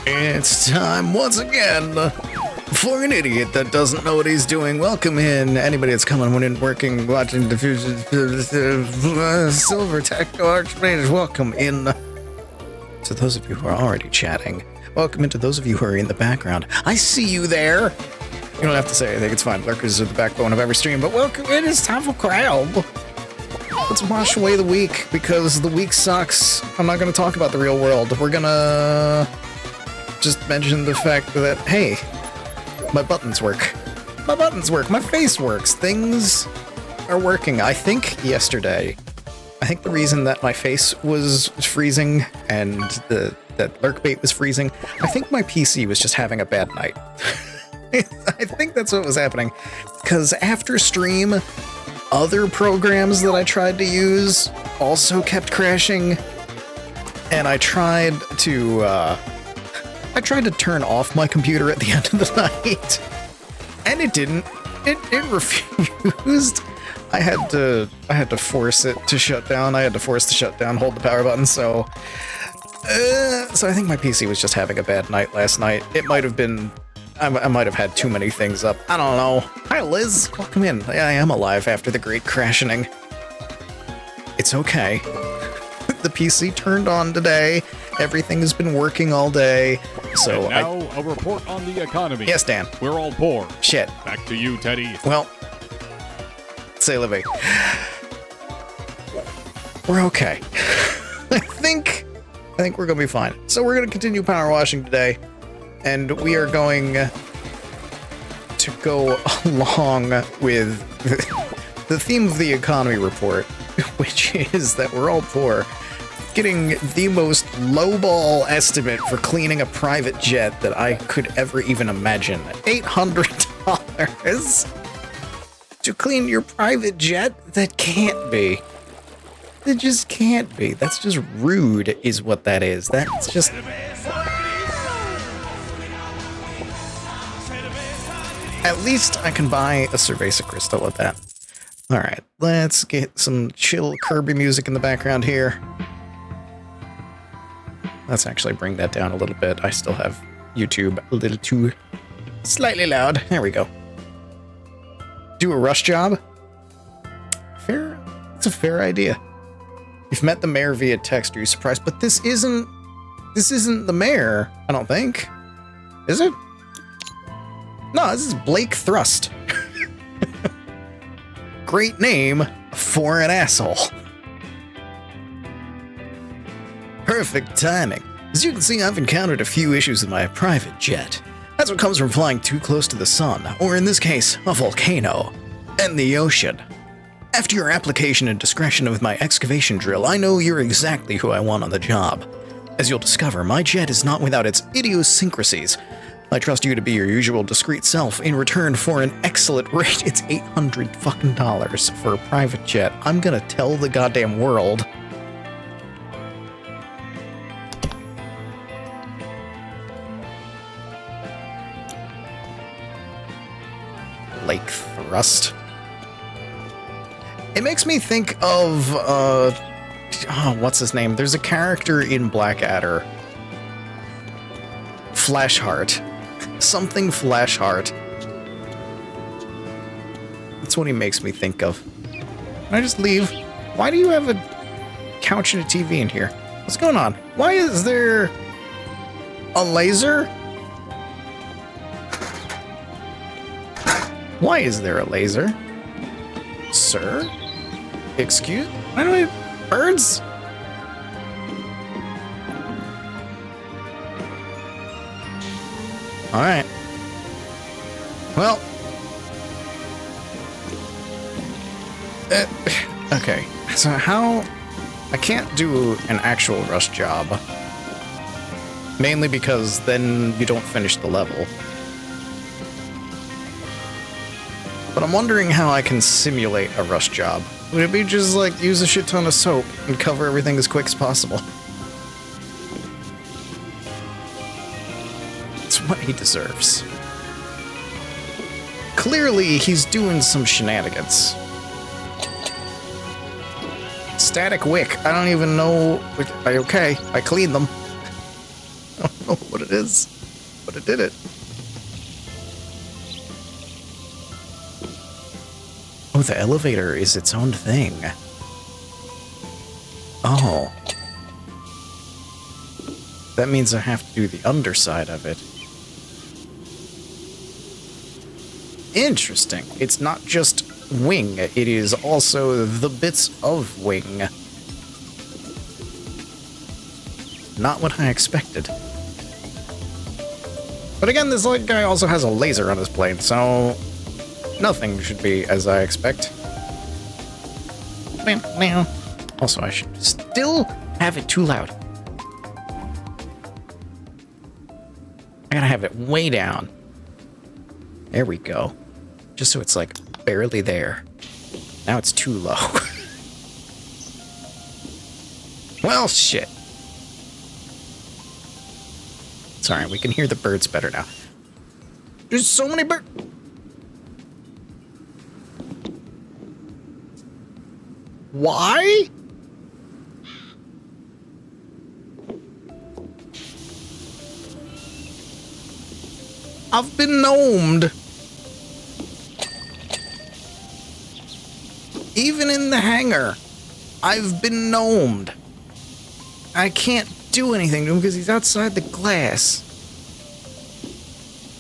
It's time once again for an idiot that doesn't know what he's doing. Welcome in anybody that's coming in, working, watching the Silver Tech Archmage. Welcome in to those of you who are already chatting. Welcome into those of you who are in the background. I see you there. You don't have to say anything, it's fine. Lurkers are the backbone of every stream, but welcome in. It's time for crowd. Let's wash away the week because the week sucks. I'm not going to talk about the real world. We're going to just mention the fact that, hey, my buttons work. My buttons work. My face works. Things are working. I think yesterday, the reason that my face was freezing and that lurk bait was freezing, I think my PC was just having a bad night. I think that's what was happening. Because after stream, other programs that I tried to use also kept crashing, and I tried to turn off my computer at the end of the night, and it didn't. It refused. I had to force it to shut down. I had to force the shutdown, hold the power button. So I think my PC was just having a bad night last night. It might have been. I might have had too many things up. I don't know. Hi, Liz. Welcome in. Yeah, I am alive after the great crashing. It's okay. The PC turned on today. Everything has been working all day. So and now a report on the economy. Yes, Dan. We're all poor. Shit. Back to you, Teddy. Well, say Livy. We're okay. I think we're gonna be fine. So we're gonna continue power washing today. And we are going to go along with the theme of the economy report, which is that we're all poor, getting the most lowball estimate for cleaning a private jet that I could ever even imagine. $800 to clean your private jet? That can't be. It just can't be. That's just rude, is what that is. That's just... At least I can buy a Cerveza Crystal with that. Alright, let's get some chill Kirby music in the background here. Let's actually bring that down a little bit. I still have YouTube a little too slightly loud. There we go. Do a rush job? Fair. It's a fair idea. You've met the mayor via text. Are you surprised? But this isn't the mayor, I don't think. Is it? No, this is Blake Thrust. Great name for an asshole. Perfect timing. As you can see, I've encountered a few issues with my private jet. That's what comes from flying too close to the sun, or in this case, a volcano, and the ocean. After your application and discretion with my excavation drill, I know you're exactly who I want on the job. As you'll discover, my jet is not without its idiosyncrasies. I trust you to be your usual discreet self in return for an excellent rate. It's $800 fucking for a private jet. I'm gonna tell the goddamn world. Lake Thrust. It makes me think of, what's his name? There's a character in Blackadder. Flashheart. Something Flashheart. That's what he makes me think of. Can I just leave? Why do you have a couch and a TV in here? What's going on? Why is there a laser? Why is there a laser? Sir? Excuse? Why do I... Birds? Alright. Well. Okay. So how... I can't do an actual rush job. Mainly because then you don't finish the level. But I'm wondering how I can simulate a rush job. Would it be just like use a shit ton of soap and cover everything as quick as possible? What he deserves. Clearly, he's doing some shenanigans. Static wick. I don't even know. Okay, I cleaned them. I don't know what it is, but it did it. Oh, the elevator is its own thing. Oh. That means I have to do the underside of it. Interesting. It's not just wing, it is also the bits of wing. Not what I expected. But again, this light guy also has a laser on his plane, so nothing should be as I expect. Also, I should still have it too loud. I gotta have it way down. There we go. Just so it's like barely there. Now it's too low. Well, shit. Sorry, we can hear the birds better now. There's so many birds. Why? I've been gnomed. Even in the hangar, I've been gnomed. I can't do anything to him because he's outside the glass.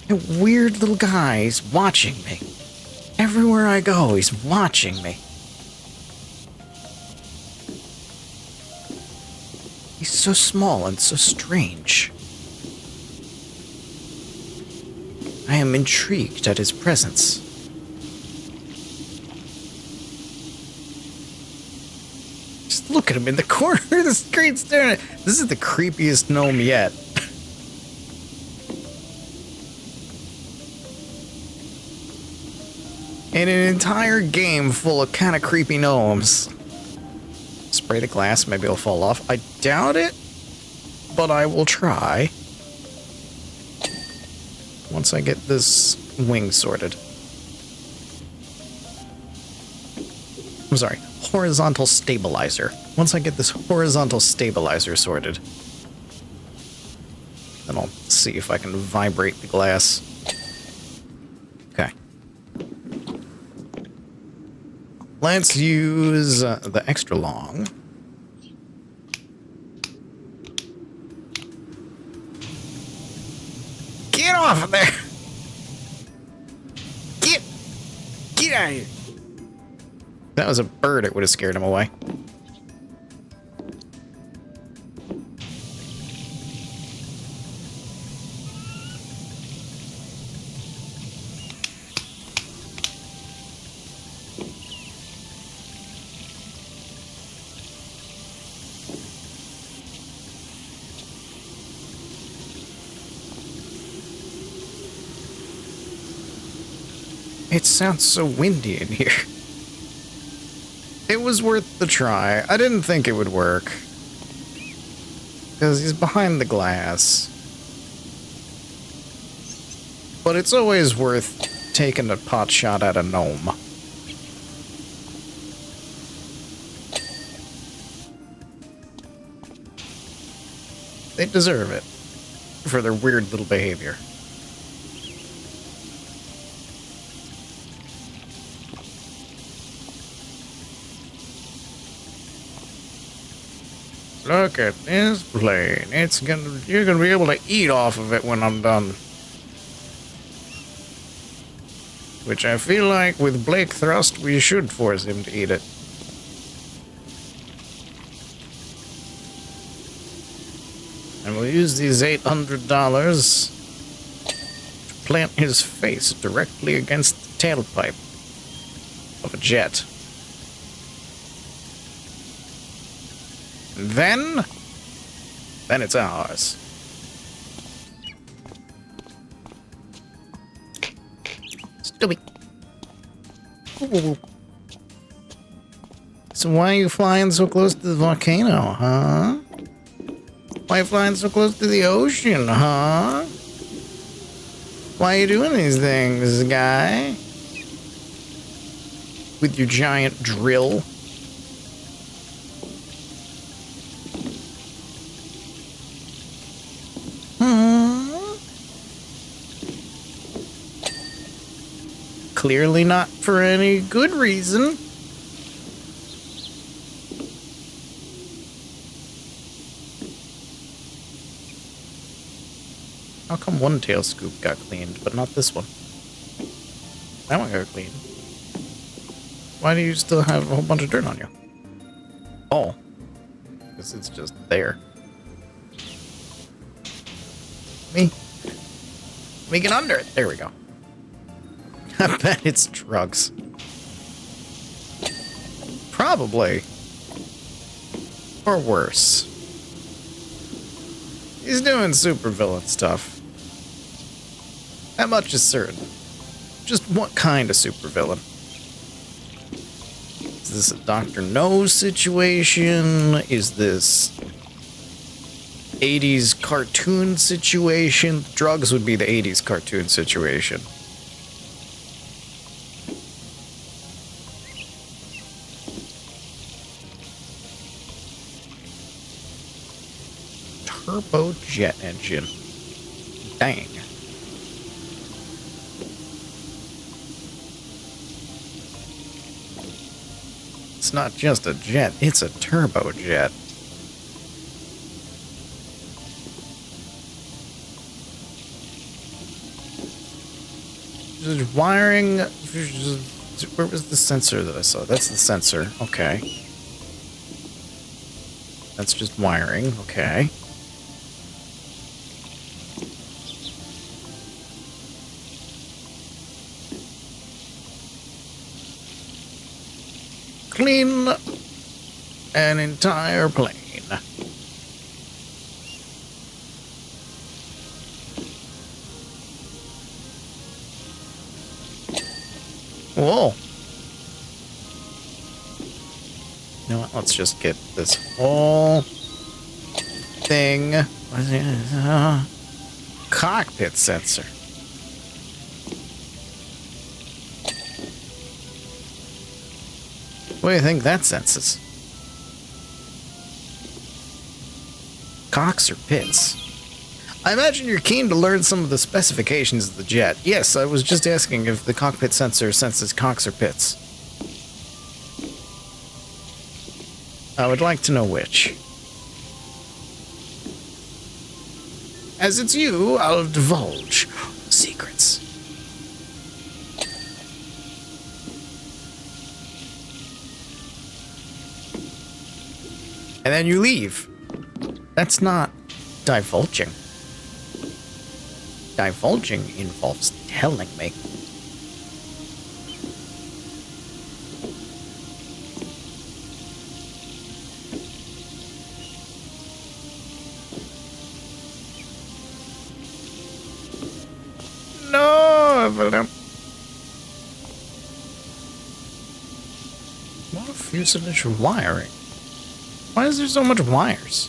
That weird little guy is watching me. Everywhere I go, he's watching me. He's so small and so strange. I am intrigued at his presence. Just look at him in the corner of the screen staring at. This is the creepiest gnome yet. In an entire game full of kind of creepy gnomes. Spray the glass, maybe it'll fall off. I doubt it, but I will try. Once I get this wing sorted. I'm sorry, horizontal stabilizer. Once I get this horizontal stabilizer sorted, then I'll see if I can vibrate the glass. Okay. Let's use the extra long. Get off of there! Get out of here! If that was a bird, it would have scared him away. It sounds so windy in here. It was worth the try. I didn't think it would work. Because he's behind the glass. But it's always worth taking a pot shot at a gnome. They deserve it. For their weird little behavior. Look at this plane. You're gonna be able to eat off of it when I'm done. Which I feel like with Blake Thrust, we should force him to eat it. And we'll use these $800 to plant his face directly against the tailpipe of a jet. Then it's ours. Stupid. Ooh. So why are you flying so close to the volcano, huh? Why are you flying so close to the ocean, huh? Why are you doing these things, guy? With your giant drill. clearly not for any good reason. How come one tail scoop got cleaned, but not this one? That one got cleaned. Why do you still have a whole bunch of dirt on you? Oh. Because it's just there. Me get under it. There we go. I bet it's drugs. Probably. Or worse. He's doing supervillain stuff. That much is certain. Just what kind of supervillain? Is this a Dr. No situation? Is this 80s cartoon situation? Drugs would be the 80s cartoon situation. Turbo jet engine. Dang. It's not just a jet, it's a turbo jet. Just wiring. Where was the sensor that I saw? That's the sensor. Okay. That's just wiring. Okay. Clean an entire plane. Whoa. You know what? Let's just get this whole thing. What is it? Cockpit sensor. What do you think that senses? Cocks or pits? I imagine you're keen to learn some of the specifications of the jet. Yes, I was just asking if the cockpit sensor senses cocks or pits. I would like to know which. As it's you, I'll divulge secrets. And then you leave. That's not divulging. Divulging involves telling me. No, Evelyn. What a fuselage wiring. Why is there so much wires?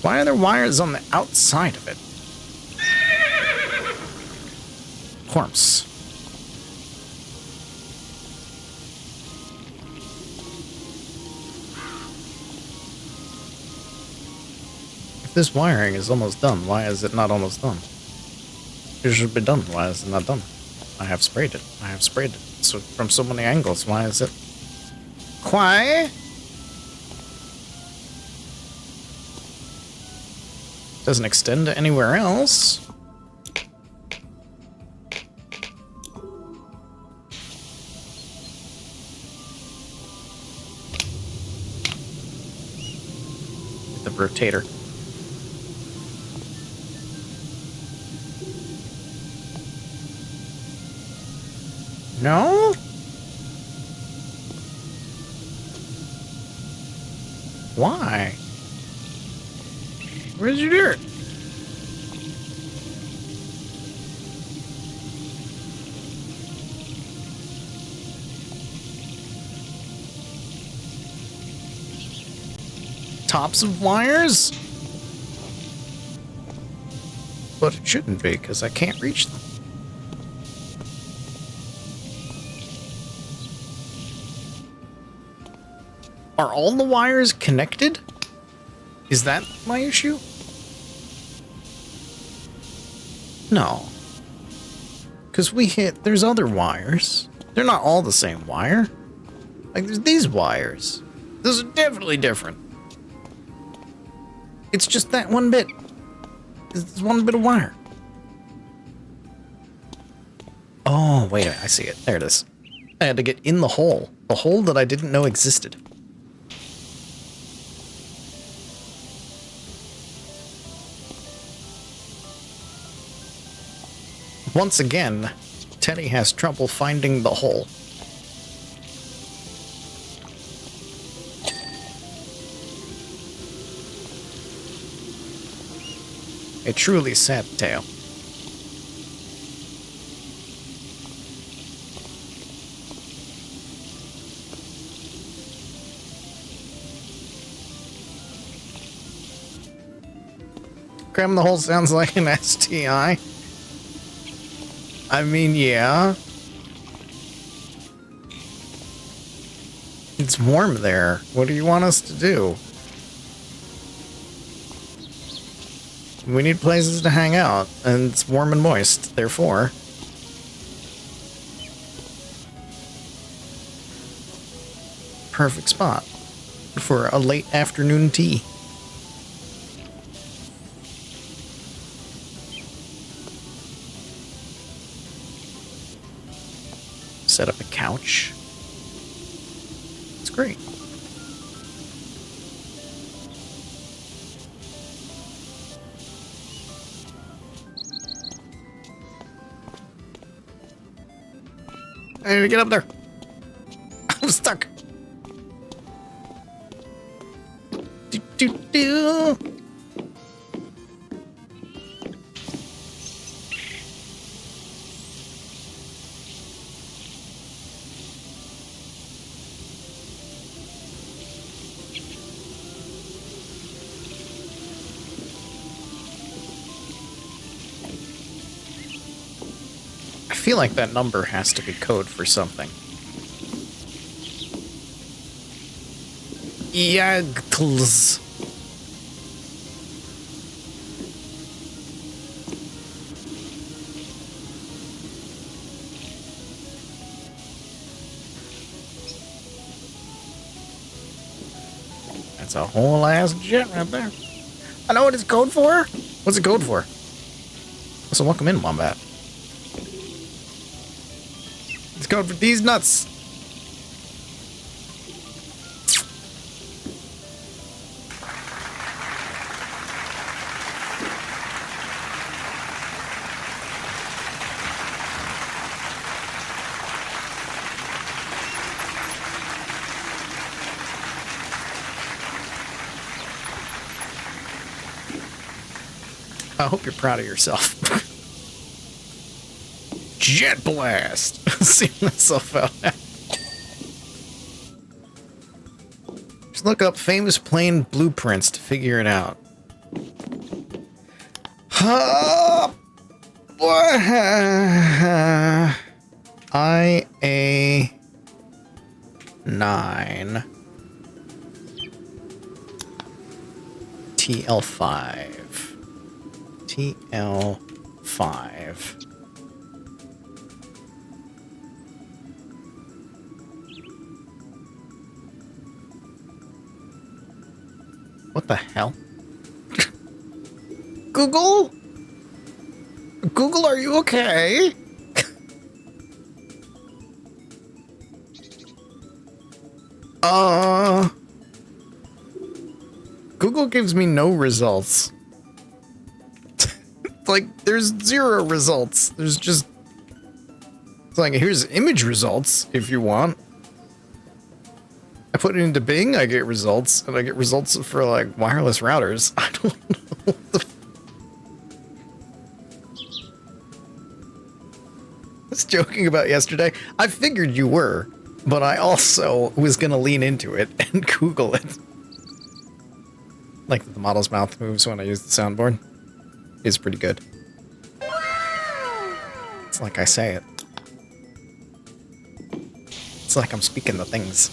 Why are there wires on the outside of it? Corpse. If this wiring is almost done, why is it not almost done? It should be done. Why is it not done? I have sprayed it. I have sprayed it. So from so many angles, why is it? Why? Doesn't extend to anywhere else. The rotator. No? Why? Where's your dirt? Tops of wires? But it shouldn't be, because I can't reach them. Are all the wires connected? Is that my issue? No. Because there's other wires. They're not all the same wire. Like, there's these wires. Those are definitely different. It's just that one bit. It's one bit of wire. Oh, wait a minute. I see it. There it is. I had to get in the hole. The hole that I didn't know existed. Once again, Teddy has trouble finding the hole. A truly sad tale. Cramming the hole sounds like an STI. I mean, yeah. It's warm there. What do you want us to do? We need places to hang out, and it's warm and moist, therefore. Perfect spot for a late afternoon tea. Set up a couch. It's great. I need to get up there. I'm stuck. Do. I feel like that number has to be code for something. Yagtls. That's a whole ass jet right there. I know what it's code for. What's it code for? So welcome in, Wombat. It's code for these nuts. I hope you're proud of yourself. Jet blast! See myself out now. Just look up famous plane blueprints to figure it out. IA9 TL5 TL5. What the hell? Google? Google, are you okay? Google gives me no results. Like, there's 0 results. There's just... It's like, here's image results, if you want. I put it into Bing, I get results, and I get results for, like, wireless routers. I don't know what the... I was joking about yesterday. I figured you were, but I also was gonna lean into it and Google it. Like the model's mouth moves when I use the soundboard. Is pretty good. It's like I say it. It's like I'm speaking the things.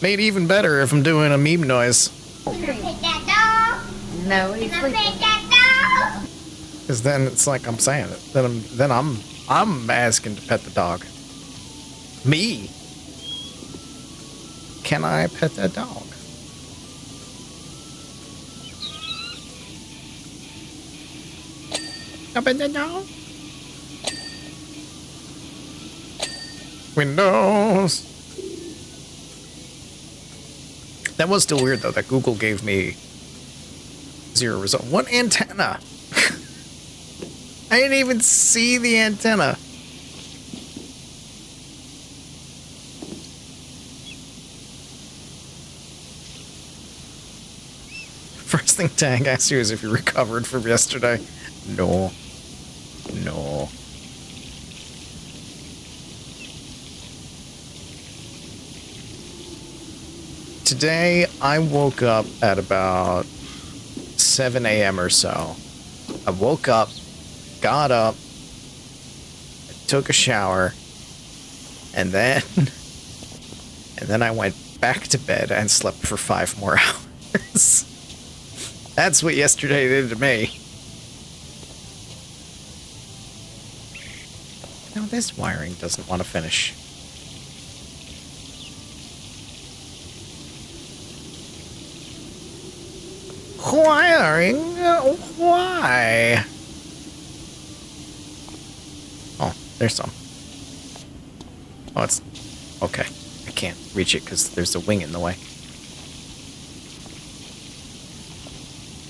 Made even better if I'm doing a meme noise. Can I pet that dog? No, he's Can I sleeping. pet that dog? Because then it's like I'm saying it. Then I'm asking to pet the dog. Me? Can I pet that dog? Can I pet that dog? Windows. That was still weird though, that Google gave me 0 result. What antenna? I didn't even see the antenna. First thing Tang asked you is if you recovered from yesterday. No. No. Today, I woke up at about 7 a.m. or so. I woke up, got up, took a shower, and then I went back to bed and slept for 5 more hours. That's what yesterday did to me. Now this wiring doesn't want to finish. Wiring? Why? Oh, there's some. Oh, it's... Okay. I can't reach it because there's a wing in the way.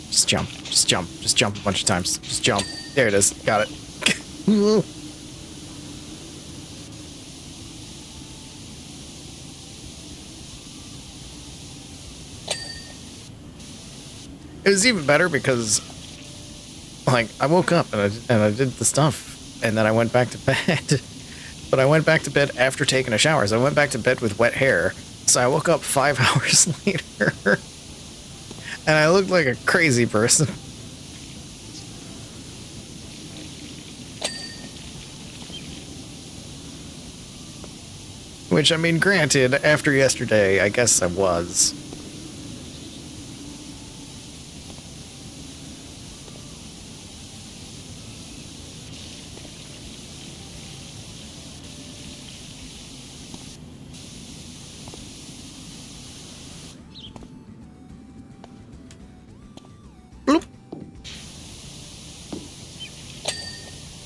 Just jump. Just jump. Just jump a bunch of times. Just jump. There it is. Got it. It was even better because, like, I woke up and I did the stuff, and then I went back to bed. But I went back to bed after taking a shower, so I went back to bed with wet hair. So I woke up 5 hours later, and I looked like a crazy person. Which, I mean, granted, after yesterday, I guess I was.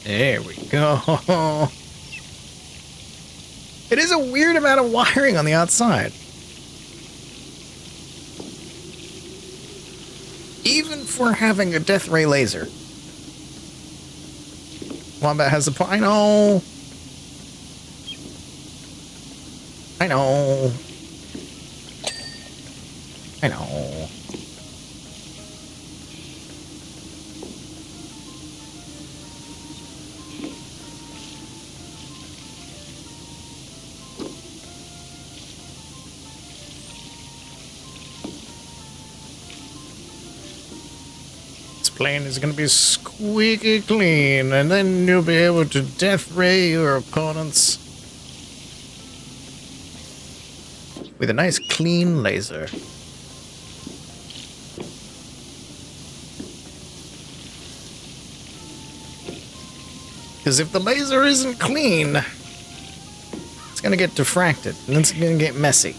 There we go. It is a weird amount of wiring on the outside. Even for having a death ray laser. Wombat has a point. I know. I know. I know. Plane is going to be squeaky clean, and then you'll be able to death ray your opponents with a nice clean laser. Because if the laser isn't clean, it's going to get diffracted, and it's going to get messy.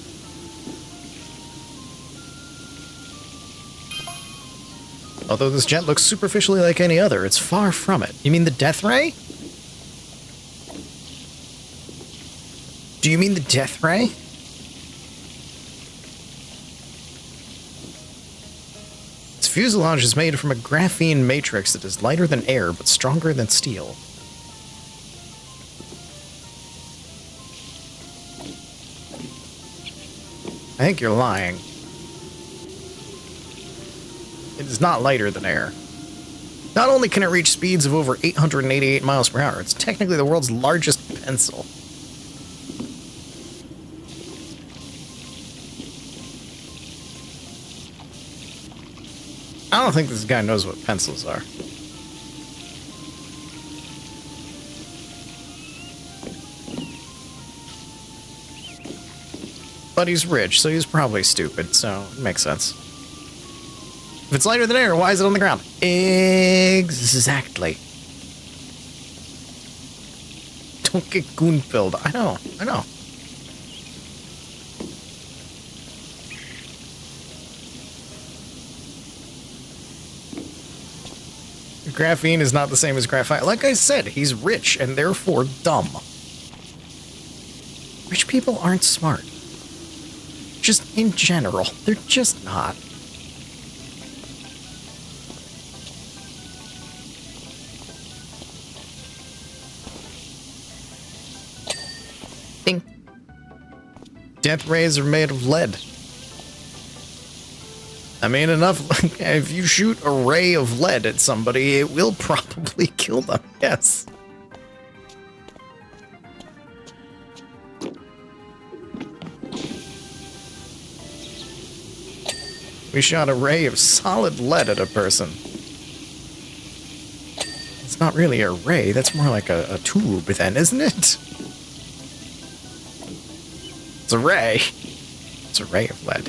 Although this jet looks superficially like any other, it's far from it. You mean the death ray? Do you mean the death ray? Its fuselage is made from a graphene matrix that is lighter than air but stronger than steel. I think you're lying. It is not lighter than air. Not only can it reach speeds of over 888 miles per hour, it's technically the world's largest pencil. I don't think this guy knows what pencils are. But he's rich, so he's probably stupid, so it makes sense. If it's lighter than air, why is it on the ground? Exactly. Don't get goon-filled. I know. Graphene is not the same as graphite. Like I said, he's rich and therefore dumb. Rich people aren't smart. Just in general, they're just not. Ding. Death rays are made of lead. I mean, if you shoot a ray of lead at somebody, it will probably kill them, yes. We shot a ray of solid lead at a person. It's not really a ray, that's more like a tube then, isn't it? It's a ray. It's a ray of lead.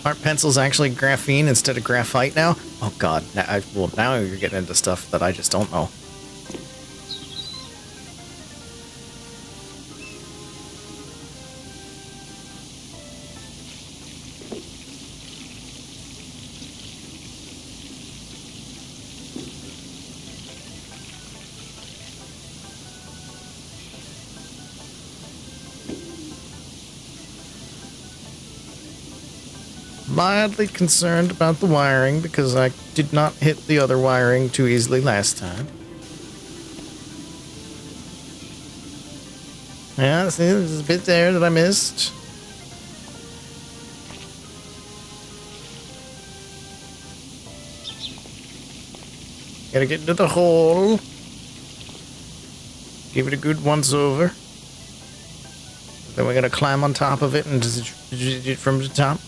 Aren't pencils actually graphene instead of graphite now? Oh god, now you're getting into stuff that I just don't know. Mildly concerned about the wiring because I did not hit the other wiring too easily last time. Yeah, see, there's a bit there that I missed. Gotta get into the hole. Give it a good once over. Then we're gonna climb on top of it and just from the top.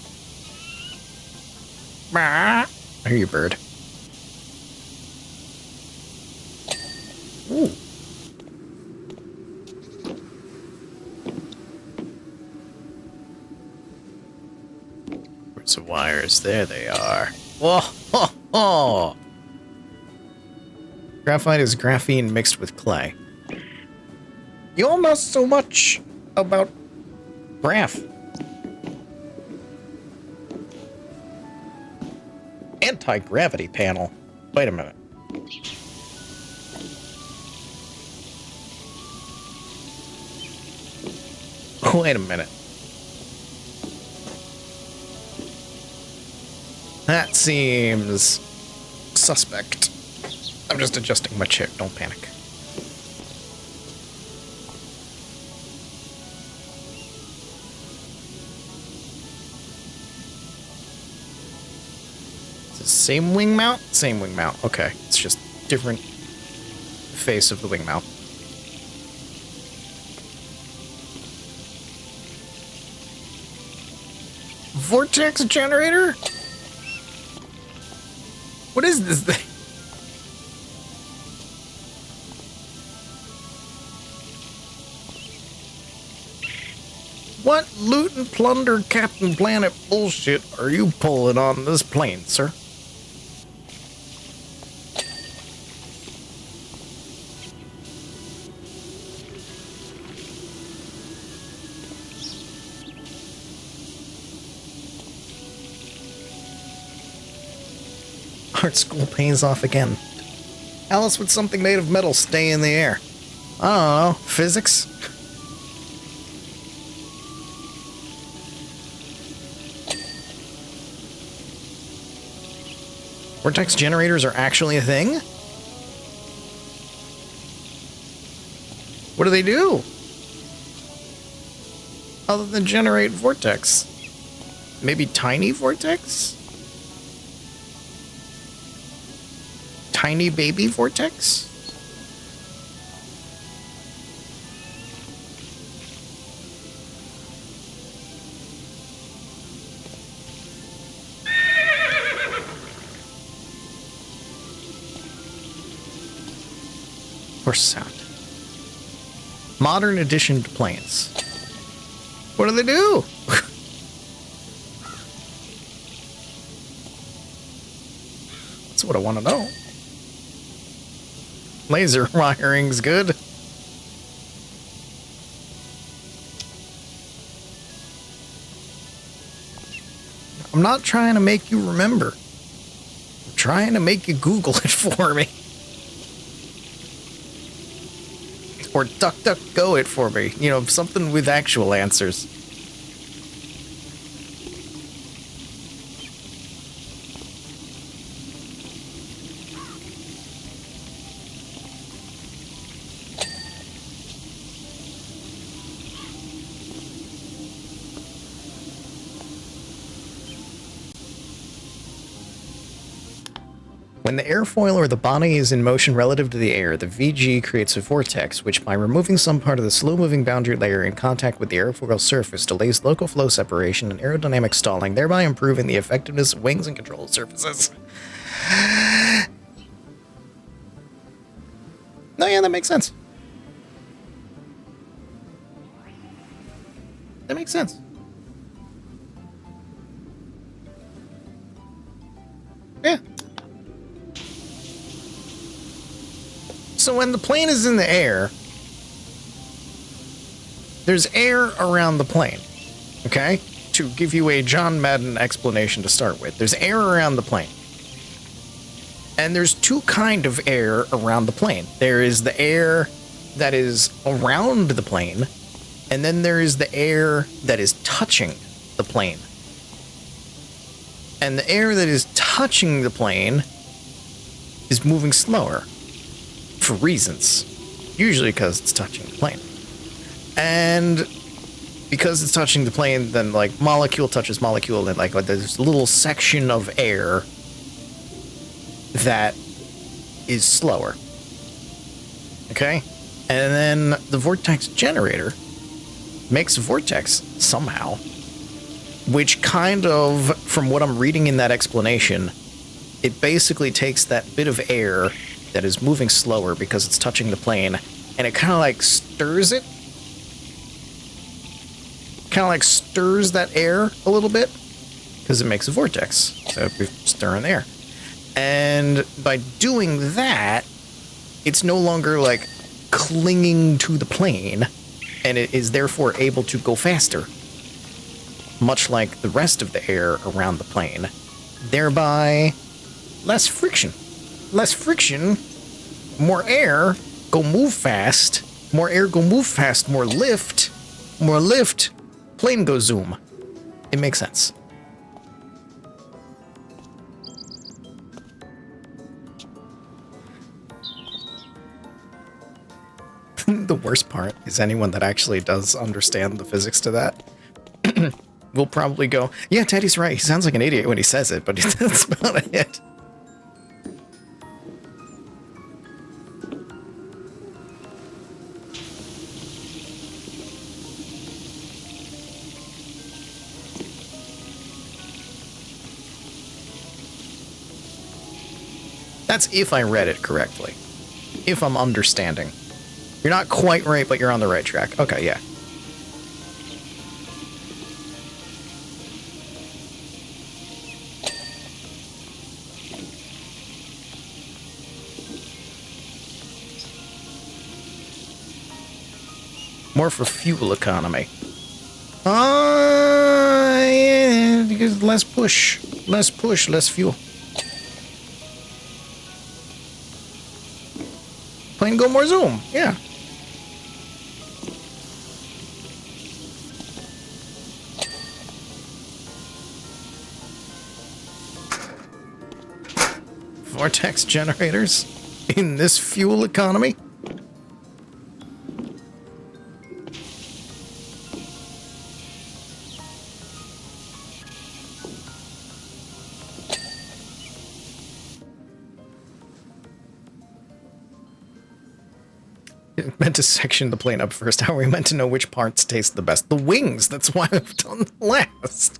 I hear you, bird. Ooh. Where's the wires? There they are. Whoa! Ho, ho. Graphite is graphene mixed with clay. You all know so much about graph. Anti-gravity panel. Wait a minute. Wait a minute. That seems suspect. I'm just adjusting my chair. Don't panic. Same wing mount? Same wing mount. Okay. It's just different face of the wing mount. Vortex generator? What is this thing? What loot and plunder Captain Planet bullshit are you pulling on this plane, sir? Art school pays off again. Alice, would something made of metal stay in the air? I don't know. Physics? Vortex generators are actually a thing? What do they do? Other than generate vortex? Maybe tiny vortex? Tiny baby vortex? Horse sound. Modern edition to planes. What do they do? That's what I want to know. Laser wiring's good. I'm not trying to make you remember. I'm trying to make you Google it for me. Or DuckDuckGo it for me. You know, something with actual answers. When the airfoil or the body is in motion relative to the air, the VG creates a vortex, which by removing some part of the slow-moving boundary layer in contact with the airfoil surface delays local flow separation and aerodynamic stalling, thereby improving the effectiveness of wings and control surfaces. No, yeah, that makes sense. That makes sense. Yeah. So when the plane is in the air, there's air around the plane, okay? To give you a John Madden explanation to start with, there's air around the plane. And there's two kinds of air around the plane. There is the air that is around the plane, and then there is the air that is touching the plane. And the air that is touching the plane is moving slower. For reasons. Usually because it's touching the plane. And because it's touching the plane, then like molecule touches molecule, and like there's a little section of air that is slower. Okay? And then the vortex generator makes a vortex somehow, which kind of, from what I'm reading in that explanation, it basically takes that bit of air that is moving slower because it's touching the plane, and it kind of like stirs it. Kind of like stirs that air a little bit because it makes a vortex. So we're stirring the air. And by doing that, it's no longer like clinging to the plane, and it is therefore able to go faster, much like the rest of the air around the plane, thereby less friction. Less friction, more air, go move fast. More air, go move fast. More lift, plane go zoom. It makes sense. The worst part is anyone that actually does understand the physics to that will probably go, yeah, Teddy's right. He sounds like an idiot when he says it, but that's about it. That's if I read it correctly. If I'm understanding. You're not quite right, but you're on the right track. Okay, yeah. More for fuel economy. Yeah, because less push, less fuel. Plane go more zoom, yeah. Vortex generators in this fuel economy? Meant to section the plane up first. How are we meant to know which parts taste the best? The wings! That's why I've done the last.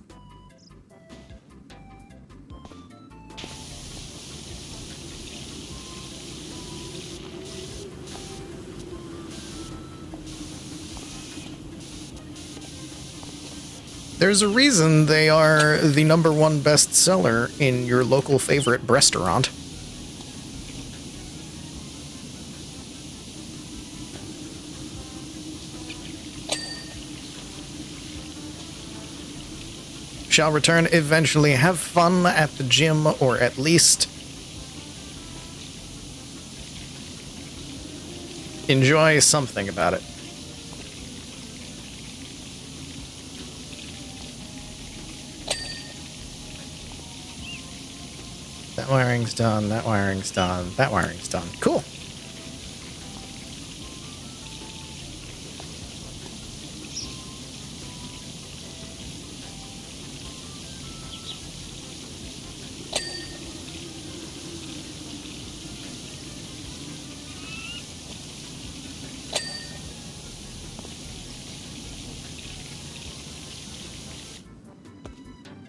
There's a reason they are the #1 bestseller in your local favorite restaurant. Shall return eventually. Have fun at the gym, or at least enjoy something about it. That wiring's done, that wiring's done, that wiring's done. Cool.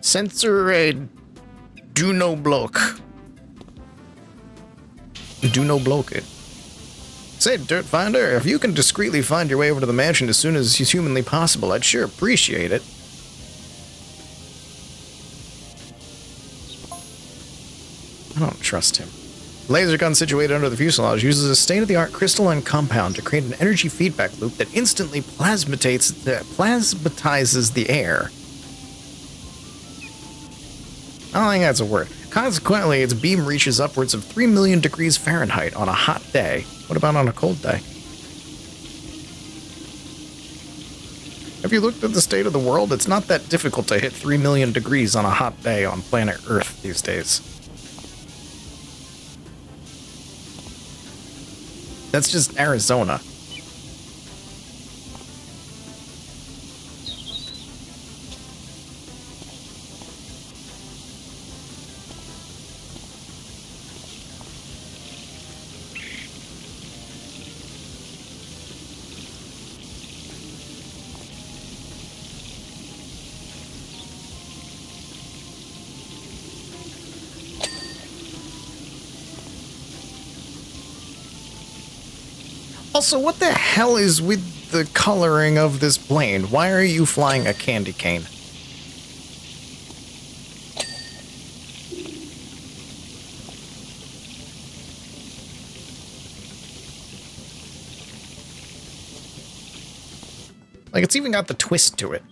Sensor do no block. Do no block it. Say, Dirt Finder, if you can discreetly find your way over to the mansion as soon as humanly possible, I'd sure appreciate it. I don't trust him. Laser gun situated under the fuselage uses a state-of-the-art crystalline compound to create an energy feedback loop that instantly plasmatizes the air. I don't think that's a word. Consequently, its beam reaches upwards of 3 million degrees Fahrenheit on a hot day. What about on a cold day? Have you looked at the state of the world? It's not that difficult to hit 3 million degrees on a hot day on planet Earth these days. That's just Arizona. Also, what the hell is with the coloring of this plane? Why are you flying a candy cane? Like, it's even got the twist to it.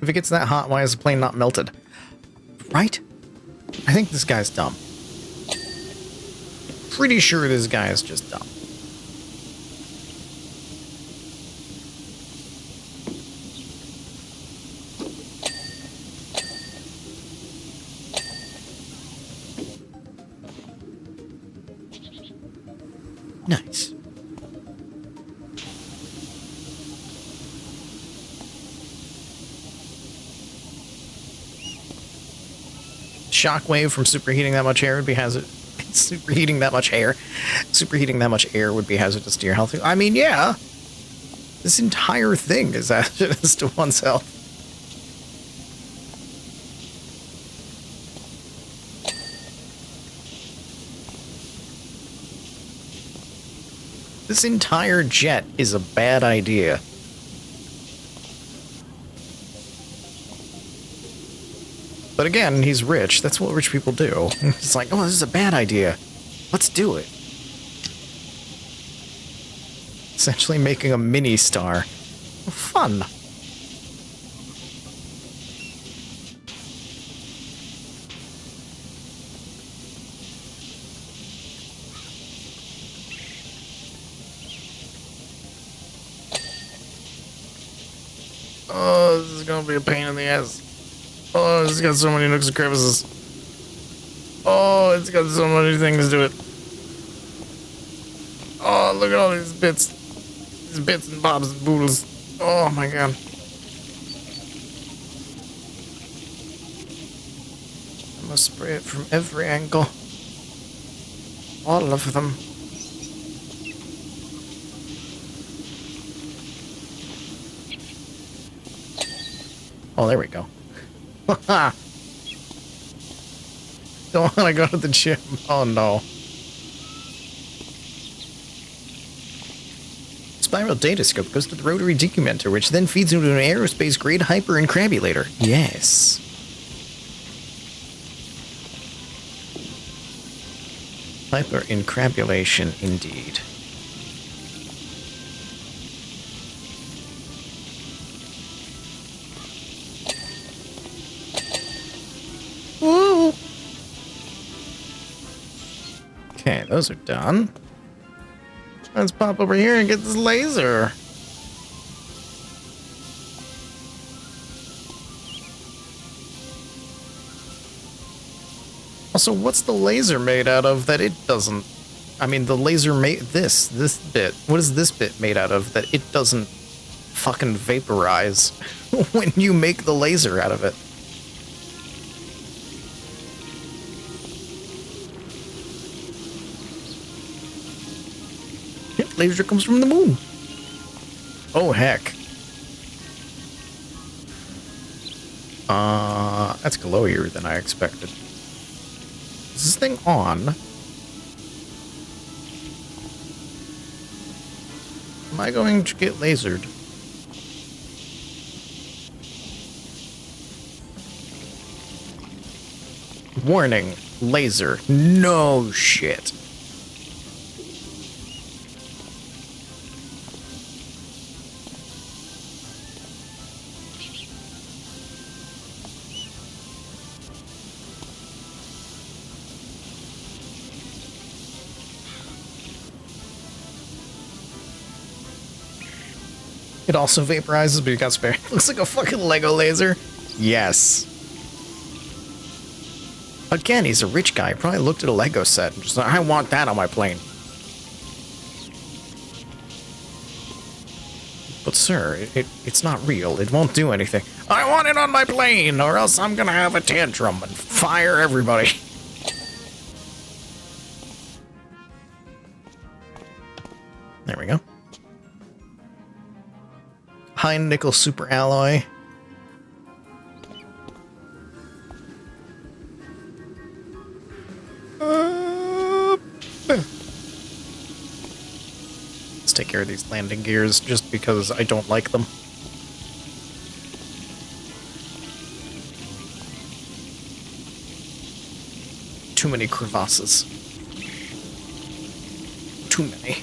If it gets that hot, why is the plane not melted? Right? I think this guy's dumb. Pretty sure this guy is just dumb. Nice. Shockwave from superheating that much air would be hazardous. Superheating that much air. Superheating that much air would be hazardous to your health. I mean, yeah. This entire thing is hazardous to one's health. This entire jet is a bad idea. But again, he's rich. That's what rich people do. It's like, oh, this is a bad idea. Let's do it. Essentially making a mini-star. Fun. Oh, this is gonna be a pain in the ass. Oh, it's got so many nooks and crevices. Oh, it's got so many things to it. Oh, look at all these bits. These bits and bobs and boodles. Oh my god. I must spray it from every angle. All of them. Oh, there we go. Don't want to go to the gym. Oh no. spiral datascope goes to the rotary documenter, which then feeds into an aerospace-grade hyper-encrabulator. Yes. Hyper-encrabulation, indeed. Woo! Okay, those are done. Let's pop over here and get this laser. Also, what's the laser made out of that it doesn't... I mean, the laser made... This bit. What is this bit made out of that it doesn't fucking vaporize when you make the laser out of it? Laser comes from the moon. Oh, heck. That's glowier than I expected. Is this thing on? Am I going to get lasered? Warning, laser. No shit. It also vaporizes, but you got spare. Looks like a fucking Lego laser. Yes. Again, he's a rich guy. He probably looked at a Lego set and just like, I want that on my plane. But sir, it's not real. It won't do anything. I want it on my plane, or else I'm gonna have a tantrum and fire everybody. There we go. High nickel super alloy. Let's take care of these landing gears just because I don't like them. Too many crevasses. Too many.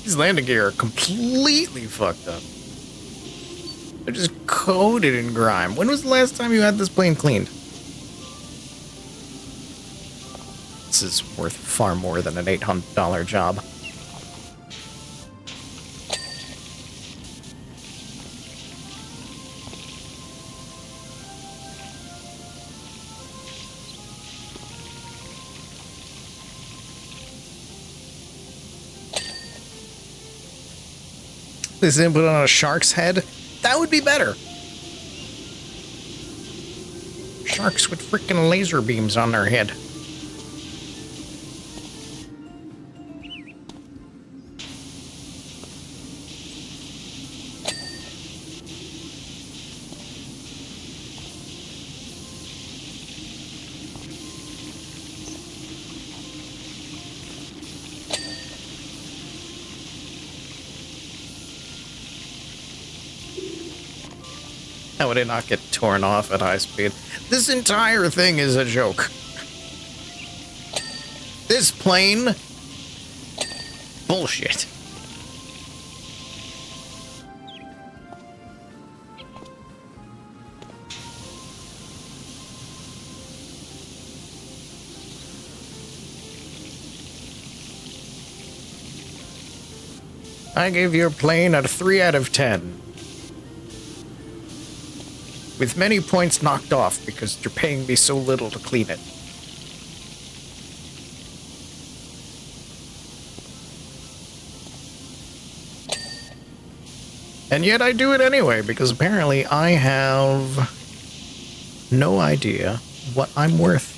These landing gear are completely fucked up. They're just coated in grime. When was the last time you had this plane cleaned? This is worth far more than an $800 job. This input on a shark's head? That would be better. Sharks with freaking laser beams on their head. How would it not get torn off at high speed? This entire thing is a joke. This plane? Bullshit. I gave your plane a 3 out of 10. With many points knocked off because you're paying me so little to clean it. And yet I do it anyway, because apparently I have no idea what I'm worth.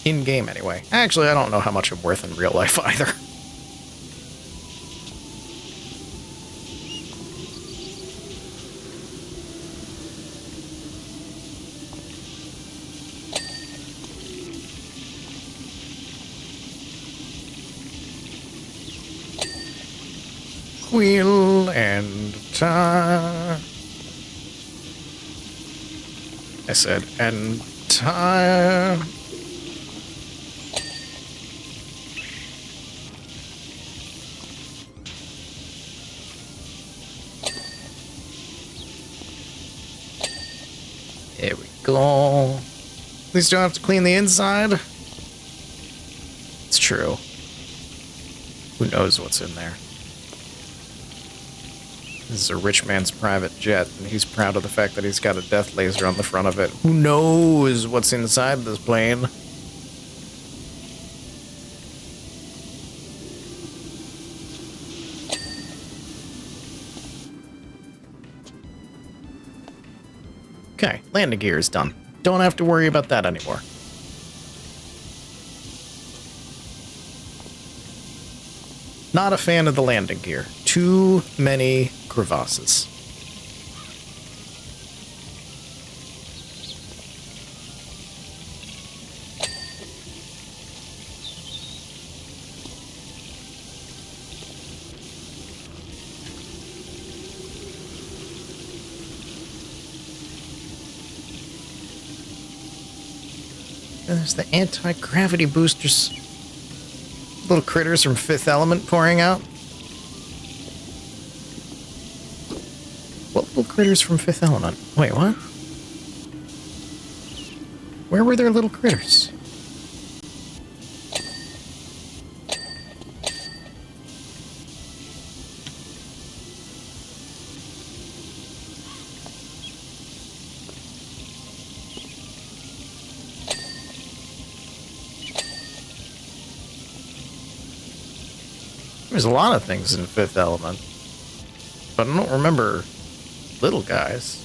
In-game, anyway. Actually, I don't know how much I'm worth in real life either. Wheel and tire. I said, and tire. There we go. At least you don't have to clean the inside. It's true. Who knows what's in there? This is a rich man's private jet, and he's proud of the fact that he's got a death laser on the front of it. Who knows what's inside this plane? Okay, landing gear is done. Don't have to worry about that anymore. Not a fan of the landing gear. Too many crevasses. And there's the anti-gravity boosters. Little critters from Fifth Element pouring out. What little critters from Fifth Element? Wait, what? Where were their little critters? There's a lot of things in Fifth Element, but I don't remember little guys.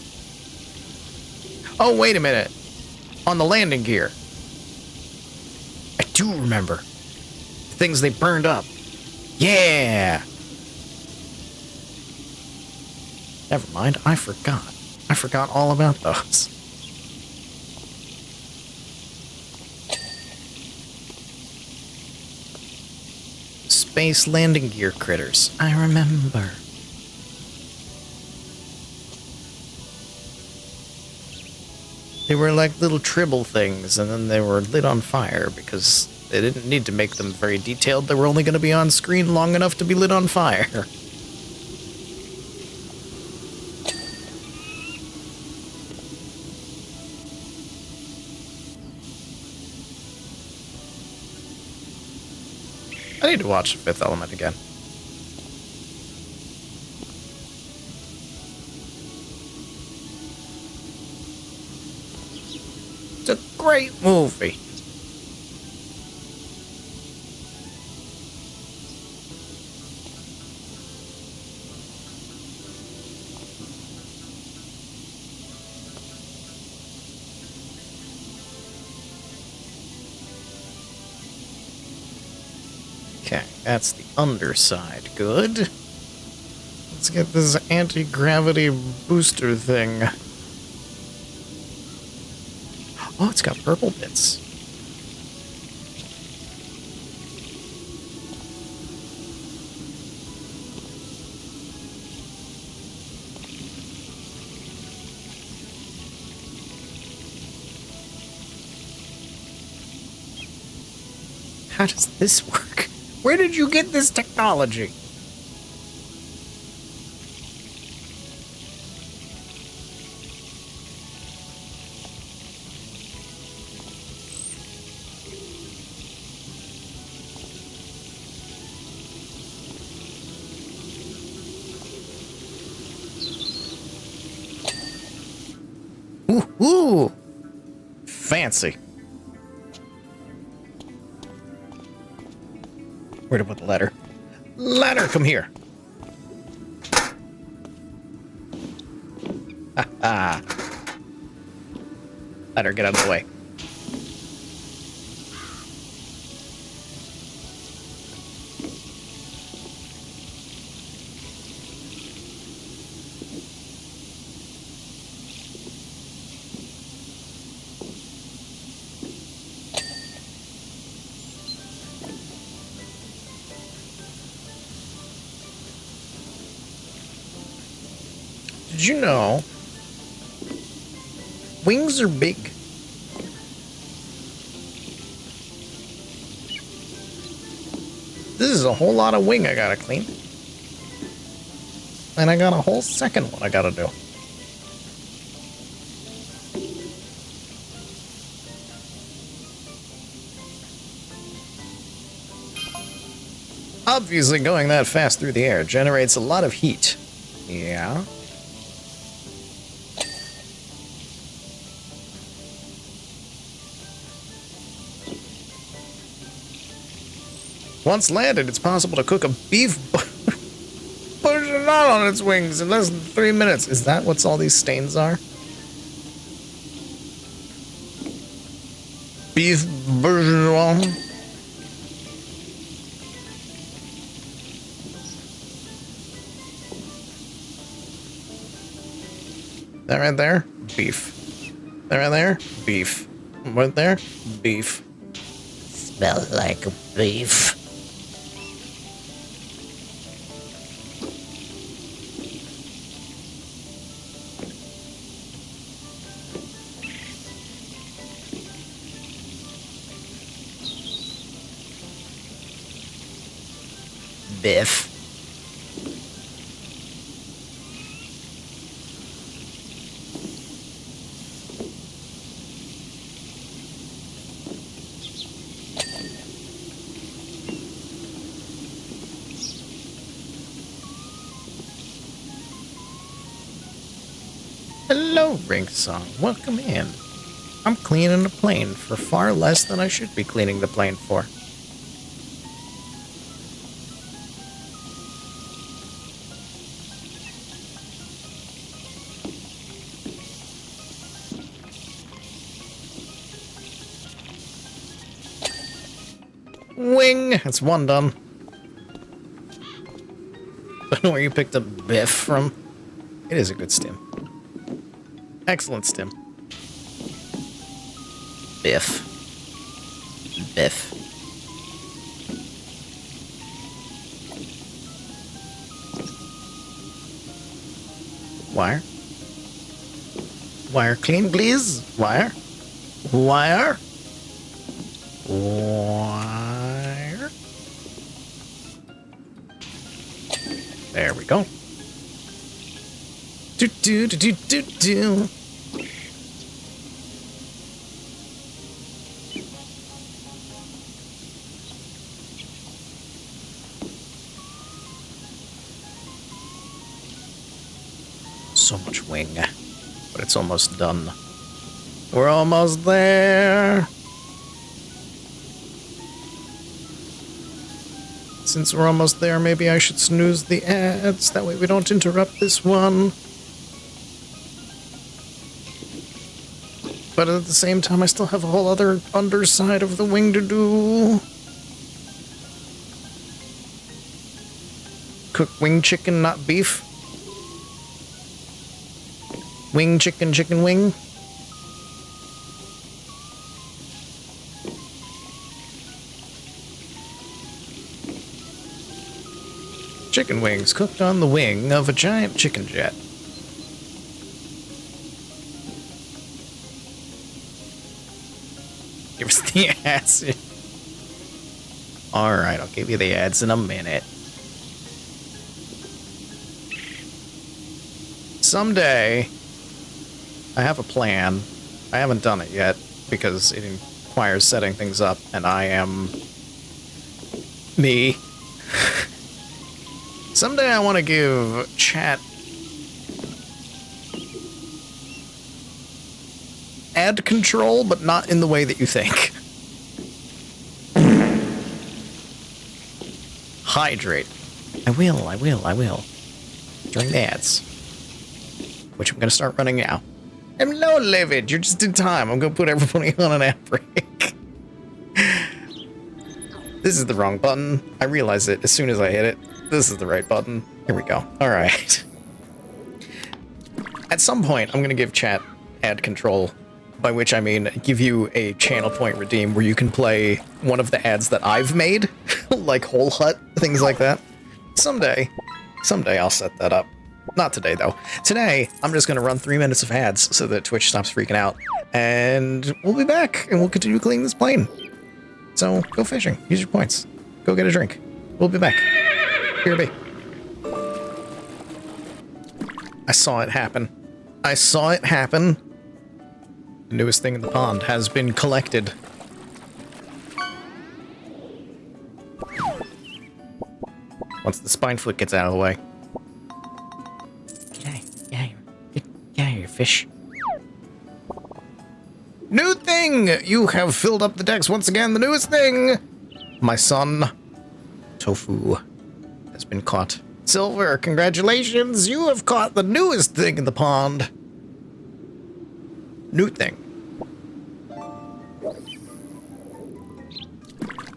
Oh, wait a minute. On the landing gear. I do remember. The things they burned up. Yeah! Never mind, I forgot. I forgot all about those. Space landing gear critters. I remember. They were like little tribble things, and then they were lit on fire because they didn't need to make them very detailed. They were only going to be on screen long enough to be lit on fire. I need to watch Fifth Element again. It's a great movie. Okay, that's the underside. Good. Let's get this anti-gravity booster thing. Oh, it's got purple bits. How does this work? Where did you get this technology? Ooh, fancy. Where to put the letter? Ladder, come here. Ha ha. Ladder, get out of the way. Did you know wings are big? This is a whole lot of wing I gotta clean. And I got a whole second one I gotta do. Obviously going that fast through the air generates a lot of heat. Yeah. Once landed, it's possible to cook a beef bourguignon on its wings in less than 3 minutes. Is that what all these stains are? Beef bourguignon? That right there? Beef. That right there? Beef. Right there? Beef. Smells like beef. Biff. Hello, Ringsong. Welcome in. I'm cleaning a plane for far less than I should be cleaning the plane for. Wing! That's one done. Don't know where you picked up Biff from. It is a good stim. Excellent stim. Biff. Biff. Wire. Wire clean, please. Wire. Wire. Wire. There we go. Do do do do do do. So much wing, but it's almost done. We're almost there. Since we're almost there, maybe I should snooze the ads. That way we don't interrupt this one. But at the same time, I still have a whole other underside of the wing to do. Cook wing chicken, not beef. Wing chicken, chicken wing. Chicken wings cooked on the wing of a giant chicken jet. Give us the ads. Alright, I'll give you the ads in a minute. Someday, I have a plan. I haven't done it yet because it requires setting things up, and I am me. Someday I want to give chat ad control, but not in the way that you think. Hydrate. I will. During the ads. Which I'm gonna start running now. Hello, Livid. You're just in time. I'm gonna put everybody on an ad break. This is the wrong button. I realize it as soon as I hit it. This is the right button. Here we go. All right. At some point, I'm gonna give chat ad control, by which I mean give you a channel point redeem where you can play one of the ads that I've made, like Whole Hut, things like that. Someday I'll set that up. Not today, though. Today, I'm just going to run 3 minutes of ads so that Twitch stops freaking out. And we'll be back, and we'll continue cleaning this plane. So, go fishing. Use your points. Go get a drink. We'll be back. BRB. I saw it happen. I saw it happen. The newest thing in the pond has been collected. Once the spine flick gets out of the way. Get out of here, fish. New thing! You have filled up the decks once again. The newest thing! My son, Tofu, has been caught. Silver, congratulations! You have caught the newest thing in the pond. New thing.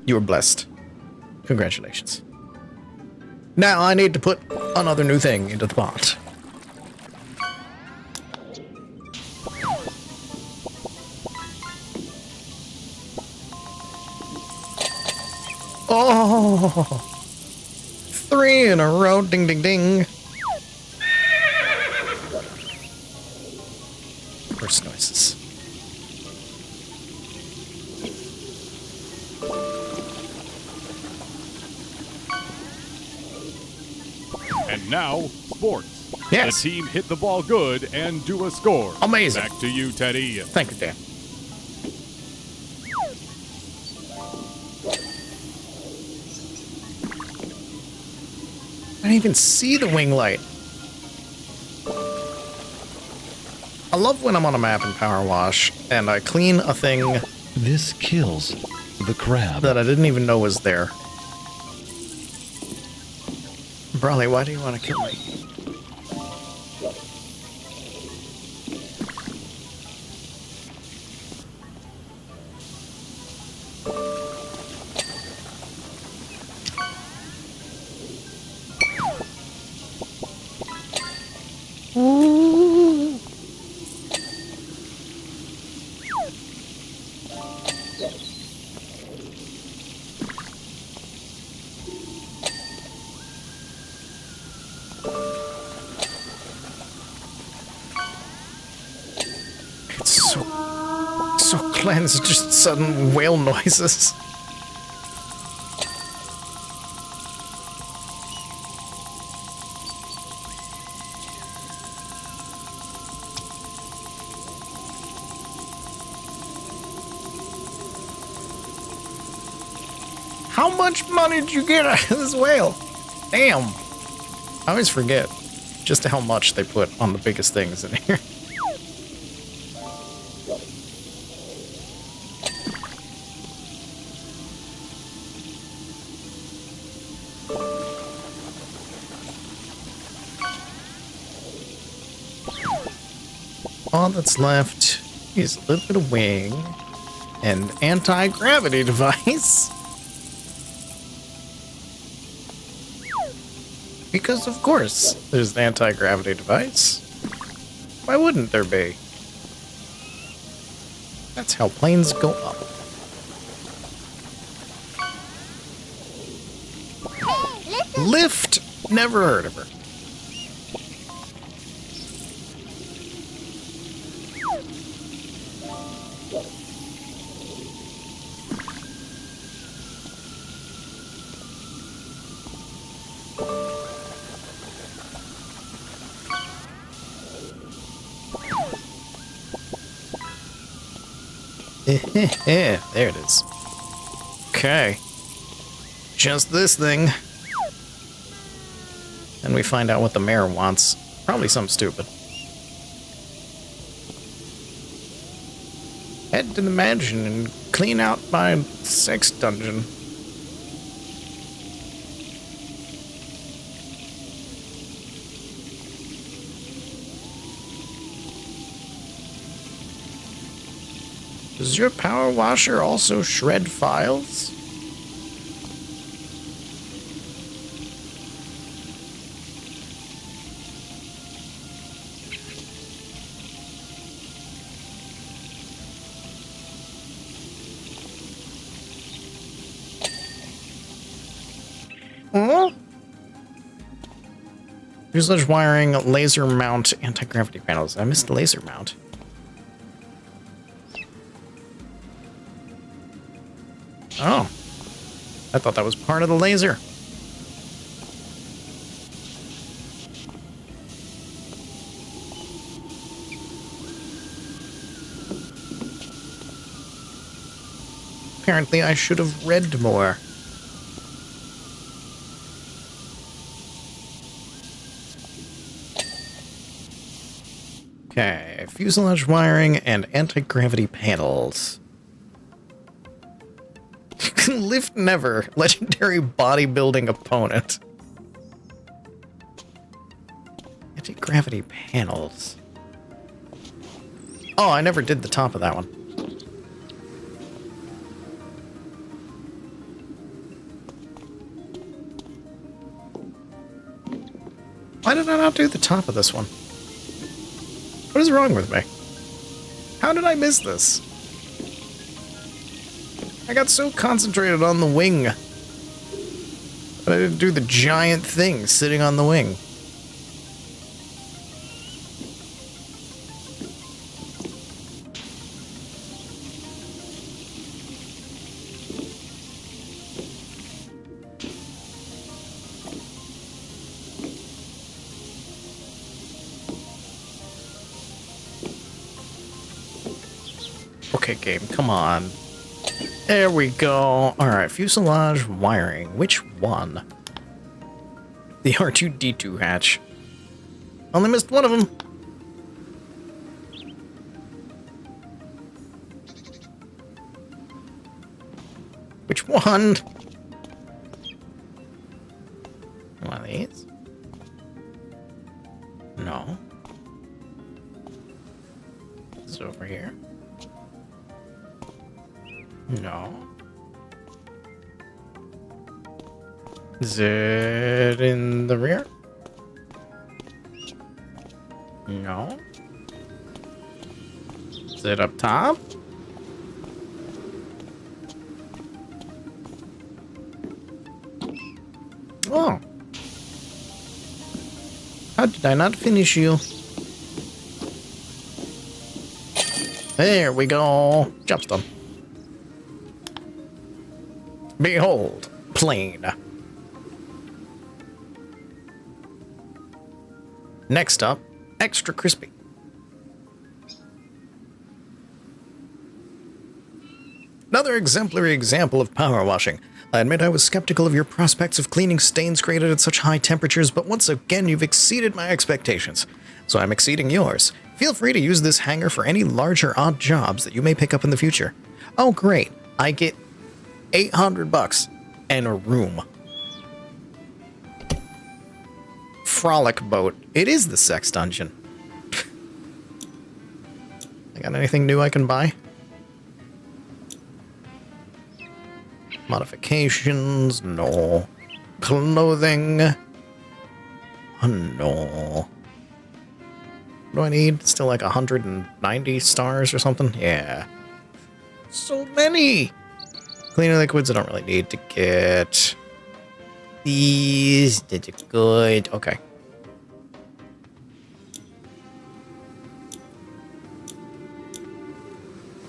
You are blessed. Congratulations. Now I need to put another new thing into the pond. Oh! 3 in a row. Ding, ding, ding. First noises. And now, sports. Yes. The team hit the ball good and do a score. Amazing. Back to you, Teddy. Thank you, Dan. I didn't even see the wing light. I love when I'm on a map in Powerwash and I clean a thing This kills the crab. that I didn't even know was there. Brawley, why do you want to kill me? Ooh. It's so cleansed, just sudden whale noises. How much money did you get out of this whale? Damn. I always forget just how much they put on the biggest things in here. All that's left is a little bit of wing and anti-gravity device. Because of course there's an anti-gravity device. Why wouldn't there be? That's how planes go up. Hey, listen. Lift? Never heard of her. There it is. Okay. Just this thing. And we find out what the mayor wants. Probably something stupid. Head to the mansion and clean out my sex dungeon. Does your power washer also shred files? Huh? Fuselage wiring, laser mount, anti-gravity panels. I missed the laser mount. Oh. I thought that was part of the laser. Apparently I should have read more. Okay, fuselage wiring and anti-gravity panels. Lift never. Legendary bodybuilding opponent. Anti-gravity panels. Oh, I never did the top of that one. Why did I not do the top of this one? What is wrong with me? How did I miss this? I got so concentrated on the wing that I didn't do the giant thing sitting on the wing. Okay, game, come on. There we go. Alright, fuselage wiring. Which one? The R2-D2 hatch. Only missed one of them. Which one? One of these? No. This is over here. No. Is it in the rear? No. Is it up top? Oh. How did I not finish you? There we go. Job's done. Behold, plane. Next up, extra crispy. Another exemplary example of power washing. I admit I was skeptical of your prospects of cleaning stains created at such high temperatures, but once again you've exceeded my expectations. So I'm exceeding yours. Feel free to use this hanger for any large or odd jobs that you may pick up in the future. Oh great, I get $800 and a room. Frolic boat. It is the sex dungeon. I got anything new I can buy? Modifications, no. Clothing, oh, no. What do I need? Still like 190 stars or something? Yeah. So many! Cleaner liquids I don't really need to get. These did it good. Okay.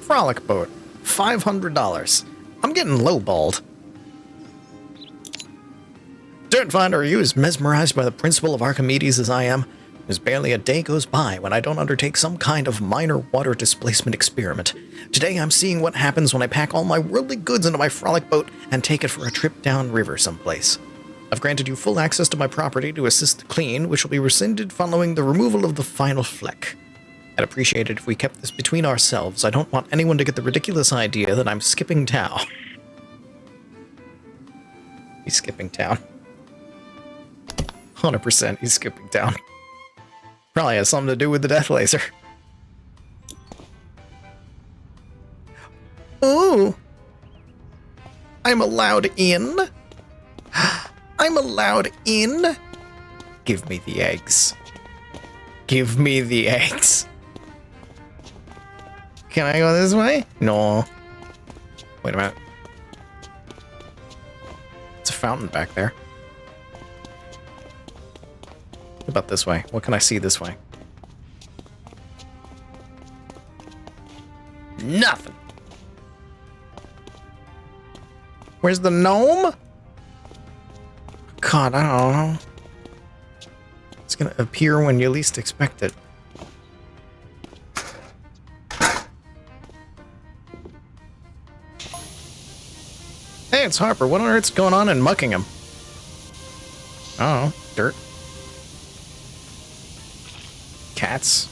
Frolic boat. $500. I'm getting lowballed. Dirt Finder, are you as mesmerized by the principle of Archimedes as I am? There's barely a day goes by when I don't undertake some kind of minor water displacement experiment. Today I'm seeing what happens when I pack all my worldly goods into my frolic boat and take it for a trip downriver someplace. I've granted you full access to my property to assist the clean, which will be rescinded following the removal of the final fleck. I'd appreciate it if we kept this between ourselves. I don't want anyone to get the ridiculous idea that I'm skipping town. He's skipping town. 100% he's skipping town. Probably has something to do with the death laser. Ooh. I'm allowed in. I'm allowed in. Give me the eggs. Give me the eggs. Can I go this way? No. Wait a minute. It's a fountain back there. What about this way? What can I see this way? Nothing. Where's the gnome? God, I don't know. It's gonna appear when you least expect it. Hey, it's Harper. What on earth's going on in Muckingham? Oh, dirt. Cats.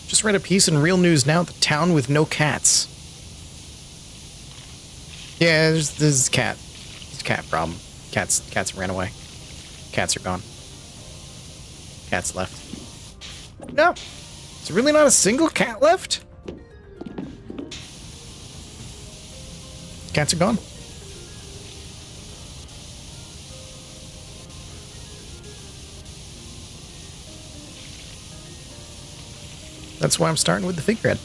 Just read a piece in Real News Now, the town with no cats. Yeah, there's a cat. There's a cat problem. Cats ran away. Cats are gone. Cats left. No. Is there really not a single cat left? Cats are gone. That's why I'm starting with the figurehead.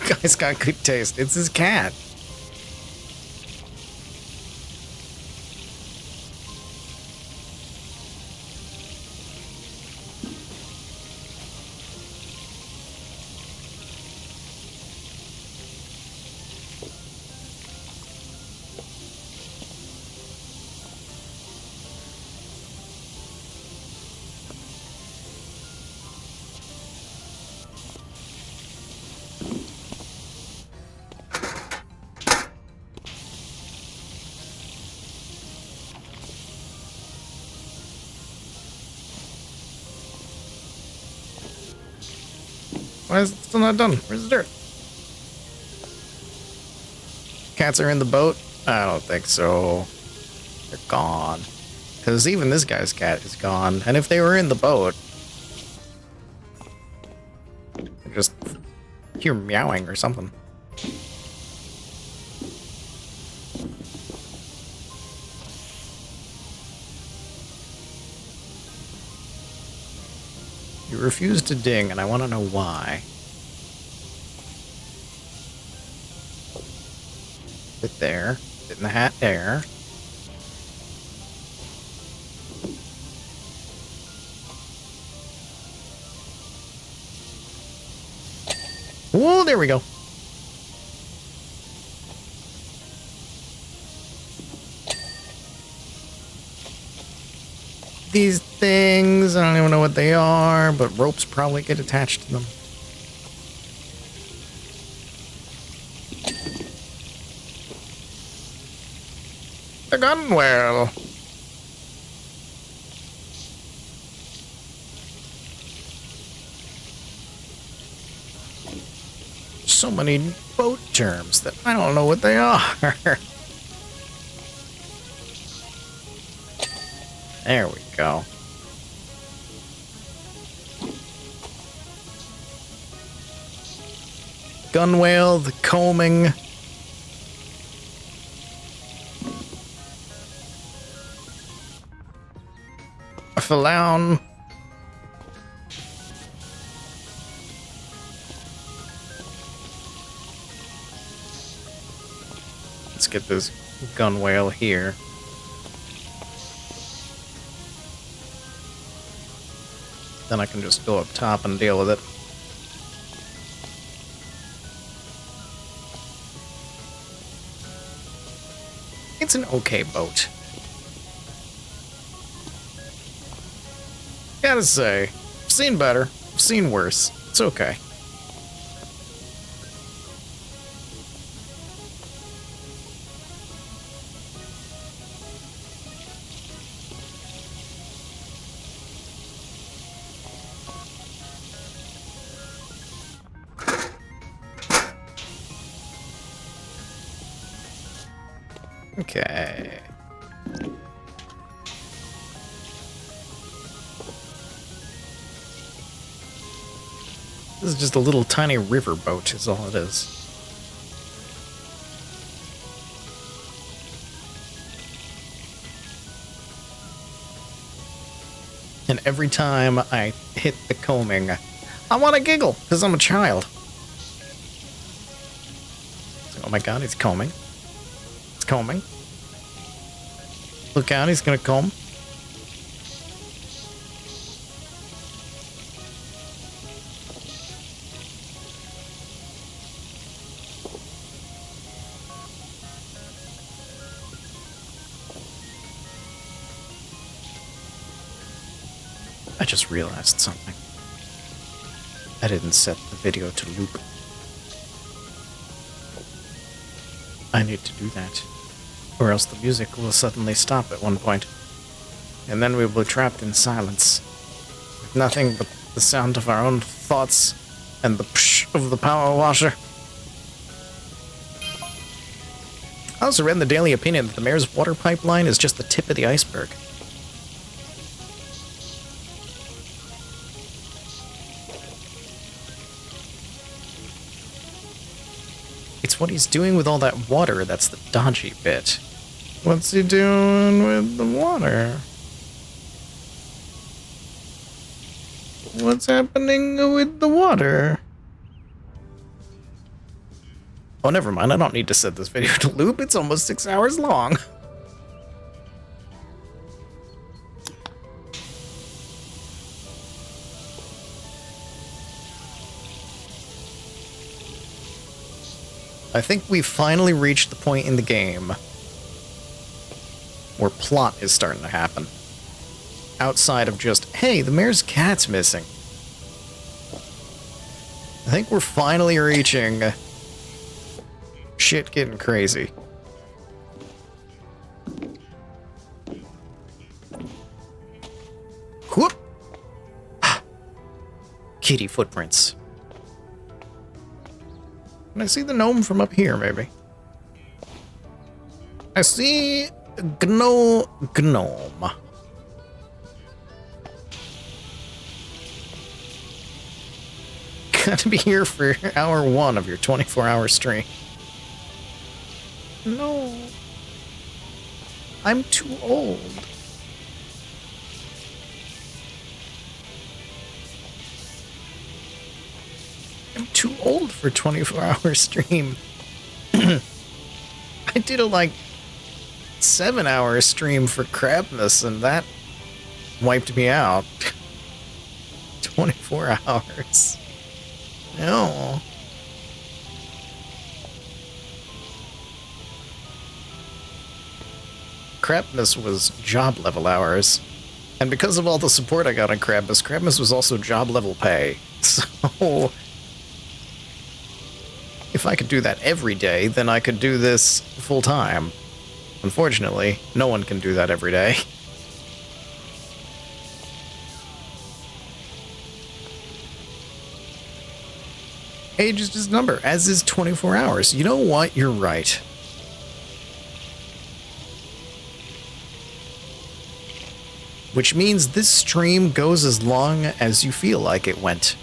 Guy's got good taste. It's his cat. Why is it still not done? Where's the dirt? Cats are in the boat? I don't think so. They're gone. Because even this guy's cat is gone. And if they were in the boat, I just hear meowing or something. You refuse to ding, and I want to know why. Sit there. Sit in the hat there. Oh, there we go. These things, I don't even know what they are, but ropes probably get attached to them. The gunwale. So many boat terms that I don't know what they are. There we go. Gunwale, the combing. A falown. Let's get this gunwale here. Then I can just go up top and deal with it. It's an okay boat. Gotta say, I've seen better, I've seen worse. It's okay. Okay. This is just a little tiny river boat, is all it is. And every time I hit the combing, I want to giggle, because I'm a child. Oh my god, he's combing. It's combing. Look out, he's gonna comb. I just realized something. I didn't set the video to loop. I need to do that, or else the music will suddenly stop at one point, and then we will be trapped in silence, with nothing but the sound of our own thoughts and the psh of the power washer. I also read in the Daily Opinion that the mayor's water pipeline is just the tip of the iceberg. It's what he's doing with all that water that's the dodgy bit. What's he doing with the water? What's happening with the water? Oh, never mind. I don't need to set this video to loop. It's almost 6 hours long. I think we've finally reached the point in the game where plot is starting to happen. Outside of just, hey, the mayor's cat's missing. I think we're finally reaching shit getting crazy. Whoop! Kitty footprints. Can I see the gnome from up here, maybe? I see gnome. Got to be here for hour 1 of your 24-hour stream. No. I'm too old. I'm too old for a 24-hour stream. I did a, like, 7-hour stream for Crabness, and that wiped me out. 24 hours. No. Crabness was job level hours. And because of all the support I got on Crabness, Crabness was also job level pay. So if I could do that every day, then I could do this full time. Unfortunately, no one can do that every day. Age is just a number, as is 24 hours. You know what? You're right. Which means this stream goes as long as you feel like it went.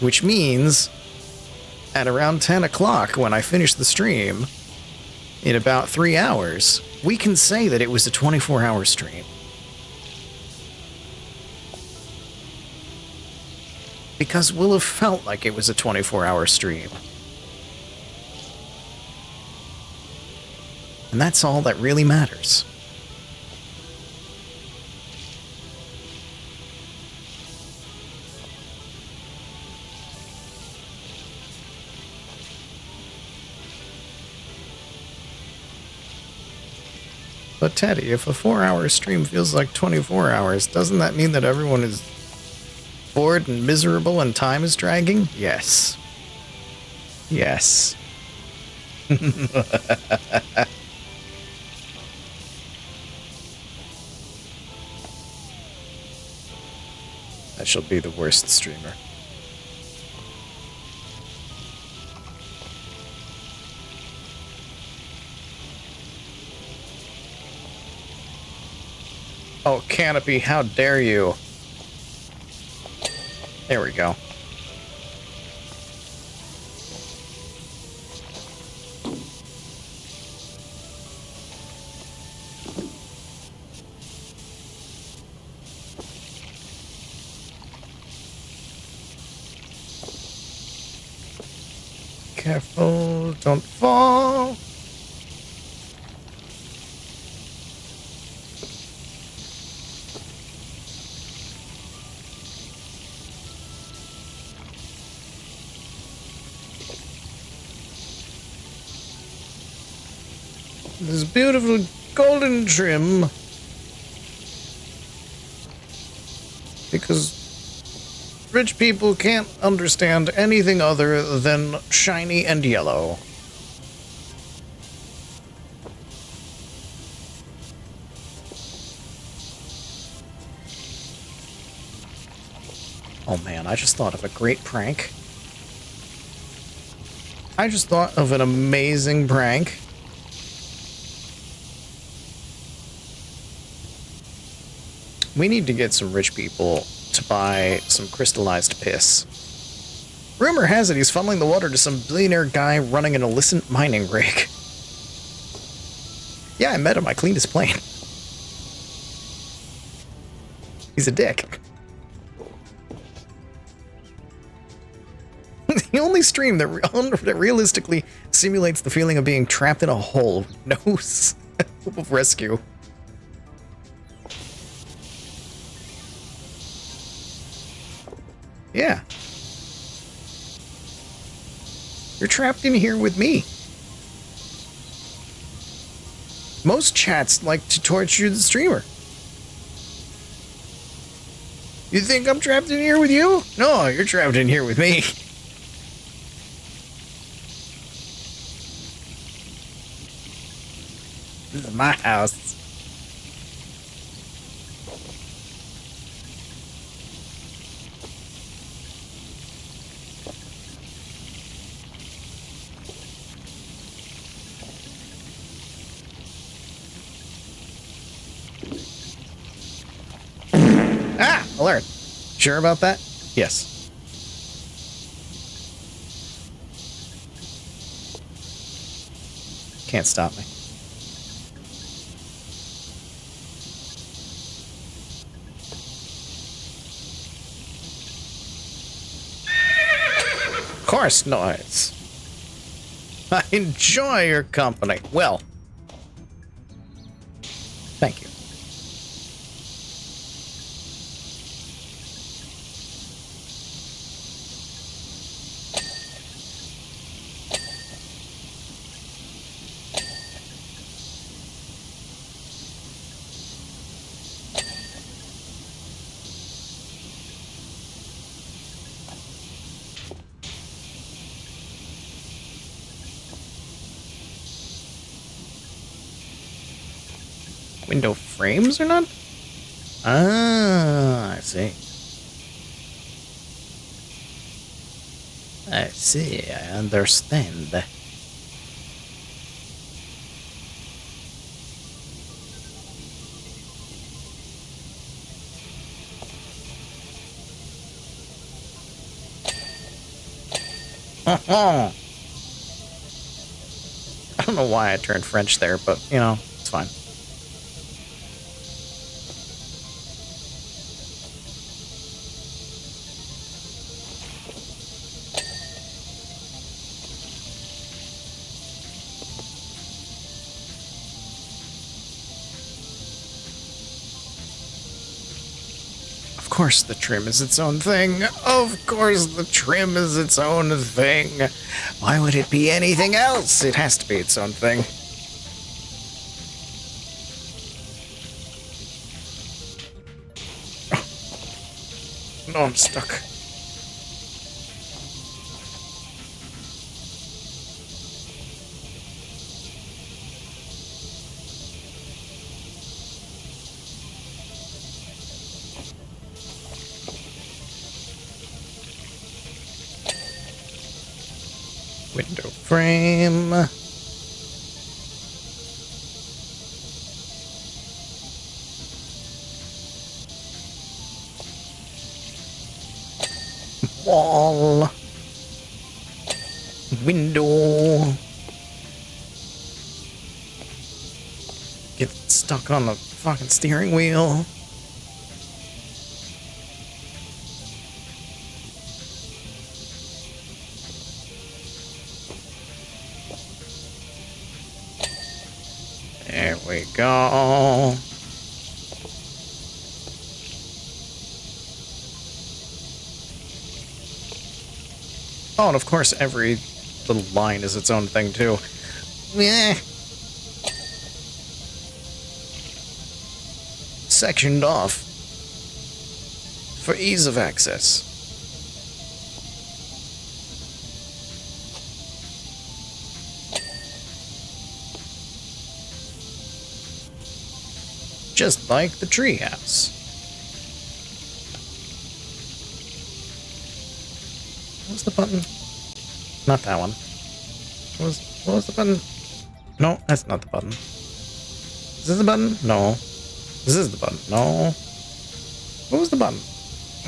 Which means at around 10 o'clock when I finish the stream, in about 3 hours, we can say that it was a 24-hour stream. Because we'll have felt like it was a 24-hour stream. And that's all that really matters. But Teddy, if a 4-hour stream feels like 24 hours, doesn't that mean that everyone is bored and miserable and time is dragging? Yes. Yes. I shall be the worst streamer. Oh, Canopy, how dare you? There we go. careful, don't fall. This beautiful golden trim. Because rich people can't understand anything other than shiny and yellow. Oh man, I just thought of a great prank. I just thought of an amazing prank. We need to get some rich people to buy some crystallized piss. Rumor has it he's funneling the water to some billionaire guy running an illicit mining rig. Yeah, I met him. I cleaned his plane. He's a dick. The only stream that realistically simulates the feeling of being trapped in a hole with no hope of rescue. Yeah. You're trapped in here with me. Most chats like to torture the streamer. You think I'm trapped in here with you? No, you're trapped in here with me. This is my house. Ah! Alert. Sure about that? Yes. Can't stop me. Of course, noise. I enjoy your company. Well, thank you. Window frames or not? Ah, I see. I see, I understand. I don't know why I turned French there, but, you know, it's fine. Of course the trim is its own thing. Of course the trim is its own thing. Why would it be anything else? It has to be its own thing. No, I'm stuck. Window frame. Wall. Window. Get stuck on the fucking steering wheel. There we go. Oh, and of course every little line is its own thing, too. Meh. Sectioned off for ease of access. Just like the treehouse. What was the button? Not that one. What was the button? No, that's not the button. Is this the button? No. This is the button. No. What was the button?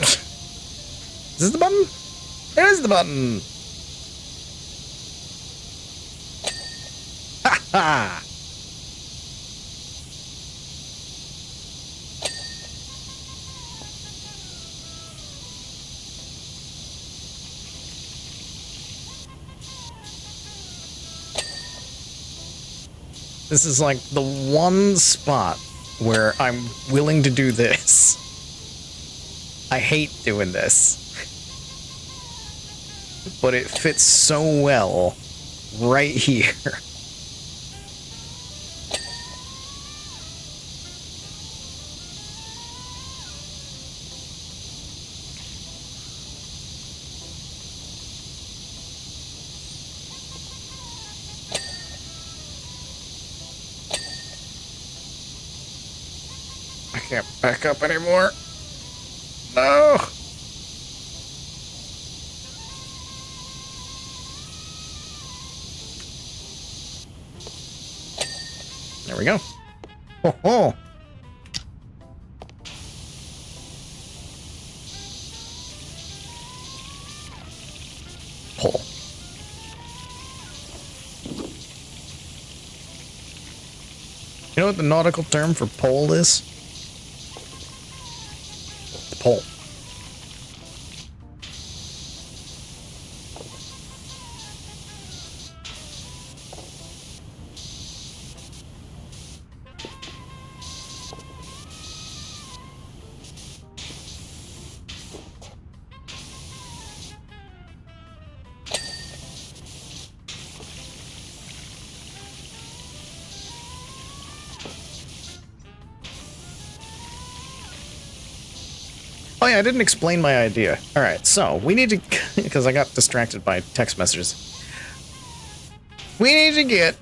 Is this the button? There's the button! Ha ha! This is like the one spot where I'm willing to do this. I hate doing this. But it fits so well right here. I can't back up anymore. No. There we go. Oh, oh. Pull. You know what the nautical term for pole is? Pole. Oh yeah, I didn't explain my idea. Alright, so we need to, because I got distracted by text messages. We need to get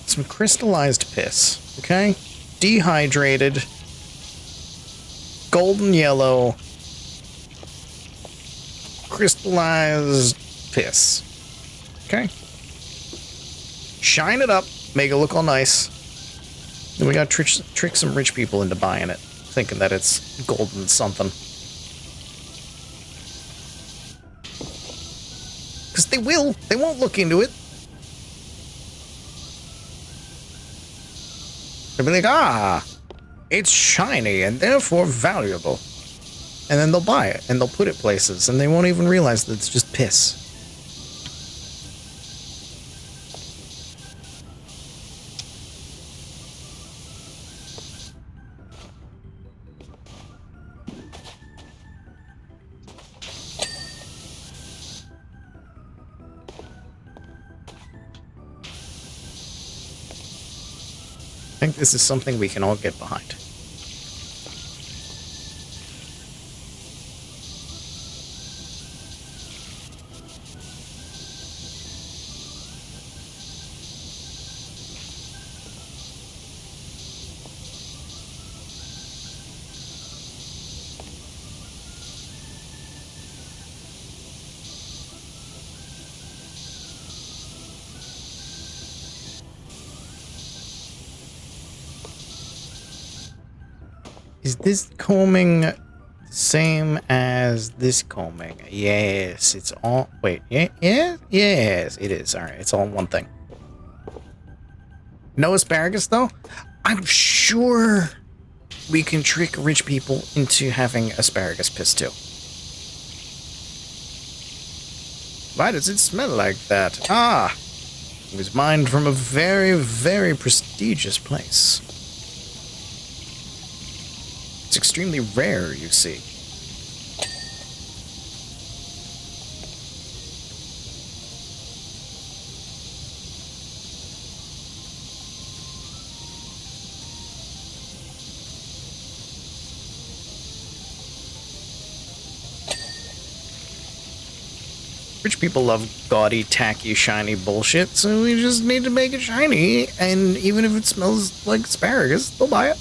some crystallized piss, okay? Dehydrated, golden yellow, crystallized piss. Okay? Shine it up, make it look all nice. Then we gotta trick some rich people into buying it, thinking that it's golden something. Because they will. They won't look into it. They'll be like, ah, it's shiny and therefore valuable. And then they'll buy it and they'll put it places and they won't even realize that it's just piss. I think this is something we can all get behind. Is this combing the same as this combing? Yes, it's all... Wait, yeah? Yes, it is. Alright, it's all one thing. No asparagus, though? I'm sure we can trick rich people into having asparagus piss, too. Why does it smell like that? Ah! It was mined from a very, very prestigious place. It's extremely rare, you see. Rich people love gaudy, tacky, shiny bullshit, so we just need to make it shiny, and even if it smells like asparagus, they'll buy it.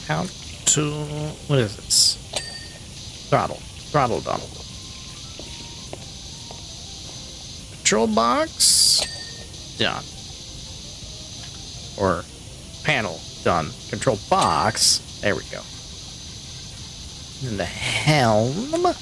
How to... what is this? Throttle. Throttle Donald. Control box. Done. Or panel. Done. Control box. There we go. And the helm.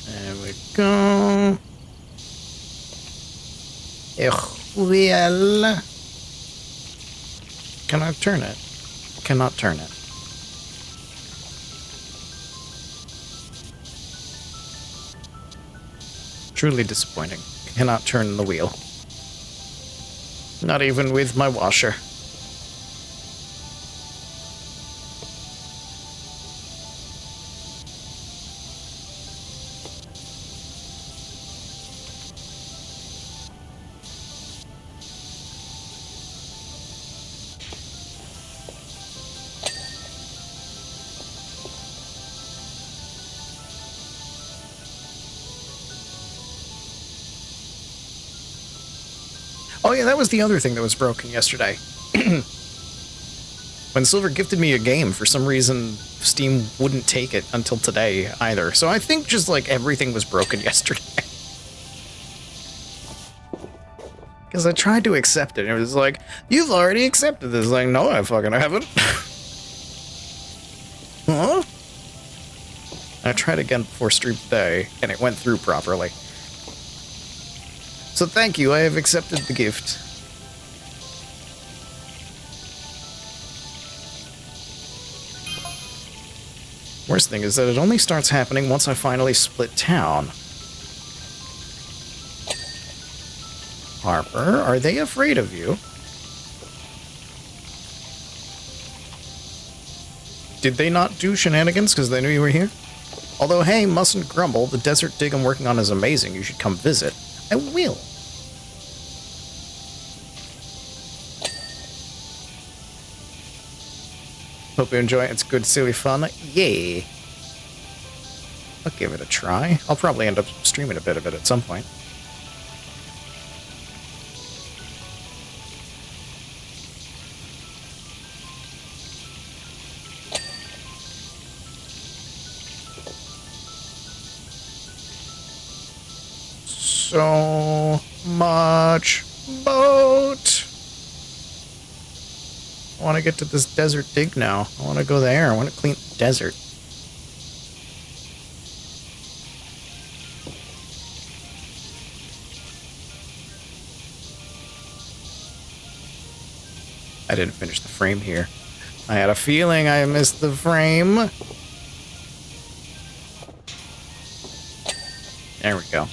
There we go. Well. Can I turn it? Cannot turn it. Truly disappointing. Cannot turn the wheel. Not even with my washer. Oh yeah, that was the other thing that was broken yesterday. When Silver gifted me a game, for some reason, Steam wouldn't take it until today either. So I think just like everything was broken yesterday. Because I tried to accept it, and it was like, you've already accepted this. Like, no, I fucking haven't. Huh? I tried again before stream today, and it went through properly. So thank you, I have accepted the gift. Worst thing is that it only starts happening once I finally split town. Harper, are they afraid of you? Did they not do shenanigans because they knew you were here? Although, hey, mustn't grumble, the desert dig I'm working on is amazing, you should come visit. I will. Hope you enjoy it. It's good, silly fun. Yay. I'll give it a try. I'll probably end up streaming a bit of it at some point. So much boat. I want to get to this desert dig now. I want to go there. I want to clean the desert. I didn't finish the frame here. I had a feeling I missed the frame. There we go.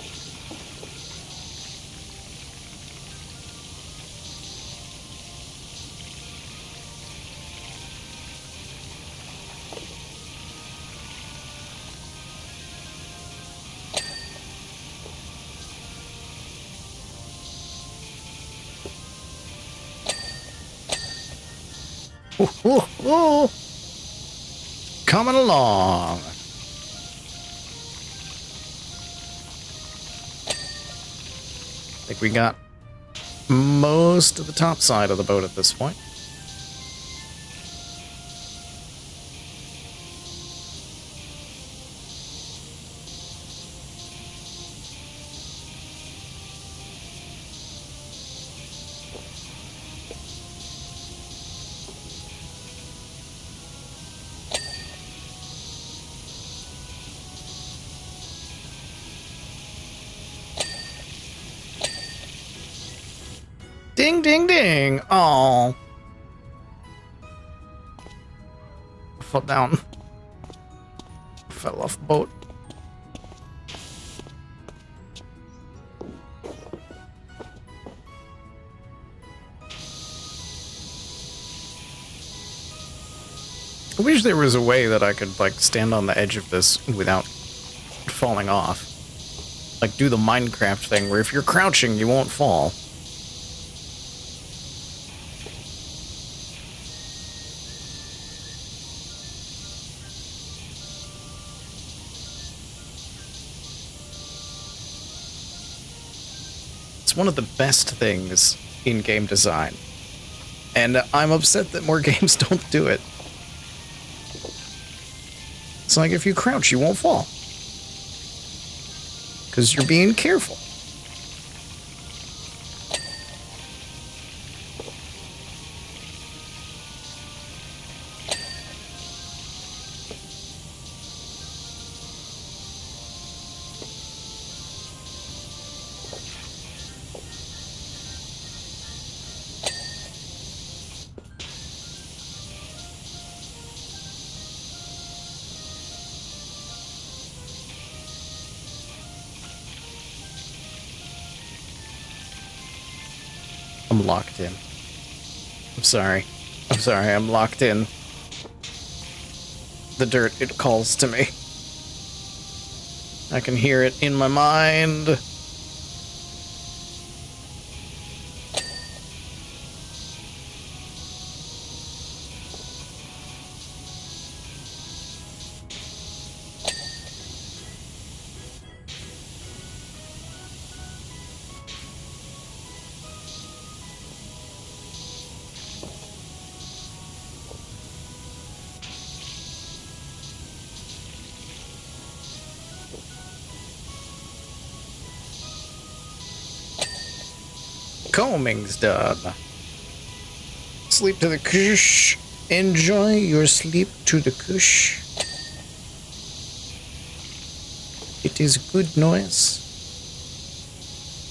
Ooh, ooh. Coming along. I think we got most of the top side of the boat at this point. Ding, ding, ding. Oh. I fell down. Fell off the boat. I wish there was a way that I could, like, stand on the edge of this without falling off. Like, do the Minecraft thing where if you're crouching, you won't fall. It's one of the best things in game design. And I'm upset that more games don't do it. It's like if you crouch, you won't fall. Because you're being careful. I'm locked in. I'm sorry. I'm sorry, I'm locked in. The dirt, it calls to me. I can hear it in my mind. Combing's done. Sleep to the cush. Enjoy your sleep to the cush. It is good noise.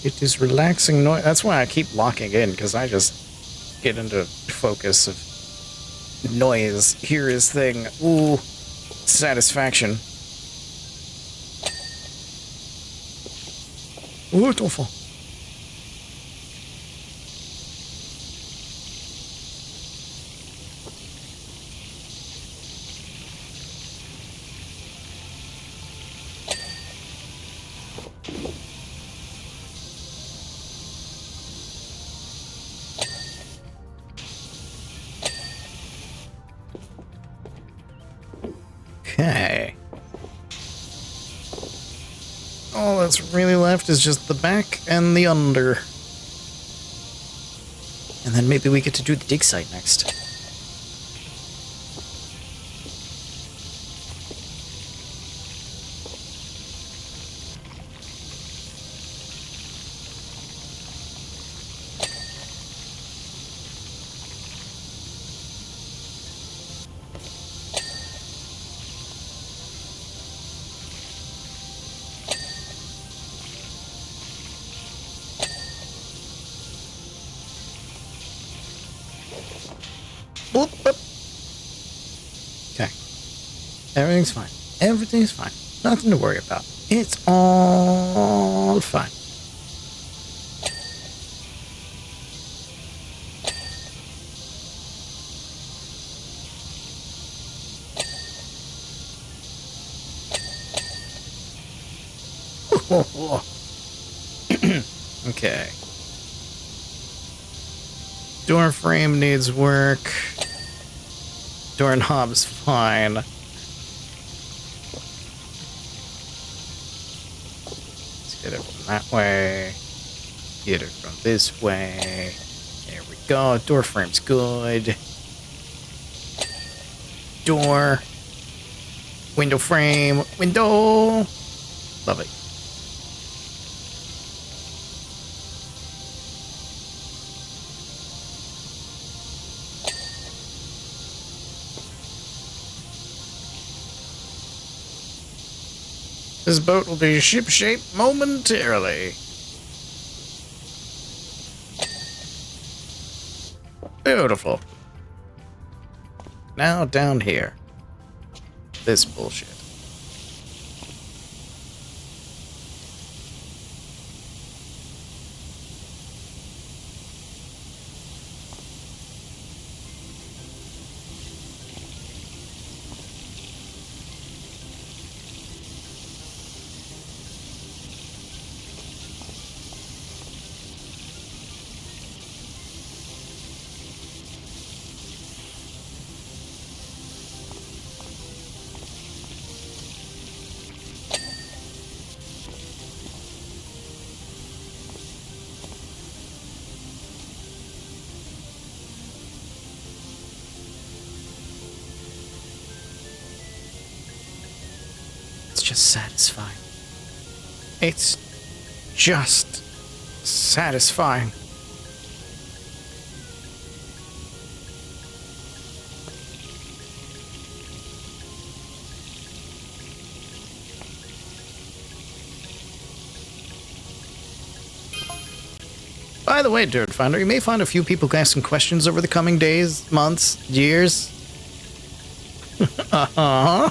It is relaxing noise. That's why I keep locking in, because I just get into focus of noise. Hear his thing. Ooh, satisfaction. Ooh, don't fall. Okay. All that's really left is just the back and the under. And then maybe we get to do the dig site next. Boop, boop. Okay. Everything's fine. Everything's fine. Nothing to worry about. It's all fine. Okay. Door frame needs work. Doorknob's fine. Let's get it from that way. Get it from this way. There we go. Door frame's good. Door. Window frame. Window. Lovely. This boat will be ship-shape momentarily. Beautiful. Now down here. This bullshit. Just satisfying. It's just satisfying. By the way, Dirt Finder, you may find a few people asking questions over the coming days, months, years. Uh-huh.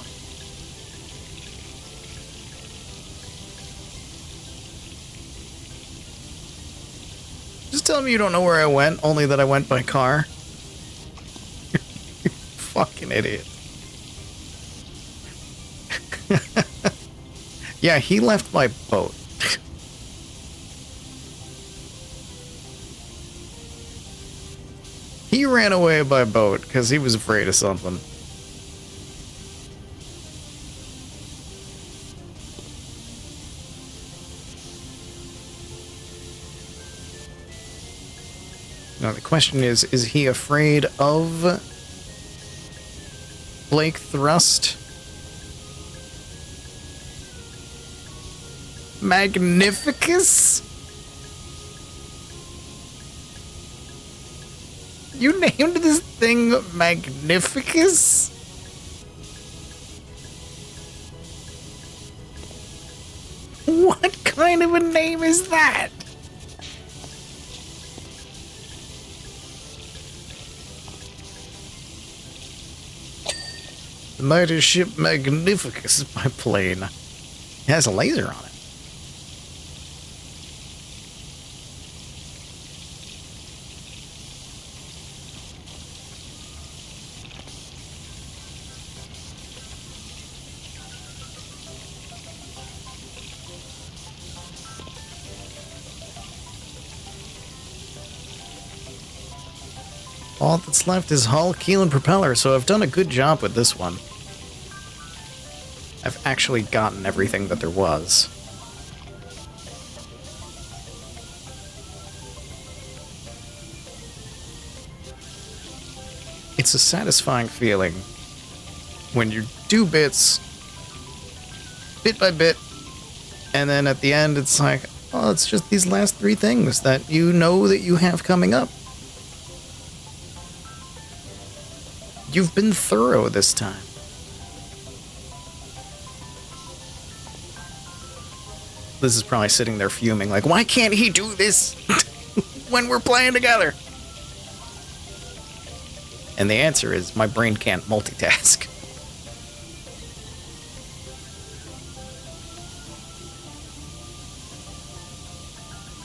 Just tell me you don't know where I went, only that I went by car. Fucking idiot. Yeah, he left by boat. He ran away by boat because he was afraid of something. Now the question is he afraid of Blake Thrust? Magnificus? You named this thing Magnificus? What kind of a name is that? The mighty ship Magnificus biplane. It has a laser on it. All that's left is hull, keel, and propeller, so I've done a good job with this one. I've actually gotten everything that there was. It's a satisfying feeling when you do bits, bit by bit, and then at the end it's like, oh, it's just these last three things that you know that you have coming up. You've been thorough this time. Liz is probably sitting there fuming, like, why can't he do this when we're playing together? And the answer is, my brain can't multitask.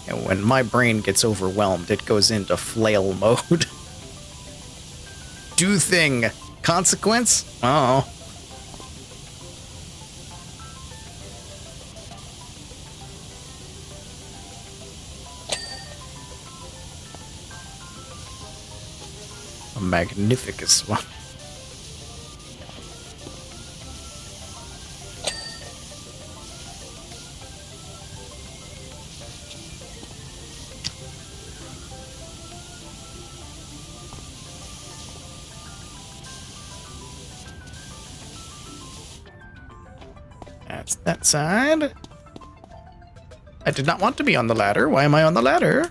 And when my brain gets overwhelmed, it goes into flail mode. Do thing. Consequence? Oh. A magnificent one. That's that side. I did not want to be on the ladder. Why am I on the ladder?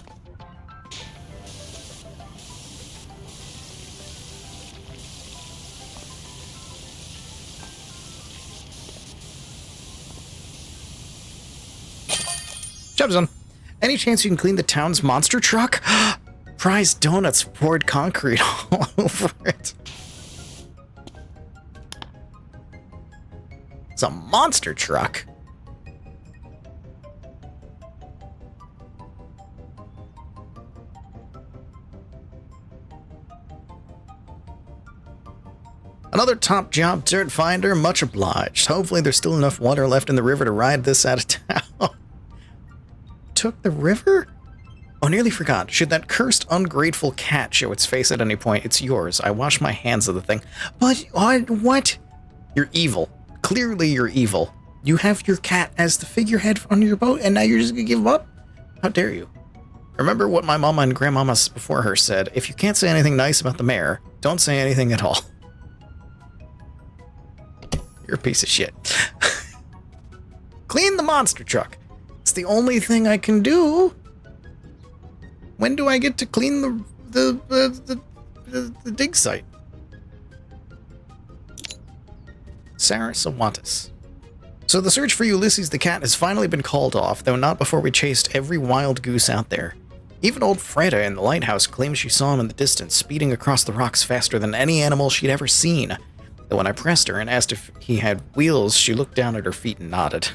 Job's done. Any chance you can clean the town's monster truck? Prize donuts poured concrete all over it. It's a monster truck. Another top job dirt finder, much obliged. Hopefully there's still enough water left in the river to ride this out of town. Took the river? Oh, nearly forgot. Should that cursed, ungrateful cat show its face at any point, it's yours. I wash my hands of the thing. But, what? You're evil. Clearly you're evil. You have your cat as the figurehead on your boat, and now you're just gonna give up? How dare you? Remember what my mama and grandmama before her said, if you can't say anything nice about the mayor, don't say anything at all. You're a piece of shit. Clean the monster truck. It's the only thing I can do. When do I get to clean the dig site? Sarah Sawantis. So the search for Ulysses the cat has finally been called off, though not before we chased every wild goose out there. Even old Freda in the lighthouse claims she saw him in the distance, speeding across the rocks faster than any animal she'd ever seen. Though when I pressed her and asked if he had wheels, she looked down at her feet and nodded.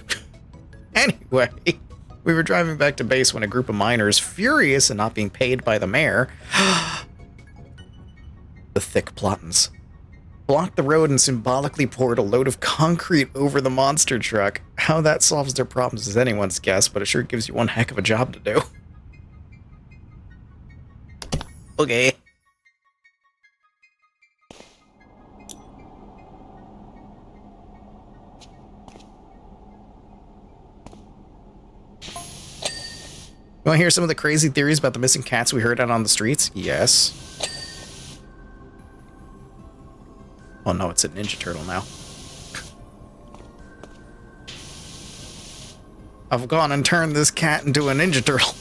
Anyway, we were driving back to base when a group of miners, furious at not being paid by the mayor, the thick plottins, blocked the road and symbolically poured a load of concrete over the monster truck. How that solves their problems is anyone's guess, but it sure gives you one heck of a job to do. Okay. You want to hear some of the crazy theories about the missing cats we heard out on the streets? Yes. Oh no, it's a Ninja Turtle now. I've gone and turned this cat into a Ninja Turtle.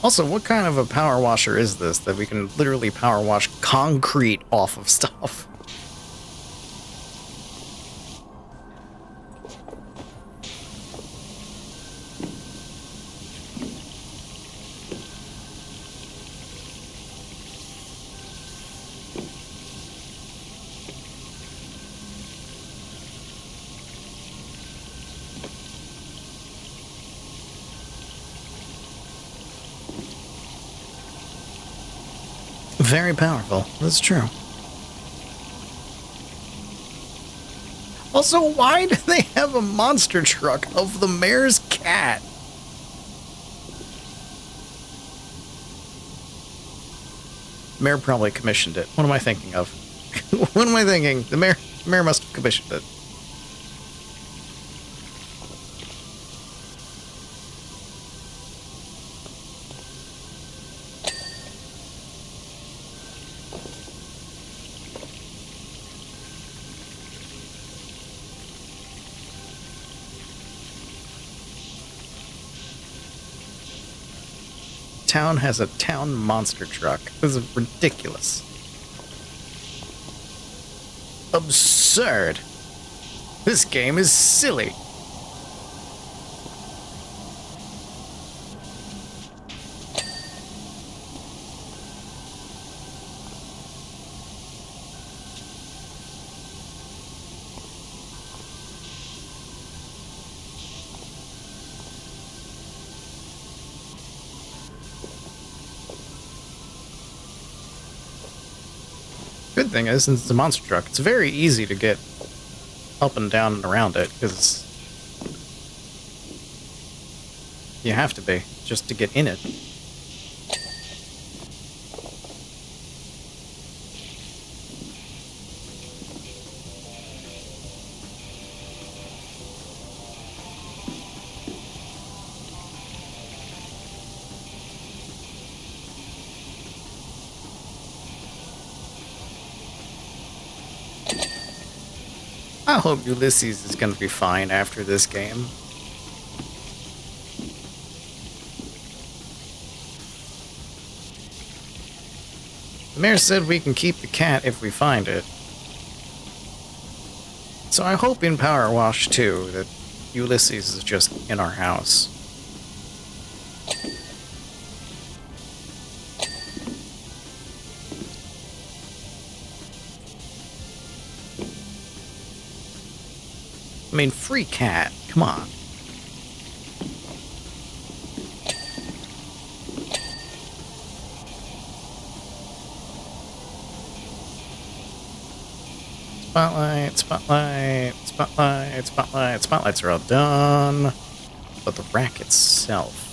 Also, what kind of a power washer is this that we can literally power wash concrete off of stuff? Very powerful. That's true. Also, why do they have a monster truck of the mayor's cat? Mayor probably commissioned it. What am I thinking of? What am I thinking? The mayor must have commissioned it. Town has a town monster truck. This is ridiculous. Absurd. This game is silly. Good thing is, since it's a monster truck, it's very easy to get up and down and around it, because you have to be, just to get in it. I hope Ulysses is going to be fine after this game. The mayor said we can keep the cat if we find it. So I hope in Powerwash 2 that Ulysses is just in our house. I mean, free cat. Come on. Spotlight, spotlight, spotlight, spotlight. Spotlights are all done. But the rack itself.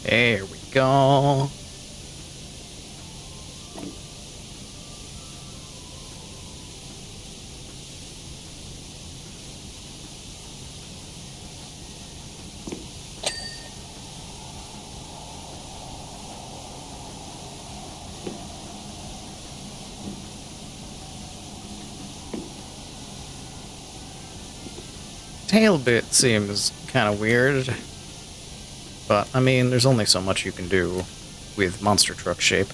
There we go. Tail bit seems kind of weird. But, I mean, there's only so much you can do with monster truck shape.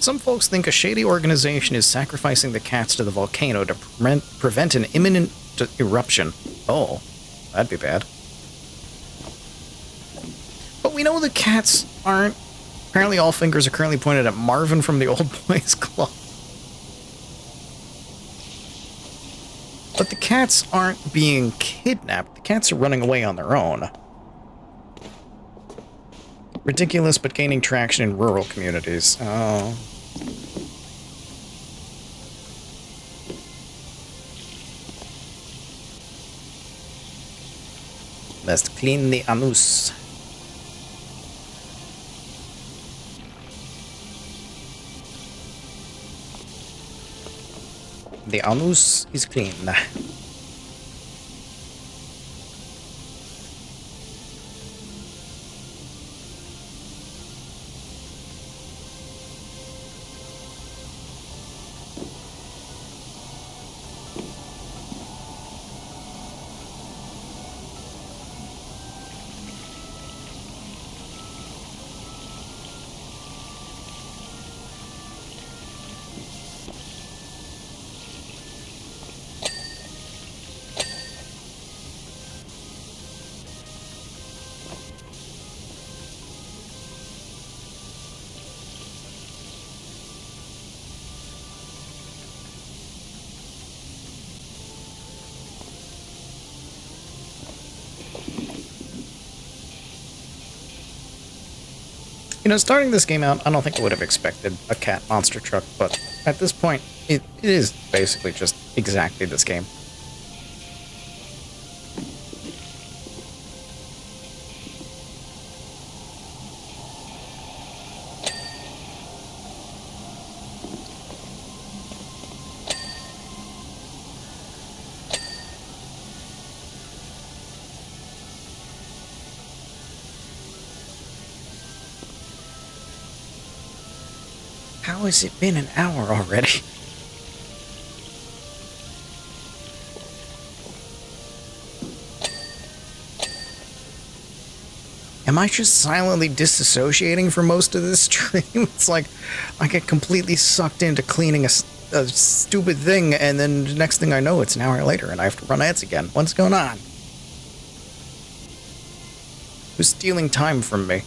Some folks think a shady organization is sacrificing the cats to the volcano to prevent an imminent eruption. Oh, that'd be bad. But we know the cats aren't. Apparently all fingers are currently pointed at Marvin from the Old Boys Club. But the cats aren't being kidnapped. The cats are running away on their own. Ridiculous, but gaining traction in rural communities. Oh. Let's clean the anus. The anus is clean. You know, starting this game out, I don't think I would have expected a cat monster truck, but at this point, it is basically just exactly this game. How has it been an hour already? Am I just silently disassociating for most of this stream? It's like I get completely sucked into cleaning a stupid thing, and then the next thing I know, it's an hour later, and I have to run ads again. What's going on? Who's stealing time from me?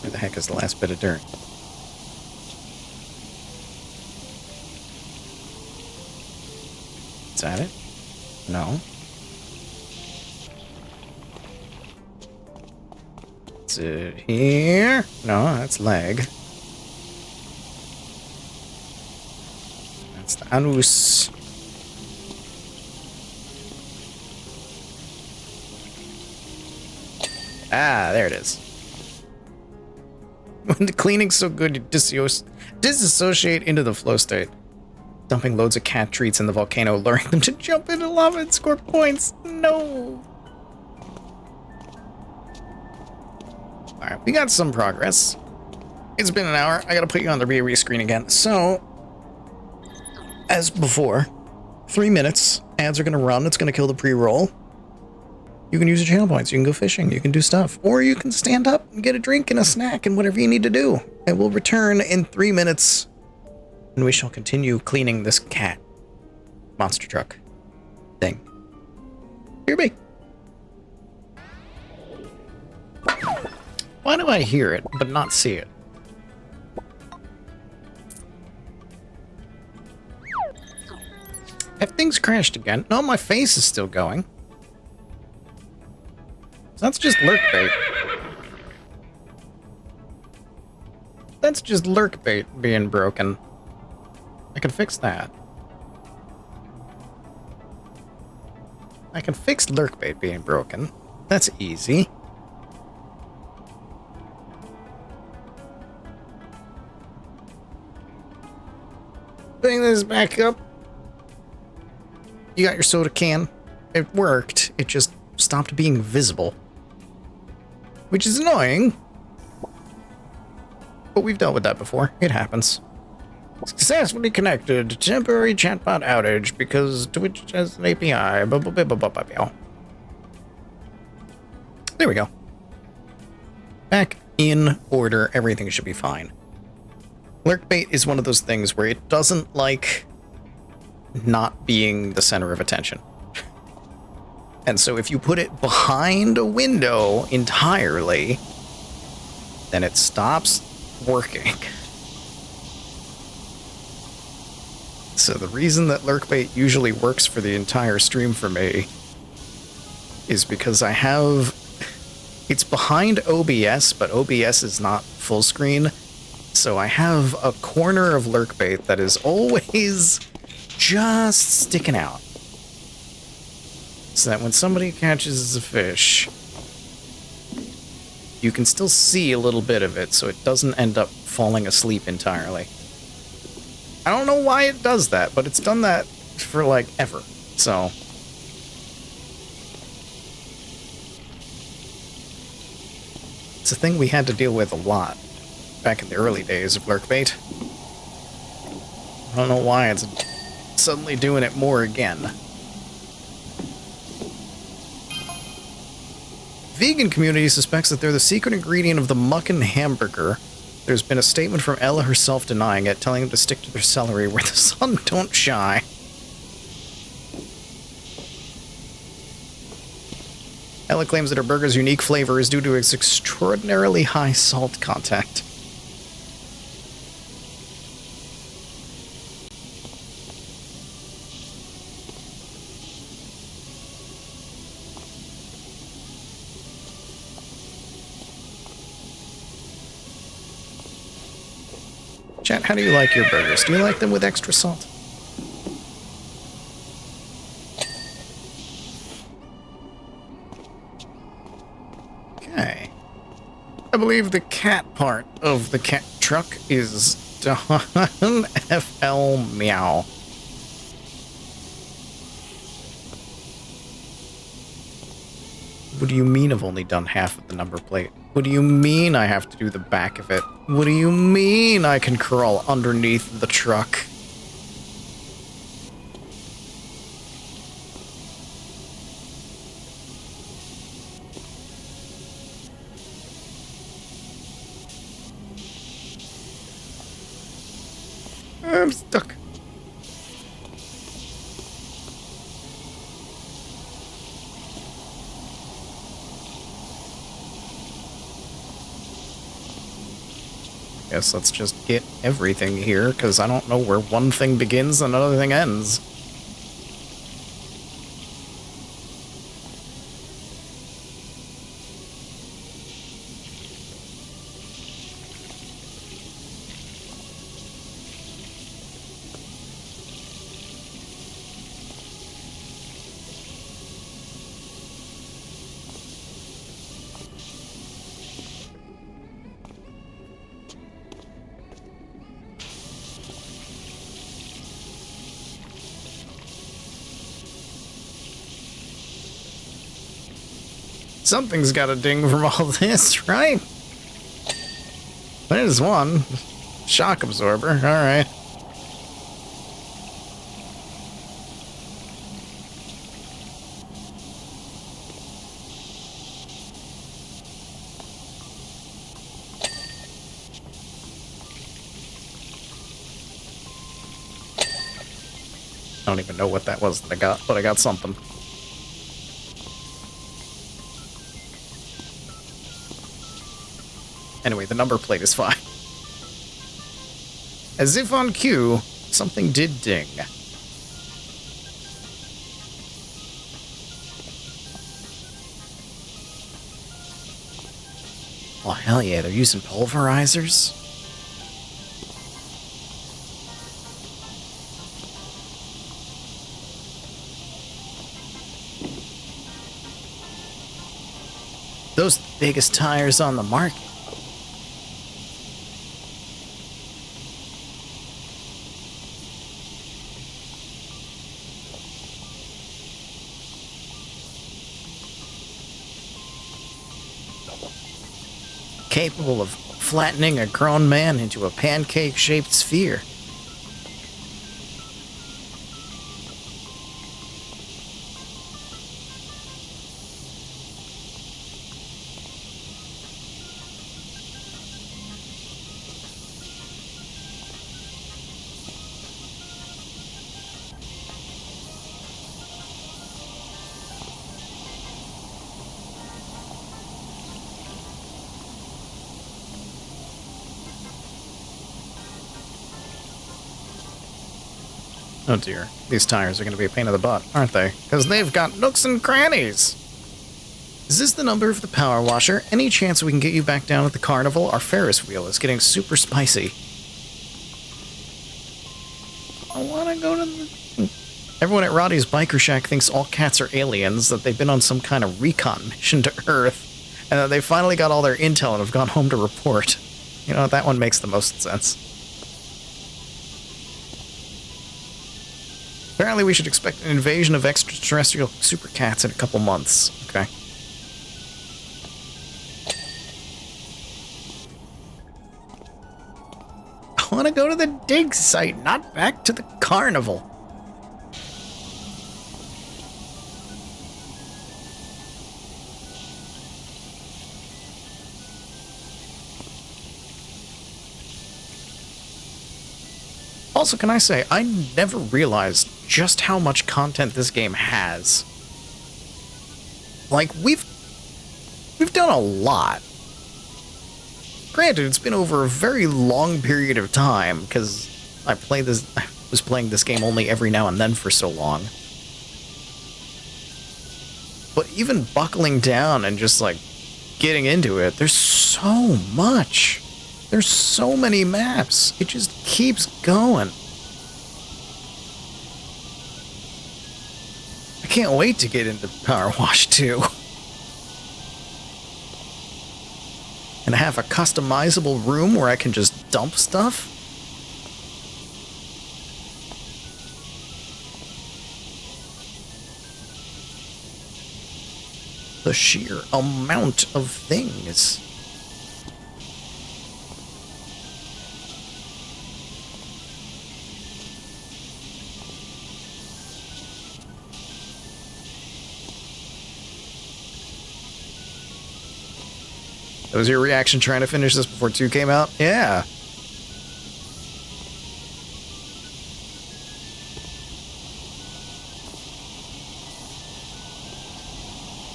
Where the heck is the last bit of dirt? Is that it? No. Is it here? No, that's leg. That's the anus. Ah, there it is. When the cleaning's so good, you disassociate into the flow state. Dumping loads of cat treats in the volcano, luring them to jump into lava and score points. No. Alright, we got some progress. It's been an hour. I gotta put you on the re screen again. So, as before, 3 minutes. Ads are gonna run. It's gonna kill the pre-roll. You can use your channel points. You can go fishing. You can do stuff. Or you can stand up and get a drink and a snack and whatever you need to do. And we'll return in 3 minutes. And we shall continue cleaning this cat monster truck thing. Hear me. Why do I hear it but not see it? Have things crashed again? No, my face is still going. So that's just lurk bait. That's just lurk bait being broken. I can fix that. I can fix lurkbait being broken. That's easy. Putting this back up. You got your soda can. It worked. It just stopped being visible. Which is annoying. But we've dealt with that before. It happens. Successfully connected. Temporary chatbot outage because Twitch has an API. There we go. Back in order. Everything should be fine. Lurkbait is one of those things where it doesn't like not being the center of attention. And so if you put it behind a window entirely, then it stops working. So the reason that lurkbait usually works for the entire stream for me is because I have... It's behind OBS, but OBS is not full screen. So I have a corner of lurkbait that is always just sticking out. So that when somebody catches a fish, you can still see a little bit of it, so it doesn't end up falling asleep entirely. I don't know why it does that, but it's done that for, like, ever. So... it's a thing we had to deal with a lot back in the early days of lurkbait. I don't know why it's suddenly doing it more again. Vegan community suspects that they're the secret ingredient of the muckin' hamburger. There's been a statement from Ella herself denying it, telling them to stick to their celery where the sun don't shine. Ella claims that her burger's unique flavor is due to its extraordinarily high salt content. Chat, how do you like your burgers? Do you like them with extra salt? Okay. I believe the cat part of the cat truck is done. FL meow. What do you mean I've only done half of the number plate? What do you mean I have to do the back of it? What do you mean I can crawl underneath the truck? I'm stuck. Guess let's just get everything here, because I don't know where one thing begins and another thing ends. Something's got a ding from all this, right? There's one. Shock absorber, alright. I don't even know what that was that I got, but I got something. Anyway, the number plate is fine. As if on cue, something did ding. Oh, hell yeah, they're using pulverizers? Those are the biggest tires on the market. Capable of flattening a grown man into a pancake-shaped sphere. Oh dear, these tires are going to be a pain in the butt, aren't they? Because they've got nooks and crannies! Is this the number of the power washer? Any chance we can get you back down at the carnival? Our Ferris wheel is getting super spicy. I want to go to the... Everyone at Roddy's Biker Shack thinks all cats are aliens, that they've been on some kind of recon mission to Earth, and that they finally got all their intel and have gone home to report. You know, that one makes the most sense. Apparently we should expect an invasion of extraterrestrial super cats in a couple months. Okay. I want to go to the dig site, not back to the carnival. Also, can I say, I never realized just how much content this game has. Like, we've done a lot. Granted, it's been over a very long period of time, because I was playing this game only every now and then for so long. But even buckling down and just, like, getting into it, there's so much. There's so many maps. It just keeps going. I can't wait to get into Powerwash 2. And have a customizable room where I can just dump stuff. The sheer amount of things. That was your reaction trying to finish this before 2 came out? Yeah.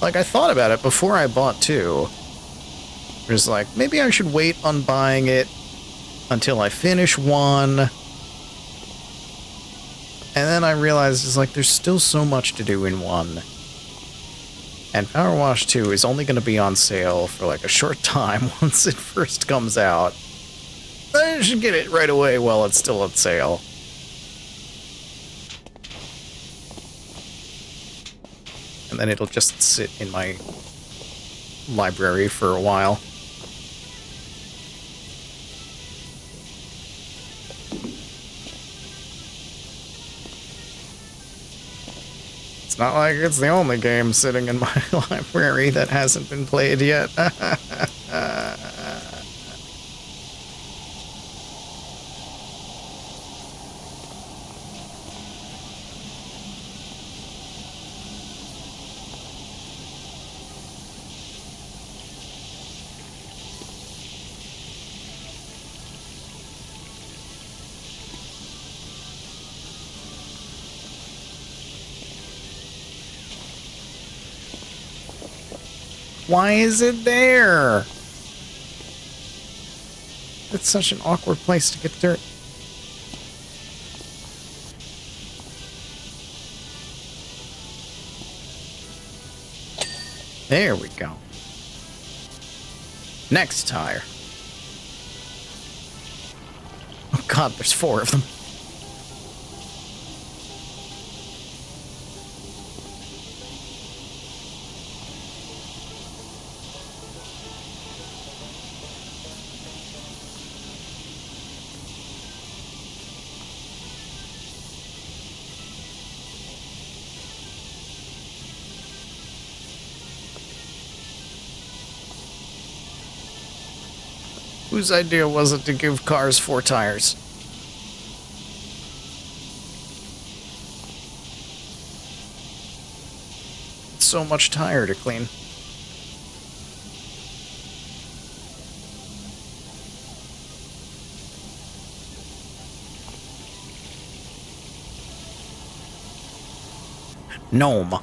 Like, I thought about it before I bought 2. It was like, maybe I should wait on buying it until I finish 1. And then I realized, it's like, there's still so much to do in 1. And Powerwash 2 is only going to be on sale for, like, a short time once it first comes out. I should get it right away while it's still on sale. And then it'll just sit in my library for a while. It's not like it's the only game sitting in my library that hasn't been played yet. Why is it there? It's such an awkward place to get dirt. There we go. Next tire. Oh god, there's 4 of them. Whose idea was it to give cars 4 tires? So much tire to clean. Gnome.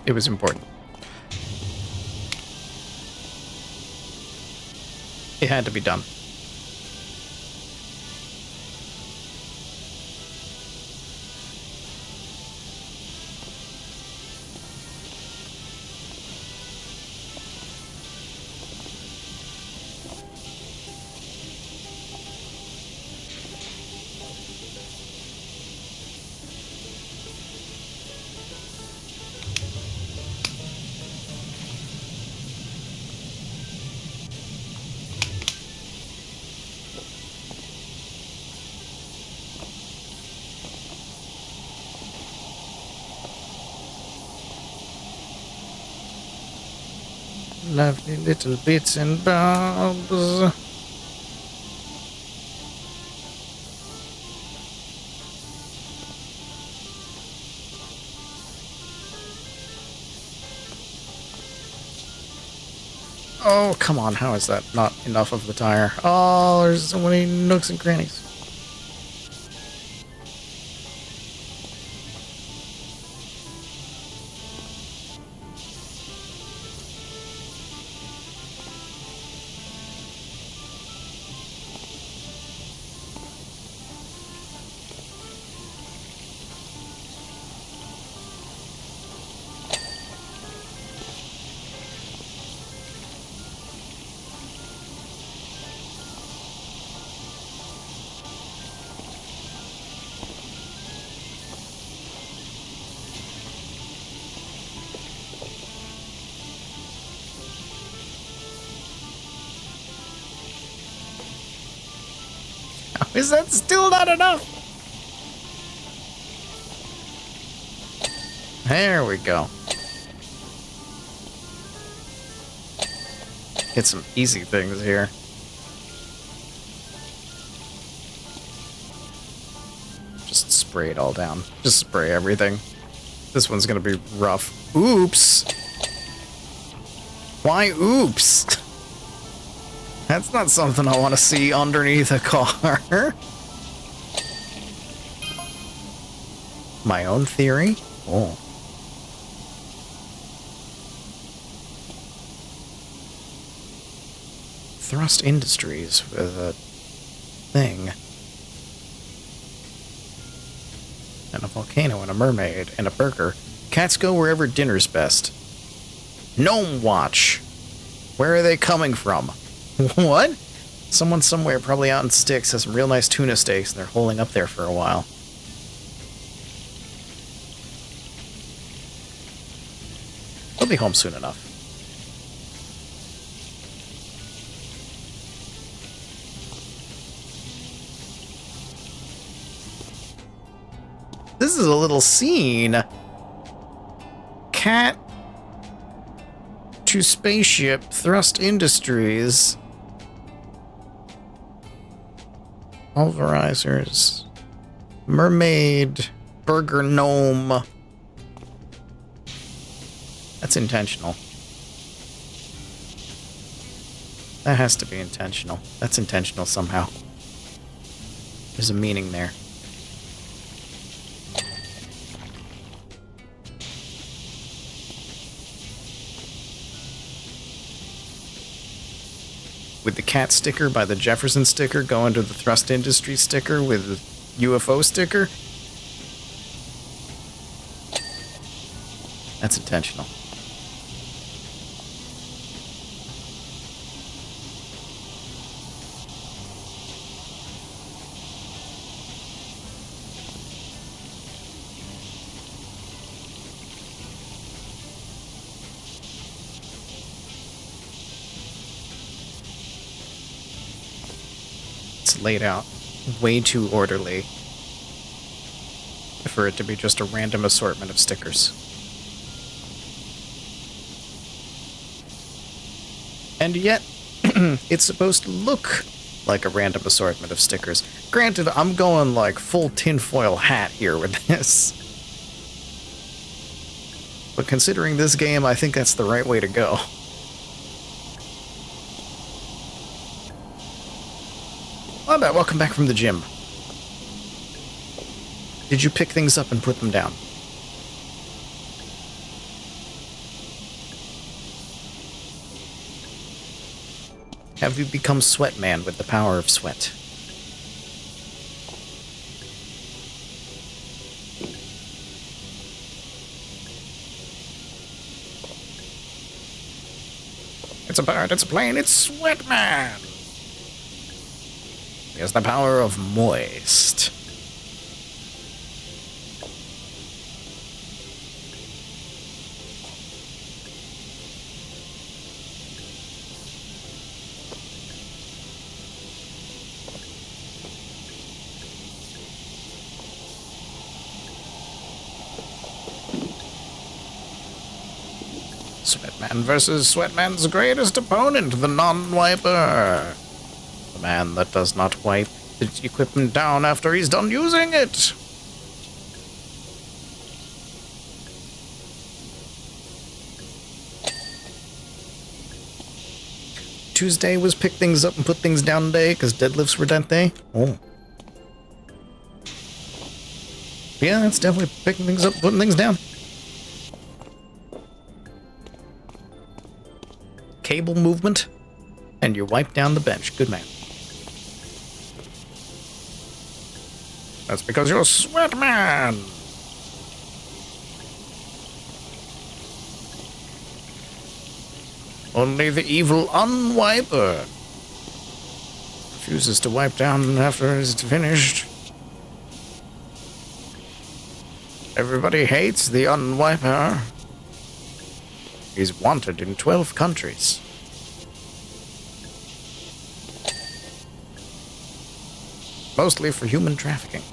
It was important. It had to be done. Lovely little bits and bobs. Oh, come on. How is that not enough of the tire? Oh, there's so many nooks and crannies. Is that still not enough? There we go. Get some easy things here. spray it all down. Just spray everything. This one's gonna be rough. Oops! Why oops? That's not something I want to see underneath a car. My own theory? Oh. Thrust Industries with a thing. And a volcano and a mermaid and a burger. Cats go wherever dinner's best. Gnome Watch. Where are they coming from? What? Someone somewhere, probably out in Styx, has some real nice tuna steaks and they're holding up there for a while. They'll be home soon enough. This is a little scene. Cat to spaceship, Thrust Industries. Pulverizers. Mermaid. Burger Gnome. That's intentional. That has to be intentional. That's intentional somehow. There's a meaning there. With the cat sticker by the Jefferson sticker going to the Thrust Industry sticker with the UFO sticker. That's intentional. Laid out way too orderly for it to be just a random assortment of stickers. And yet, it's supposed to look like a random assortment of stickers. Granted, I'm going like full tinfoil hat here with this. But considering this game, I think that's the right way to go. Well, welcome back from the gym. Did you pick things up and put them down? Have you become Sweatman with the power of sweat? It's a bird, it's a plane, it's Sweatman! He has the power of moist. Sweatman versus Sweatman's greatest opponent, the non-wiper. The man that does not wipe his equipment down after he's done using it. Tuesday was pick things up and put things down day because deadlifts were that day. Oh. Yeah, that's definitely picking things up and putting things down. Cable movement, and you wipe down the bench. Good man. That's because you're a Sweatman! Only the evil unwiper refuses to wipe down after it's finished. Everybody hates the unwiper. He's wanted in 12 countries. Mostly for human trafficking.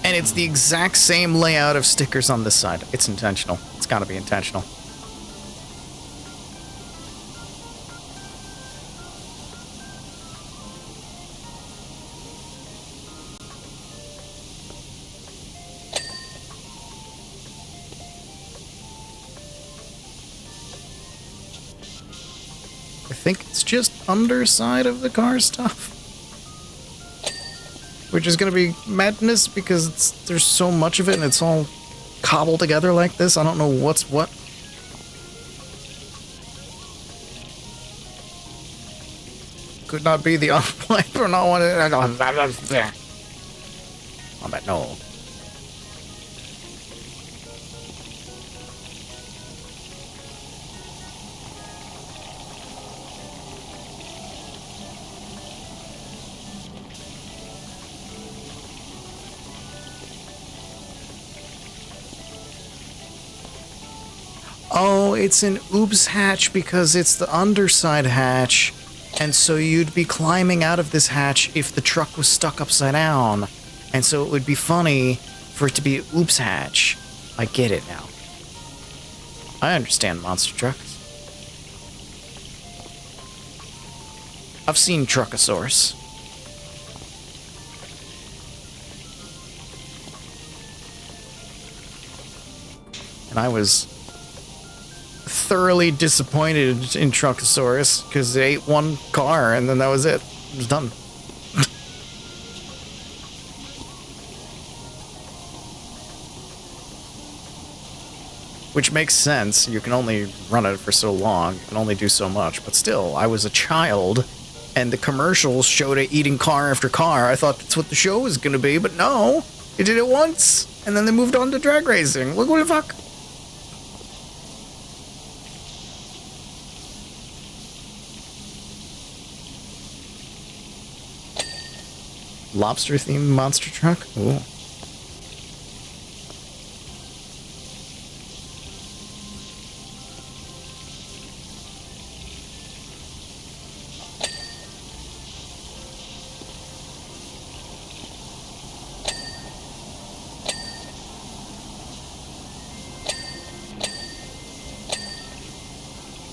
And it's the exact same layout of stickers on this side. It's intentional. It's gotta be intentional. I think it's just underside of the car stuff. Which is going to be madness because there's so much of it and it's all cobbled together like this. I don't know what's what. Could not be the unwipe or not one. I bet no. Oh, it's an oops hatch because it's the underside hatch. And so you'd be climbing out of this hatch if the truck was stuck upside down. And so it would be funny for it to be an oops hatch. I get it now. I understand monster trucks. I've seen Truckosaurus. And I was thoroughly disappointed in Truckosaurus because they ate one car and then that was it. It was done. Which makes sense. You can only run it for so long. You can only do so much. But still, I was a child and the commercials showed it eating car after car. I thought that's what the show was going to be, but no. It did it once and then they moved on to drag racing. Look what the fuck. Lobster-themed monster truck? Ooh.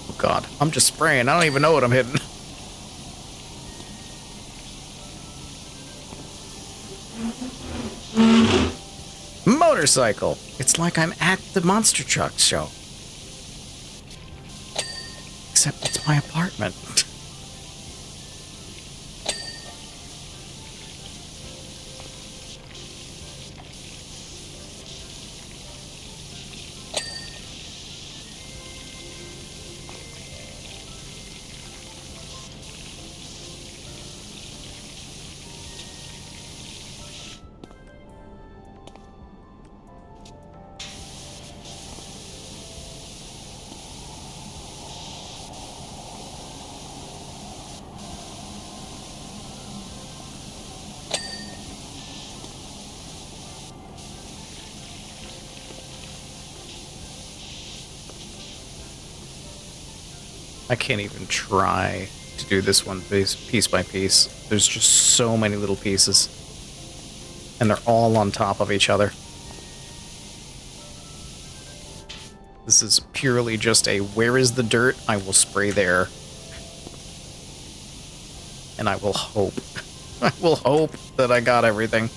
Oh God, I'm just spraying. I don't even know what I'm hitting. Motorcycle. It's like I'm at the monster truck show. Except it's my apartment. I can't even try to do this one piece by piece. There's just so many little pieces. And they're all on top of each other. This is purely just a where is the dirt? I will spray there. And I will hope. I will hope that I got everything.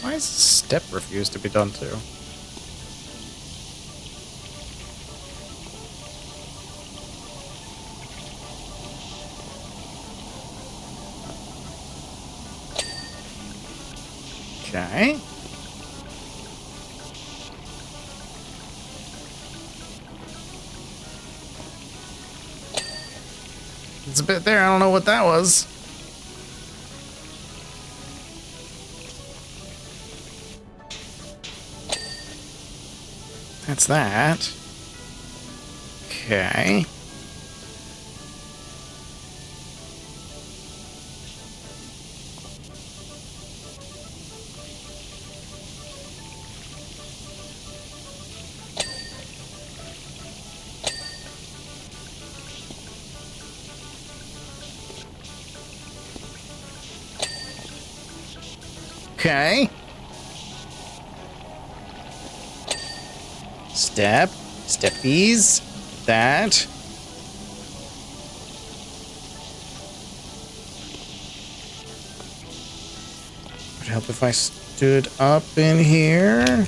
Why does step refuse to be done too? Okay. It's a bit there. I don't know what that was. That's that. Okay. Okay. Steppies. That. Would help if I stood up in here.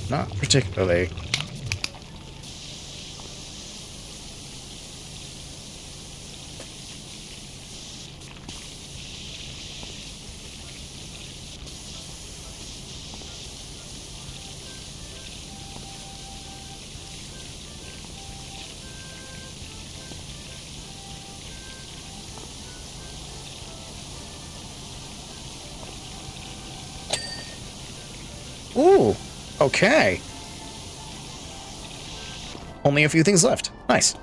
Not particularly. Ooh, okay. Only a few things left. Nice.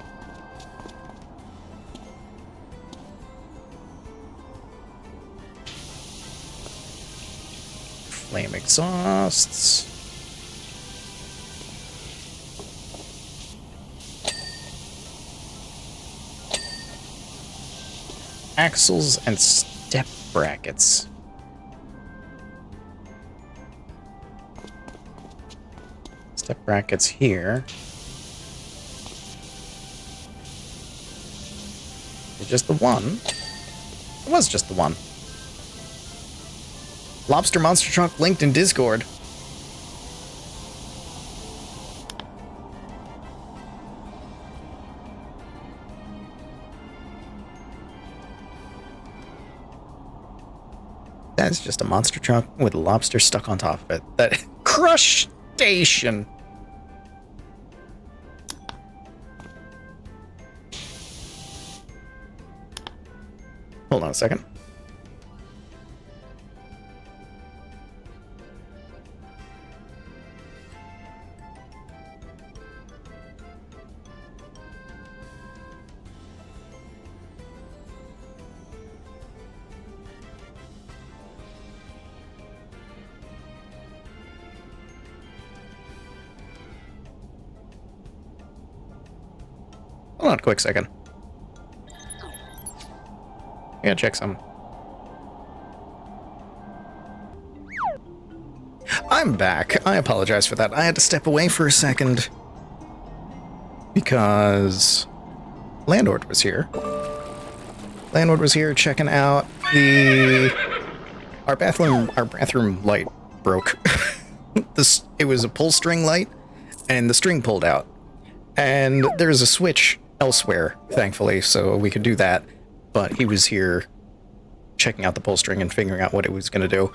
Flame exhausts. Axles and step brackets. Step brackets here. It's just the one. It was just the one. Lobster Monster Truck linked in Discord. That's just a monster truck with a lobster stuck on top of it. That crustacean. Hold on a second. Hold on a quick second. Yeah, check some. I'm back. I apologize for that. I had to step away for a second because Landlord was here. Landlord was here checking out our bathroom light broke. It was a pull string light and the string pulled out. And there's a switch elsewhere, thankfully, so we could do that. But he was here checking out the pull string and figuring out what it was going to do.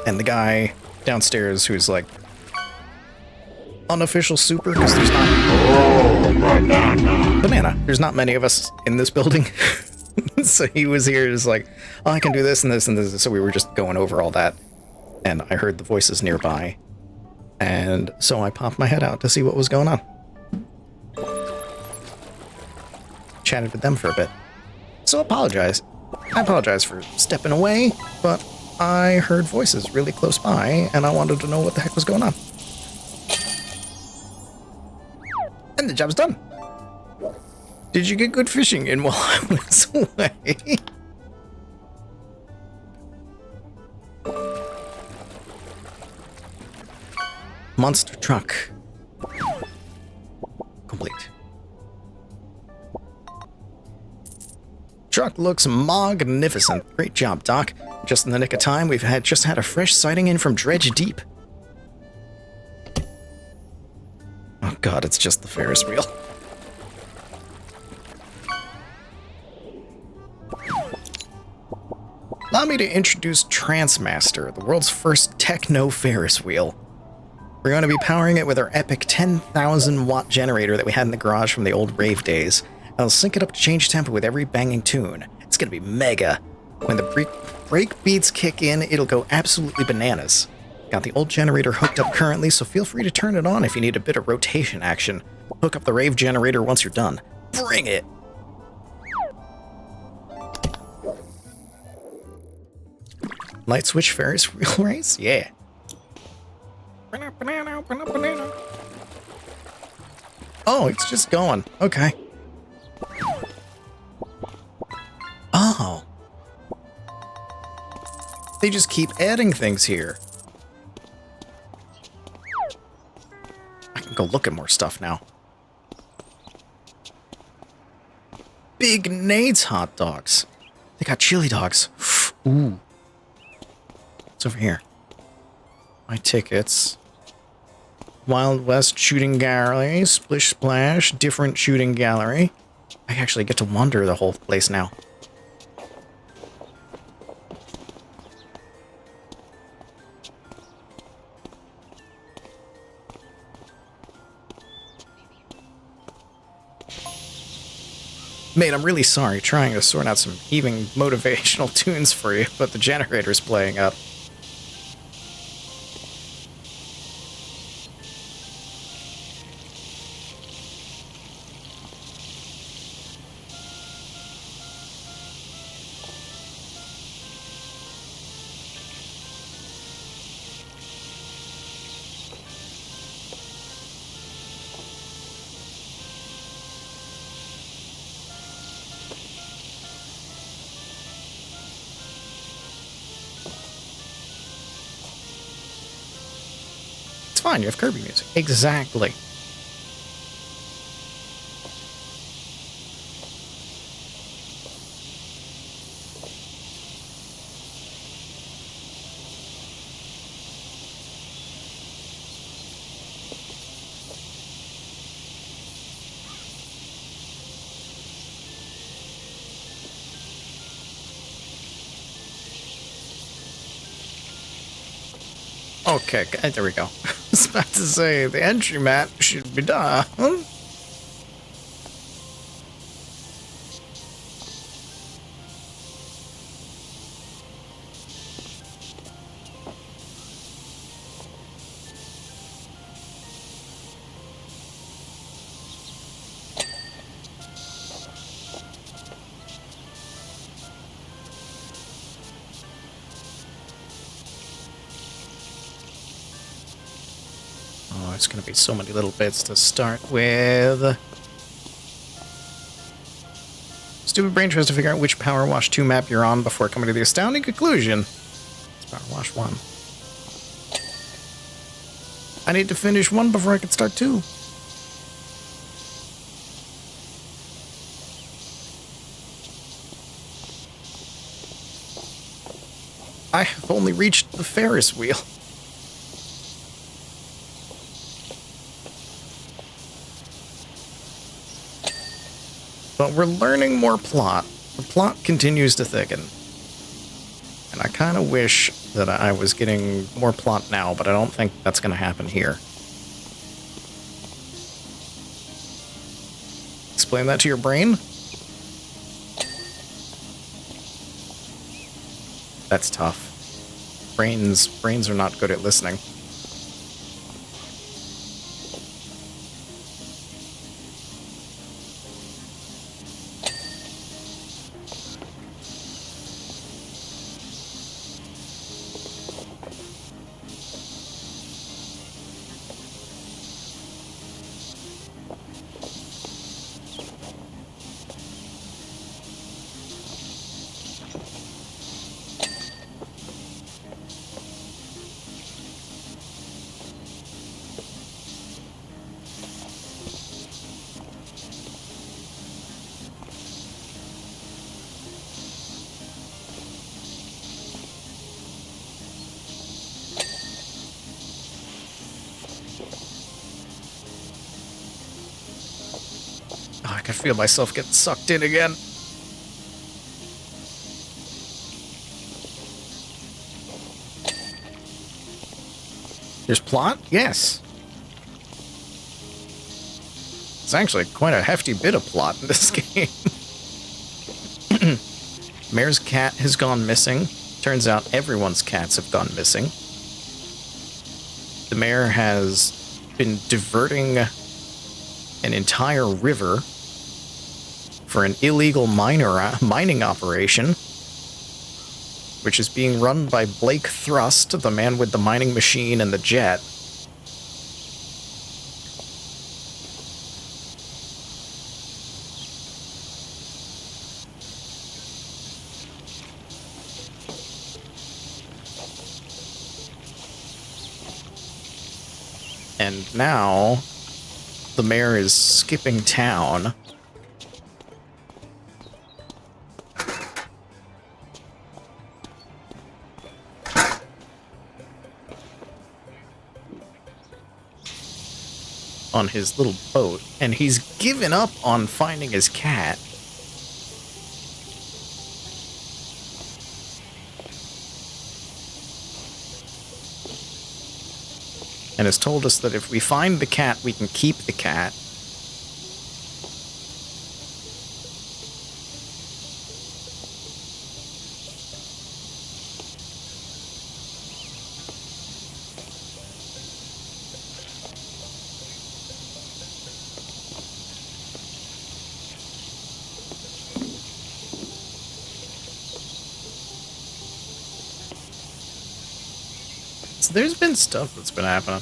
And the guy downstairs who's like unofficial super, because there's not... Banana. There's not many of us in this building. So he was here just like, oh, I can do this and this and this. So we were just going over all that. And I heard the voices nearby. And so I popped my head out to see what was going on. Chatted with them for a bit. So apologize. I apologize for stepping away, but I heard voices really close by, and I wanted to know what the heck was going on. And the job's done. Did you get good fishing in while I was away? Monster truck. Complete. Truck looks magnificent. Great job, Doc. Just in the nick of time, we've just had a fresh sighting in from Dredge Deep. Oh god, it's just the Ferris wheel. Allow me to introduce Transmaster, the world's first techno Ferris wheel. We're going to be powering it with our epic 10,000 watt generator that we had in the garage from the old rave days. I'll sync it up to change tempo with every banging tune. It's going to be mega. When the break beats kick in, it'll go absolutely bananas. Got the old generator hooked up currently, so feel free to turn it on if you need a bit of rotation action. Hook up the rave generator once you're done. Bring it! Light switch Ferris wheel race? Yeah. Oh, it's just going. Okay. Oh. They just keep adding things here. I can go look at more stuff now. Big Nate's hot dogs. They got chili dogs. Ooh. What's over here? My tickets. Wild West Shooting Gallery. Splish Splash. Different Shooting Gallery. I actually get to wander the whole place now. Mate, I'm really sorry trying to sort out some heaving motivational tunes for you, but the generator's playing up. It's fine, you have Kirby music. Exactly. Okay, there we go. I was about to say, the entry map should be done. Oh, it's going to be so many little bits to start with. Stupid brain tries to figure out which Powerwash 2 map you're on before coming to the astounding conclusion. It's Powerwash 1. I need to finish 1 before I can start 2. I have only reached the Ferris wheel. But we're learning more plot. The plot continues to thicken. And I kind of wish that I was getting more plot now, but I don't think that's going to happen here. Explain that to your brain? That's tough. Brains are not good at listening. Oh, I can feel myself getting sucked in again. There's plot? Yes. It's actually quite a hefty bit of plot in this game. Mayor's cat has gone missing. Turns out everyone's cats have gone missing. The mayor has been diverting an entire river for an illegal mining operation, which is being run by Blake Thrust, the man with the mining machine and the jet. And now, the mayor is skipping town. On his little boat, and he's given up on finding his cat. And has told us that if we find the cat, we can keep the cat. So there's been stuff that's been happening.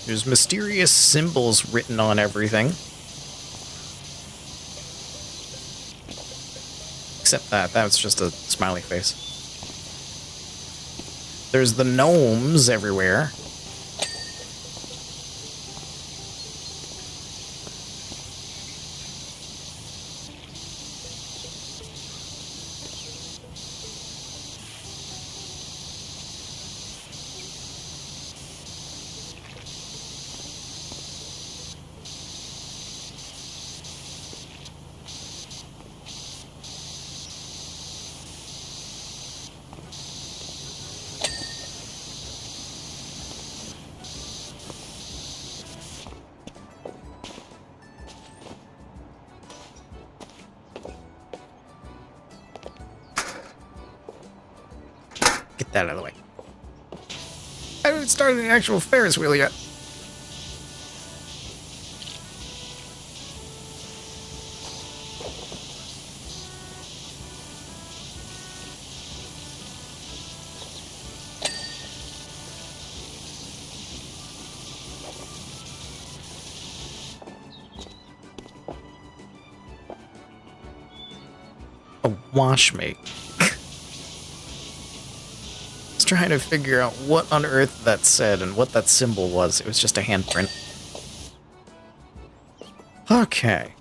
There's mysterious symbols written on everything. Except that was just a smiley face. There's the gnomes everywhere. Get that out of the way. I haven't started the actual Ferris wheel yet. A wash me. Trying to figure out what on earth that said and what that symbol was. It was just a handprint. Okay.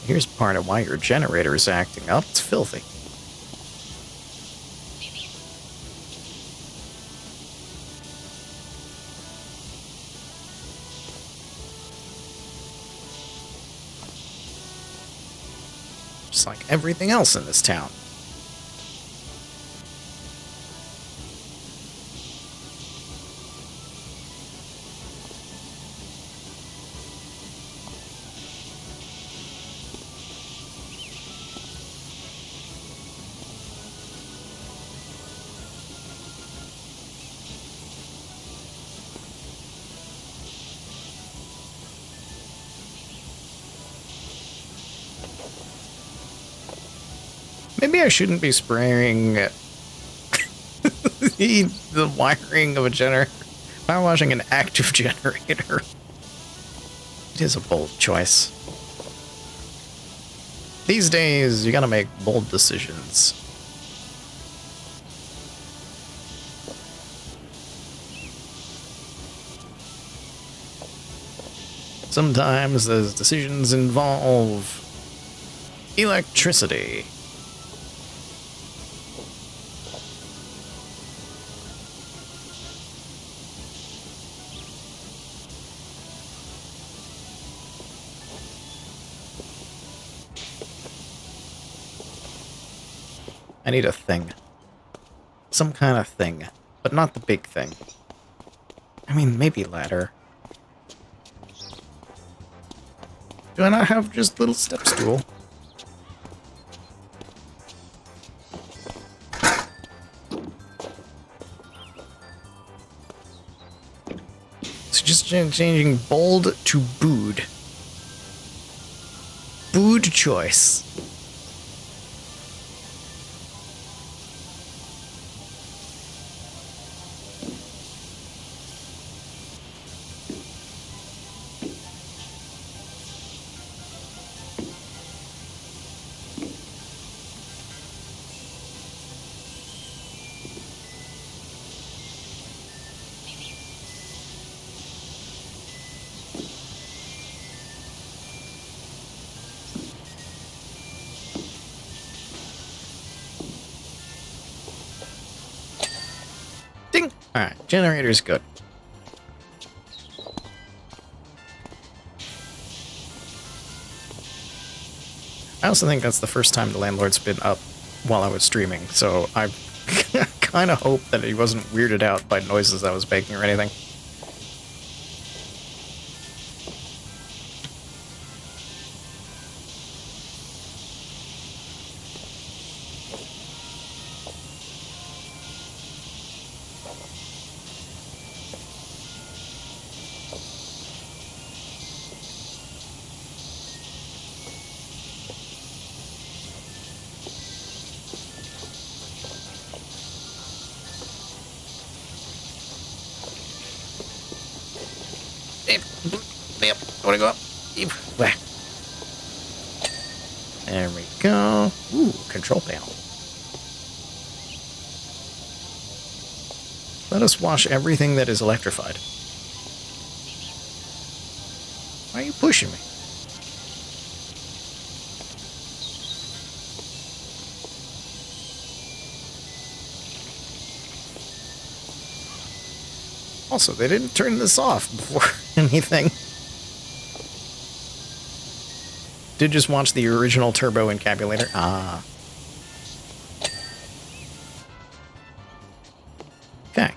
Here's part of why your generator is acting up. It's filthy. Just like everything else in this town. Maybe I shouldn't be spraying the wiring of a generator. Power washing an active generator. It is a bold choice. These days, you gotta make bold decisions. Sometimes those decisions involve electricity. I need a thing. Some kind of thing. But not the big thing. I mean, maybe ladder. Do I not have just little step stool? So just changing bold to booed. Booed choice. Ding! Alright, generator's good. I also think that's the first time the landlord's been up while I was streaming, so I kind of hope that he wasn't weirded out by noises I was making or anything. Yep, I wanna go up. There we go. Ooh, control panel. Let us wash everything that is electrified. Why are you pushing me? Also, they didn't turn this off before anything. Did just watch the original turbo encabulator. Ah. Okay.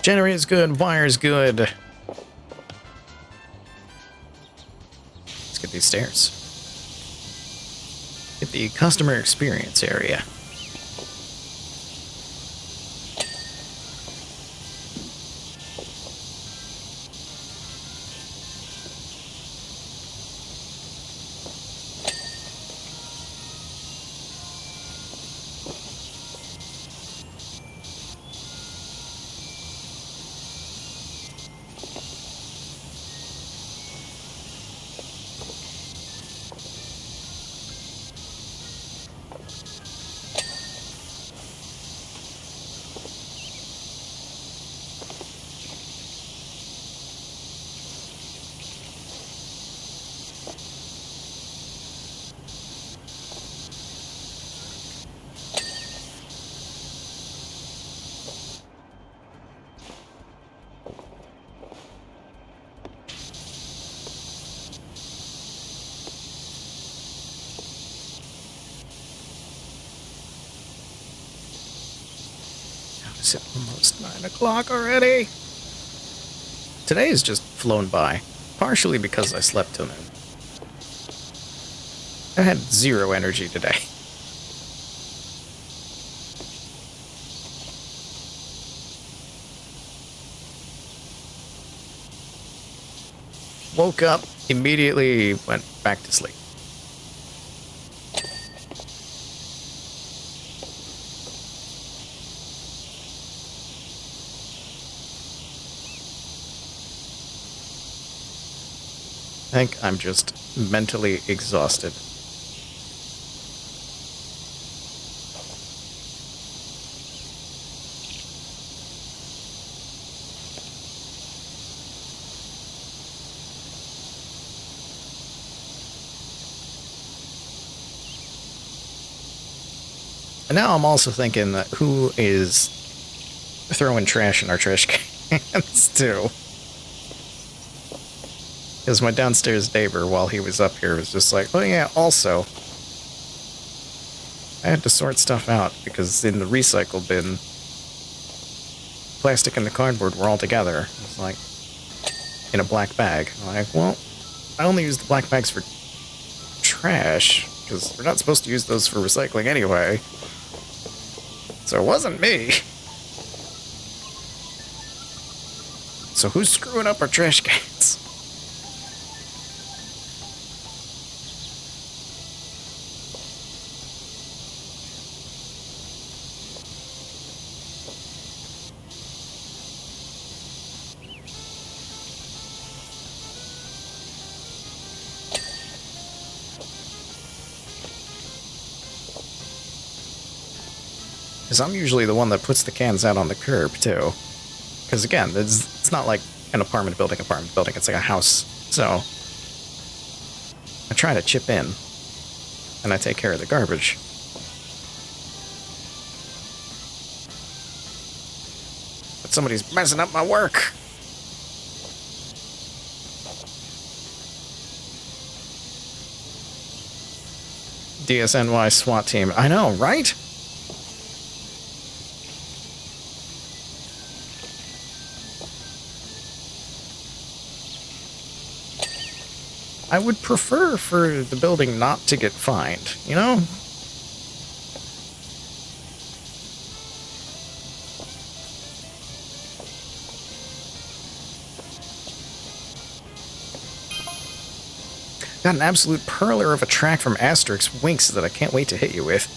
Generator's good, wire's good. Let's get these stairs. Get the customer experience area. Is it almost 9 o'clock already? Today has just flown by, partially because I slept till noon. I had 0 energy today. Woke up, immediately went back to sleep. I think I'm just mentally exhausted. And now I'm also thinking that who is throwing trash in our trash cans too. Because my downstairs neighbor, while he was up here, was just like, oh yeah, also, I had to sort stuff out because in the recycle bin, plastic and the cardboard were all together. It was like in a black bag. I'm like, well, I only use the black bags for trash because we're not supposed to use those for recycling anyway. So it wasn't me. So who's screwing up our trash cans? Because I'm usually the one that puts the cans out on the curb, too. Because, again, it's not like an apartment building. It's like a house. So, I try to chip in. And I take care of the garbage. But somebody's messing up my work. DSNY SWAT team. I know, right? I would prefer for the building not to get fined, you know? Got an absolute perler of a track from Asterix Winks that I can't wait to hit you with.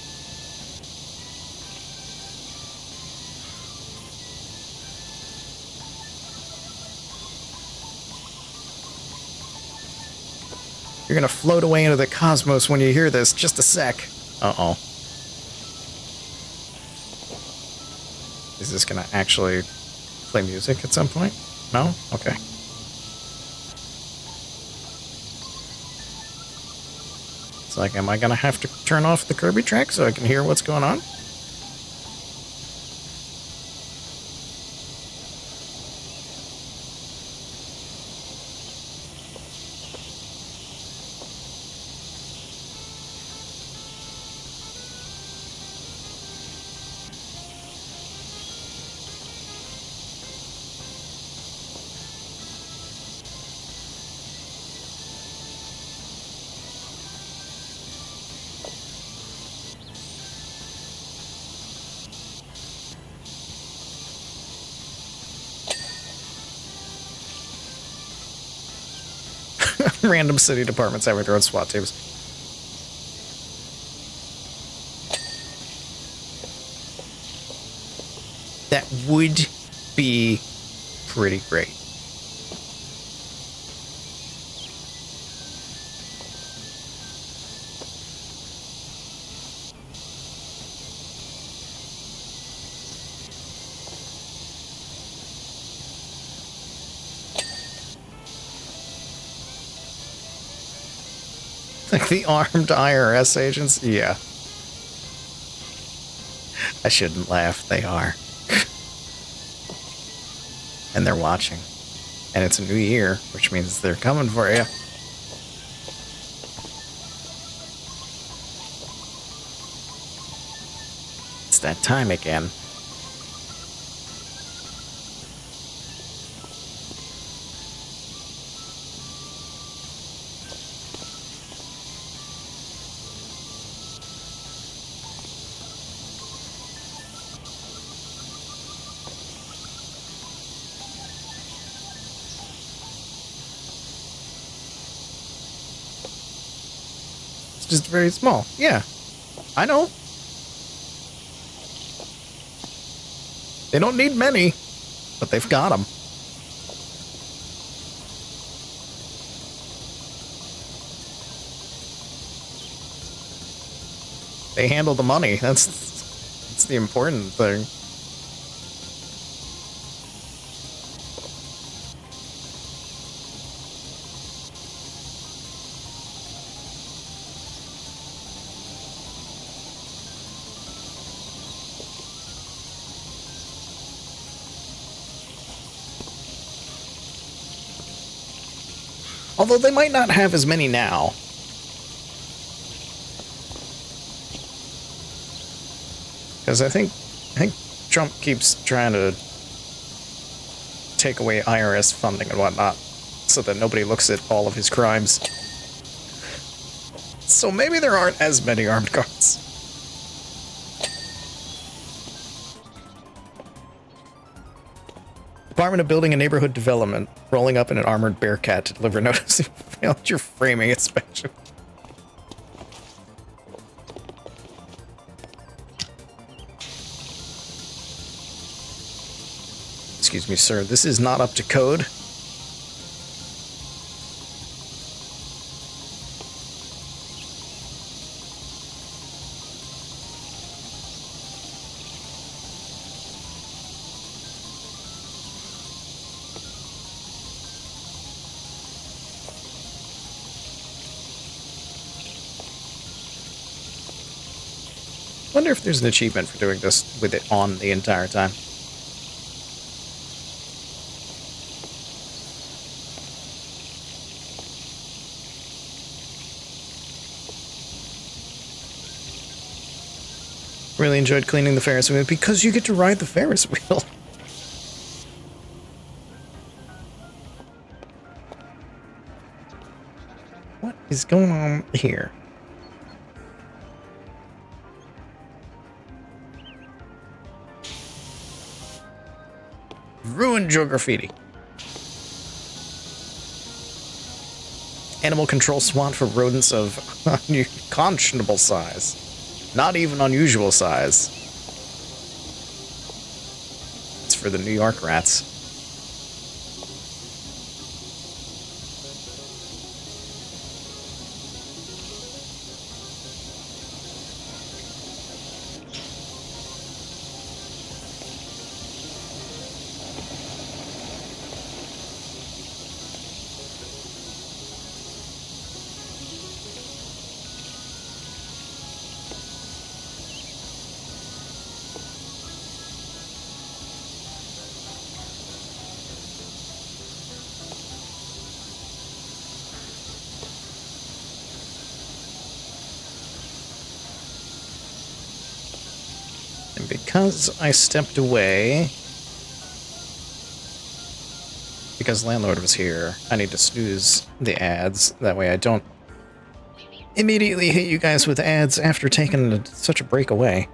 You're gonna float away into the cosmos when you hear this. Just a sec. Uh-oh. Is this gonna actually play music at some point? No? Okay. It's like, am I gonna have to turn off the Kirby track so I can hear what's going on? Random city departments have their own SWAT teams. That would be pretty great. Like the armed IRS agents? Yeah. I shouldn't laugh. They are. And they're watching. And it's a new year, which means they're coming for you. It's that time again. Just very small. Yeah. I know. They don't need many, but they've got them. They handle the money. That's the important thing. Although they might not have as many now. because I think Trump keeps trying to take away IRS funding and whatnot so that nobody looks at all of his crimes. So maybe there aren't as many armed guards. Department of Building and Neighborhood Development, rolling up in an armored bearcat to deliver notice you failed your framing inspection. Excuse me, sir, this is not up to code. I wonder if there's an achievement for doing this with it on the entire time. Really enjoyed cleaning the Ferris wheel because you get to ride the Ferris wheel. What is going on here? Ruined your graffiti. Animal control SWAT for rodents of unconscionable size. Not even unusual size. It's for the New York rats. And because I stepped away, because landlord was here, I need to snooze the ads. That way I don't immediately hit you guys with ads after taking such a break away.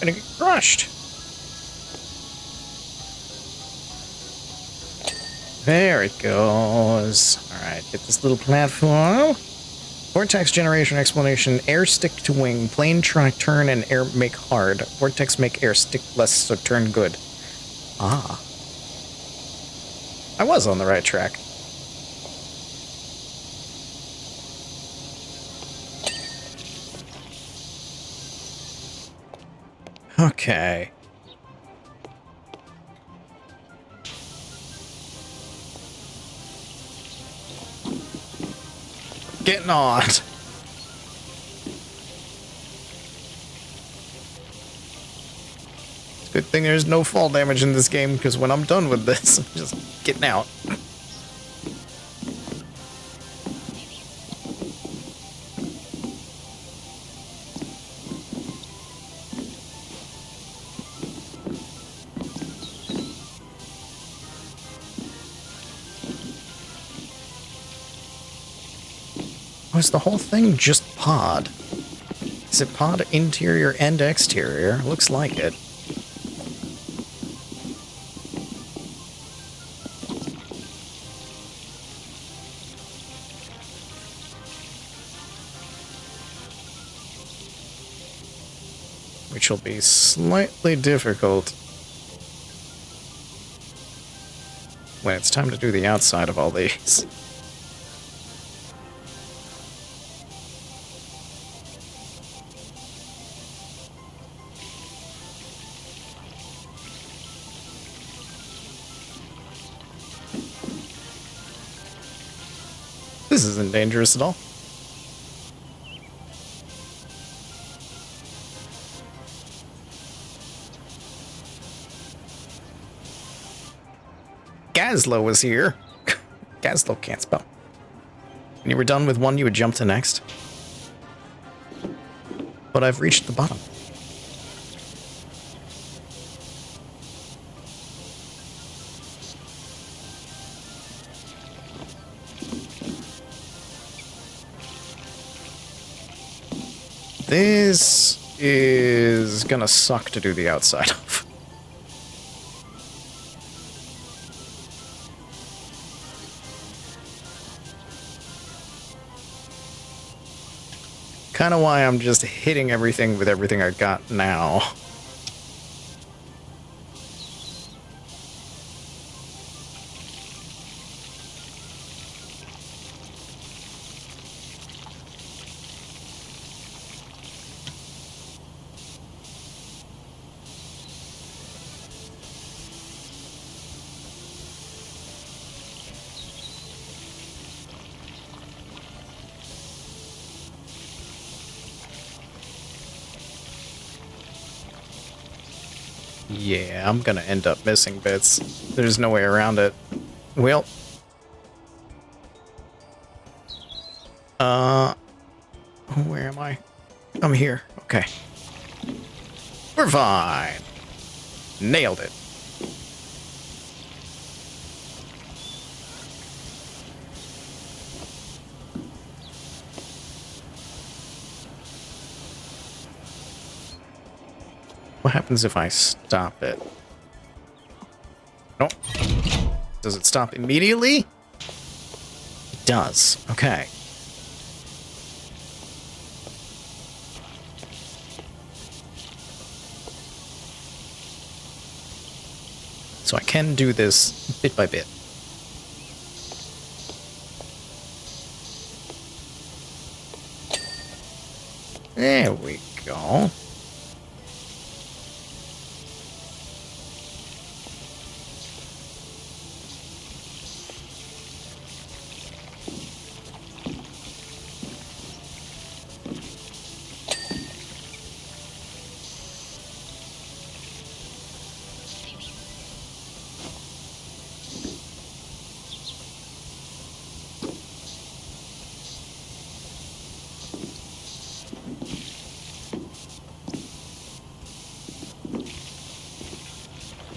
Gonna get crushed. There it goes. Alright, get this little platform. Vortex generation explanation. Air stick to wing. Plane try turn and air make hard. Vortex make air stick less so turn good. Ah. I was on the right track. Okay. Getting on. Good thing there's no fall damage in this game, because when I'm done with this, I'm just getting out. Oh, is the whole thing just pod? Is it pod interior and exterior? Looks like it. Which will be slightly difficult when it's time to do the outside of all these. This isn't dangerous at all. Gazlo was here. Gazlo can't spell. When you were done with one, you would jump to next. But I've reached the bottom. This is gonna suck to do the outside of. Kind of why I'm just hitting everything with everything I got now. Yeah, I'm gonna end up missing bits. There's no way around it. Well. Where am I? I'm here. Okay. We're fine. Nailed it. What happens if I stop it? Nope. Does it stop immediately? It does. Okay. So I can do this bit by bit. There we go.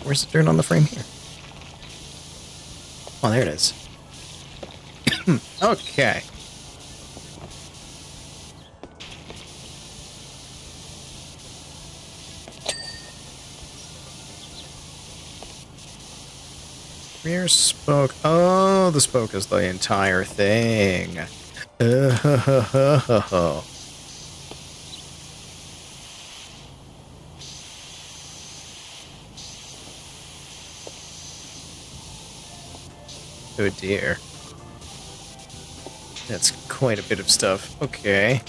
Where's the dirt on the frame here? Oh, there it is. Okay. Rear spoke. Oh, the spoke is the entire thing. Oh. Oh dear. That's quite a bit of stuff. Okay.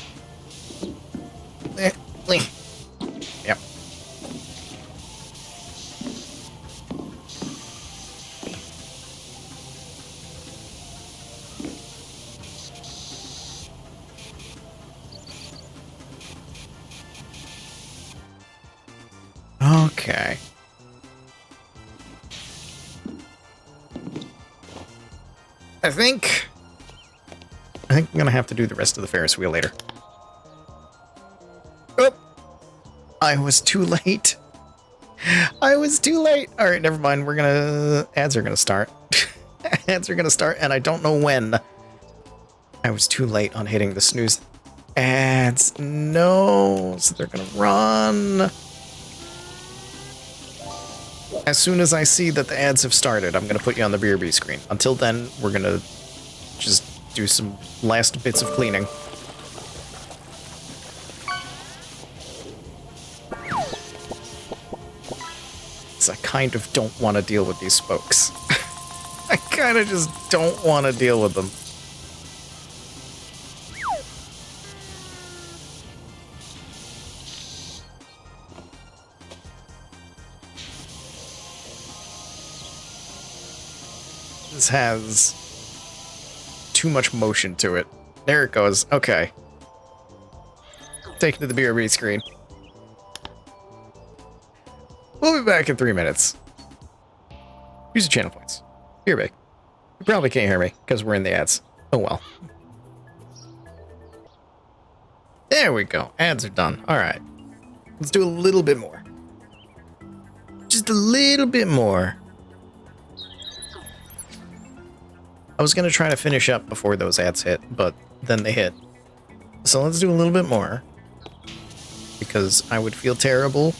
Yep. Okay. I think I'm gonna have to do the rest of the Ferris wheel later. Oh, I was too late. I was too late. All right, never mind. Ads are gonna start. Ads are gonna start, and I don't know when. I was too late on hitting the snooze ads. No, so they're gonna run. As soon as I see that the ads have started, I'm going to put you on the BRB screen. Until then, we're going to just do some last bits of cleaning. Because I kind of don't want to deal with these spokes. I kind of just don't want to deal with them. This has too much motion to it. There it goes. Okay. Take it to the BRB screen. We'll be back in 3 minutes. Use the channel points. BRB. You probably can't hear me because we're in the ads. Oh well. There we go. Ads are done. Alright. Let's do a little bit more. Just a little bit more. I was going to try to finish up before those ads hit, but then they hit. So let's do a little bit more. Because I would feel terrible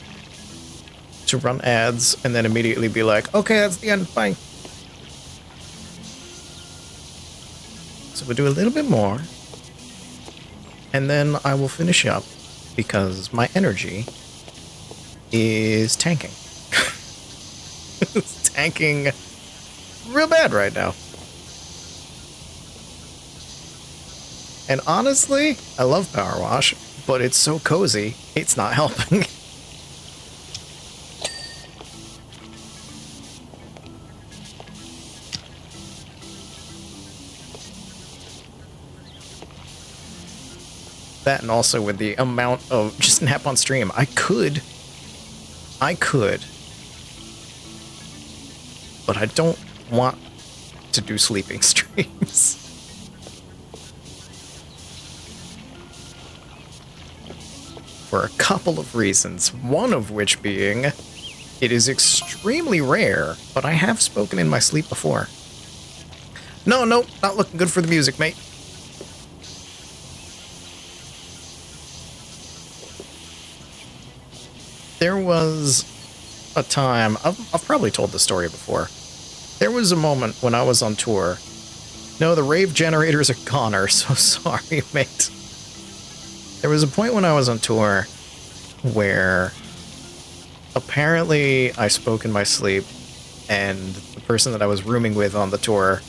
to run ads and then immediately be like, okay, that's the end, bye. So we'll do a little bit more. And then I will finish up because my energy is tanking. It's tanking real bad right now. And honestly, I love Powerwash, but it's so cozy, it's not helping. That and also with the amount of just nap on stream, I could, but I don't want to do sleeping streams. For a couple of reasons, one of which being, it is extremely rare, but I have spoken in my sleep before. No, not looking good for the music, mate. There was a time, I've probably told this story before. There was a moment when I was on tour. No, the rave generators are goner, so sorry, mate. There was a point when I was on tour where apparently I spoke in my sleep, and the person that I was rooming with on the tour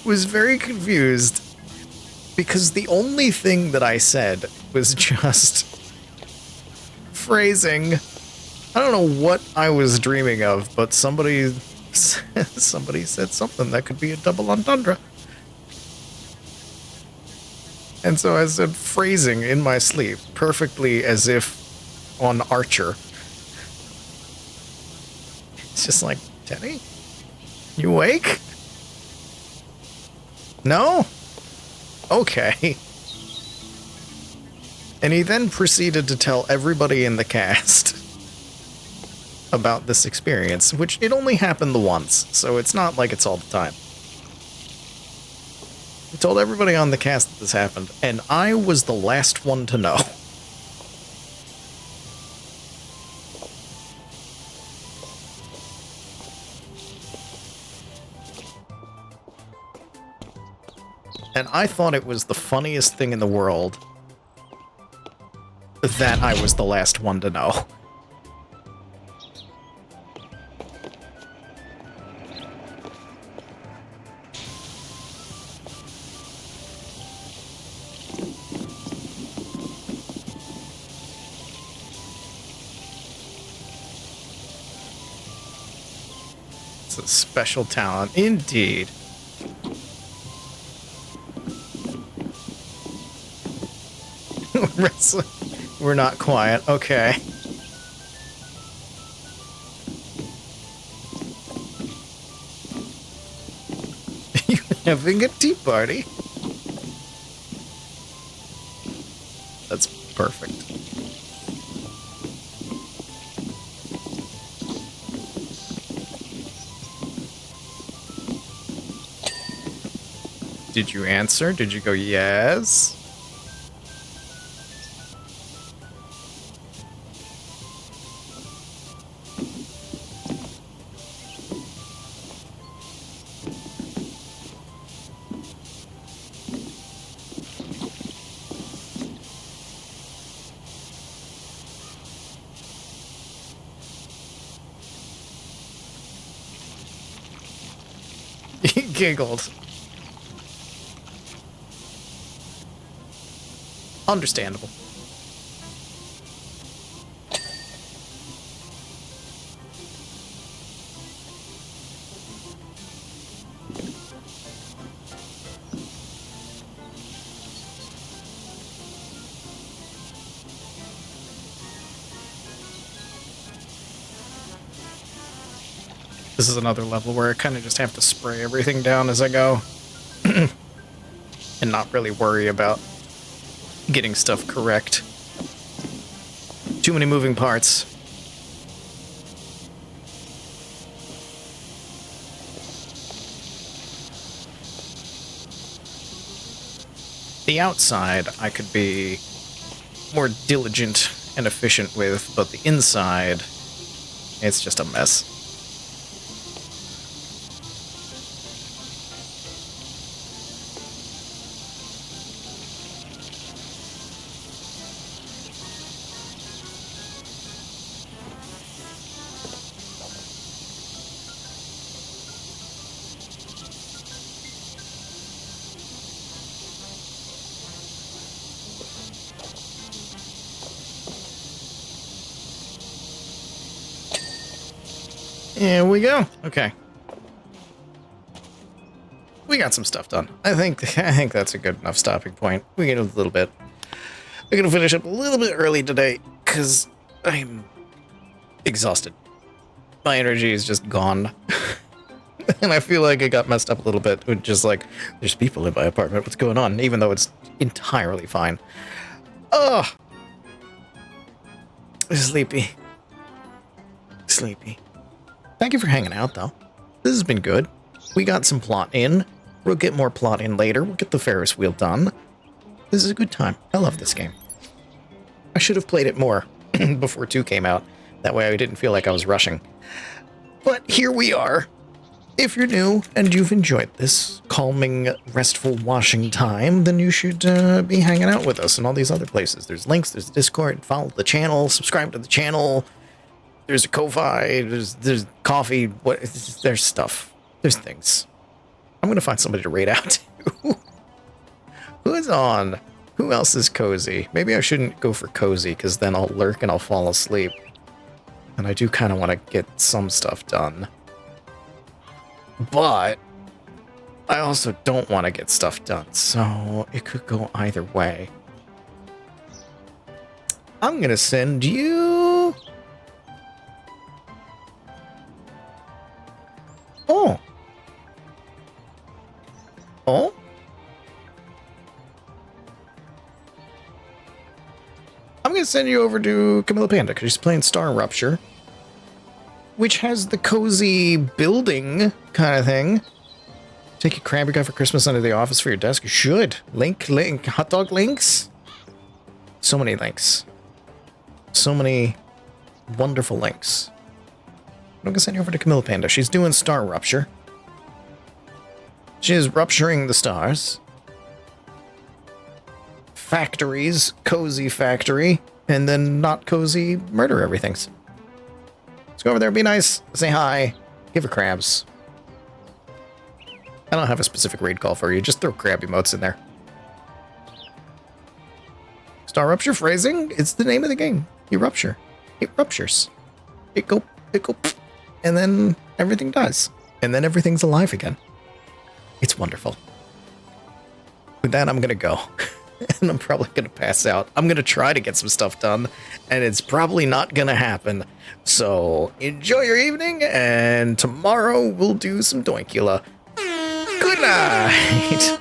was very confused because the only thing that I said was just phrasing. I don't know what I was dreaming of, but somebody said something that could be a double entendre. And so I said phrasing in my sleep, perfectly as if on Archer. It's just like, Teddy? You awake? No? Okay. And he then proceeded to tell everybody in the cast about this experience, which it only happened the once, so it's not like it's all the time. He told everybody on the cast that this happened, and I was the last one to know. And I thought it was the funniest thing in the world that I was the last one to know. It's a special talent, indeed. Wrestling. We're not quiet. Okay. You having a tea party? That's perfect. Did you answer? Did you go yes? giggled. Understandable. This is another level where I kind of just have to spray everything down as I go. And not really worry about getting stuff correct. Too many moving parts. The outside I could be more diligent and efficient with, but the inside, it's just a mess. Here we go. Okay. We got some stuff done. I think that's a good enough stopping point. We get a little bit. We're gonna finish up a little bit early today because I'm exhausted. My energy is just gone. And I feel like it got messed up a little bit with just like, there's people in my apartment. What's going on? Even though it's entirely fine. Ugh. Sleepy. Sleepy. Thank you for hanging out, though. This has been good. We got some plot in. We'll get more plot in later. We'll get the Ferris wheel done. This is a good time. I love this game. I should have played it more before 2 came out. That way I didn't feel like I was rushing. But here we are. If you're new and you've enjoyed this calming, restful washing time, then you should be hanging out with us in all these other places. There's links, there's Discord, follow the channel, subscribe to the channel. There's a Ko-Fi, there's coffee, there's stuff. There's things. I'm gonna find somebody to raid out to. Who's on? Who else is cozy? Maybe I shouldn't go for cozy, because then I'll lurk and I'll fall asleep. And I do kind of want to get some stuff done. But I also don't want to get stuff done, so it could go either way. I'm gonna send you... Oh. Oh? I'm going to send you over to Camilla Panda, because she's playing Star Rupture, which has the cozy building kind of thing. Take a crab you got for Christmas under the office for your desk. You should. Link, hot dog links. So many links. So many wonderful links. I'm going to send you over to Camilla Panda. She's doing Star Rupture. She is rupturing the stars. Factories, cozy factory, and then not cozy murder everything's. Let's go over there, be nice, say hi, give her crabs. I don't have a specific raid call for you, just throw crab emotes in there. Star Rupture phrasing, it's the name of the game. You rupture. It ruptures. It go, and then everything dies. And then everything's alive again. It's wonderful. With that, I'm gonna go. And I'm probably gonna pass out. I'm gonna try to get some stuff done, and it's probably not gonna happen. So, enjoy your evening, and tomorrow we'll do some Doinkula. Good night!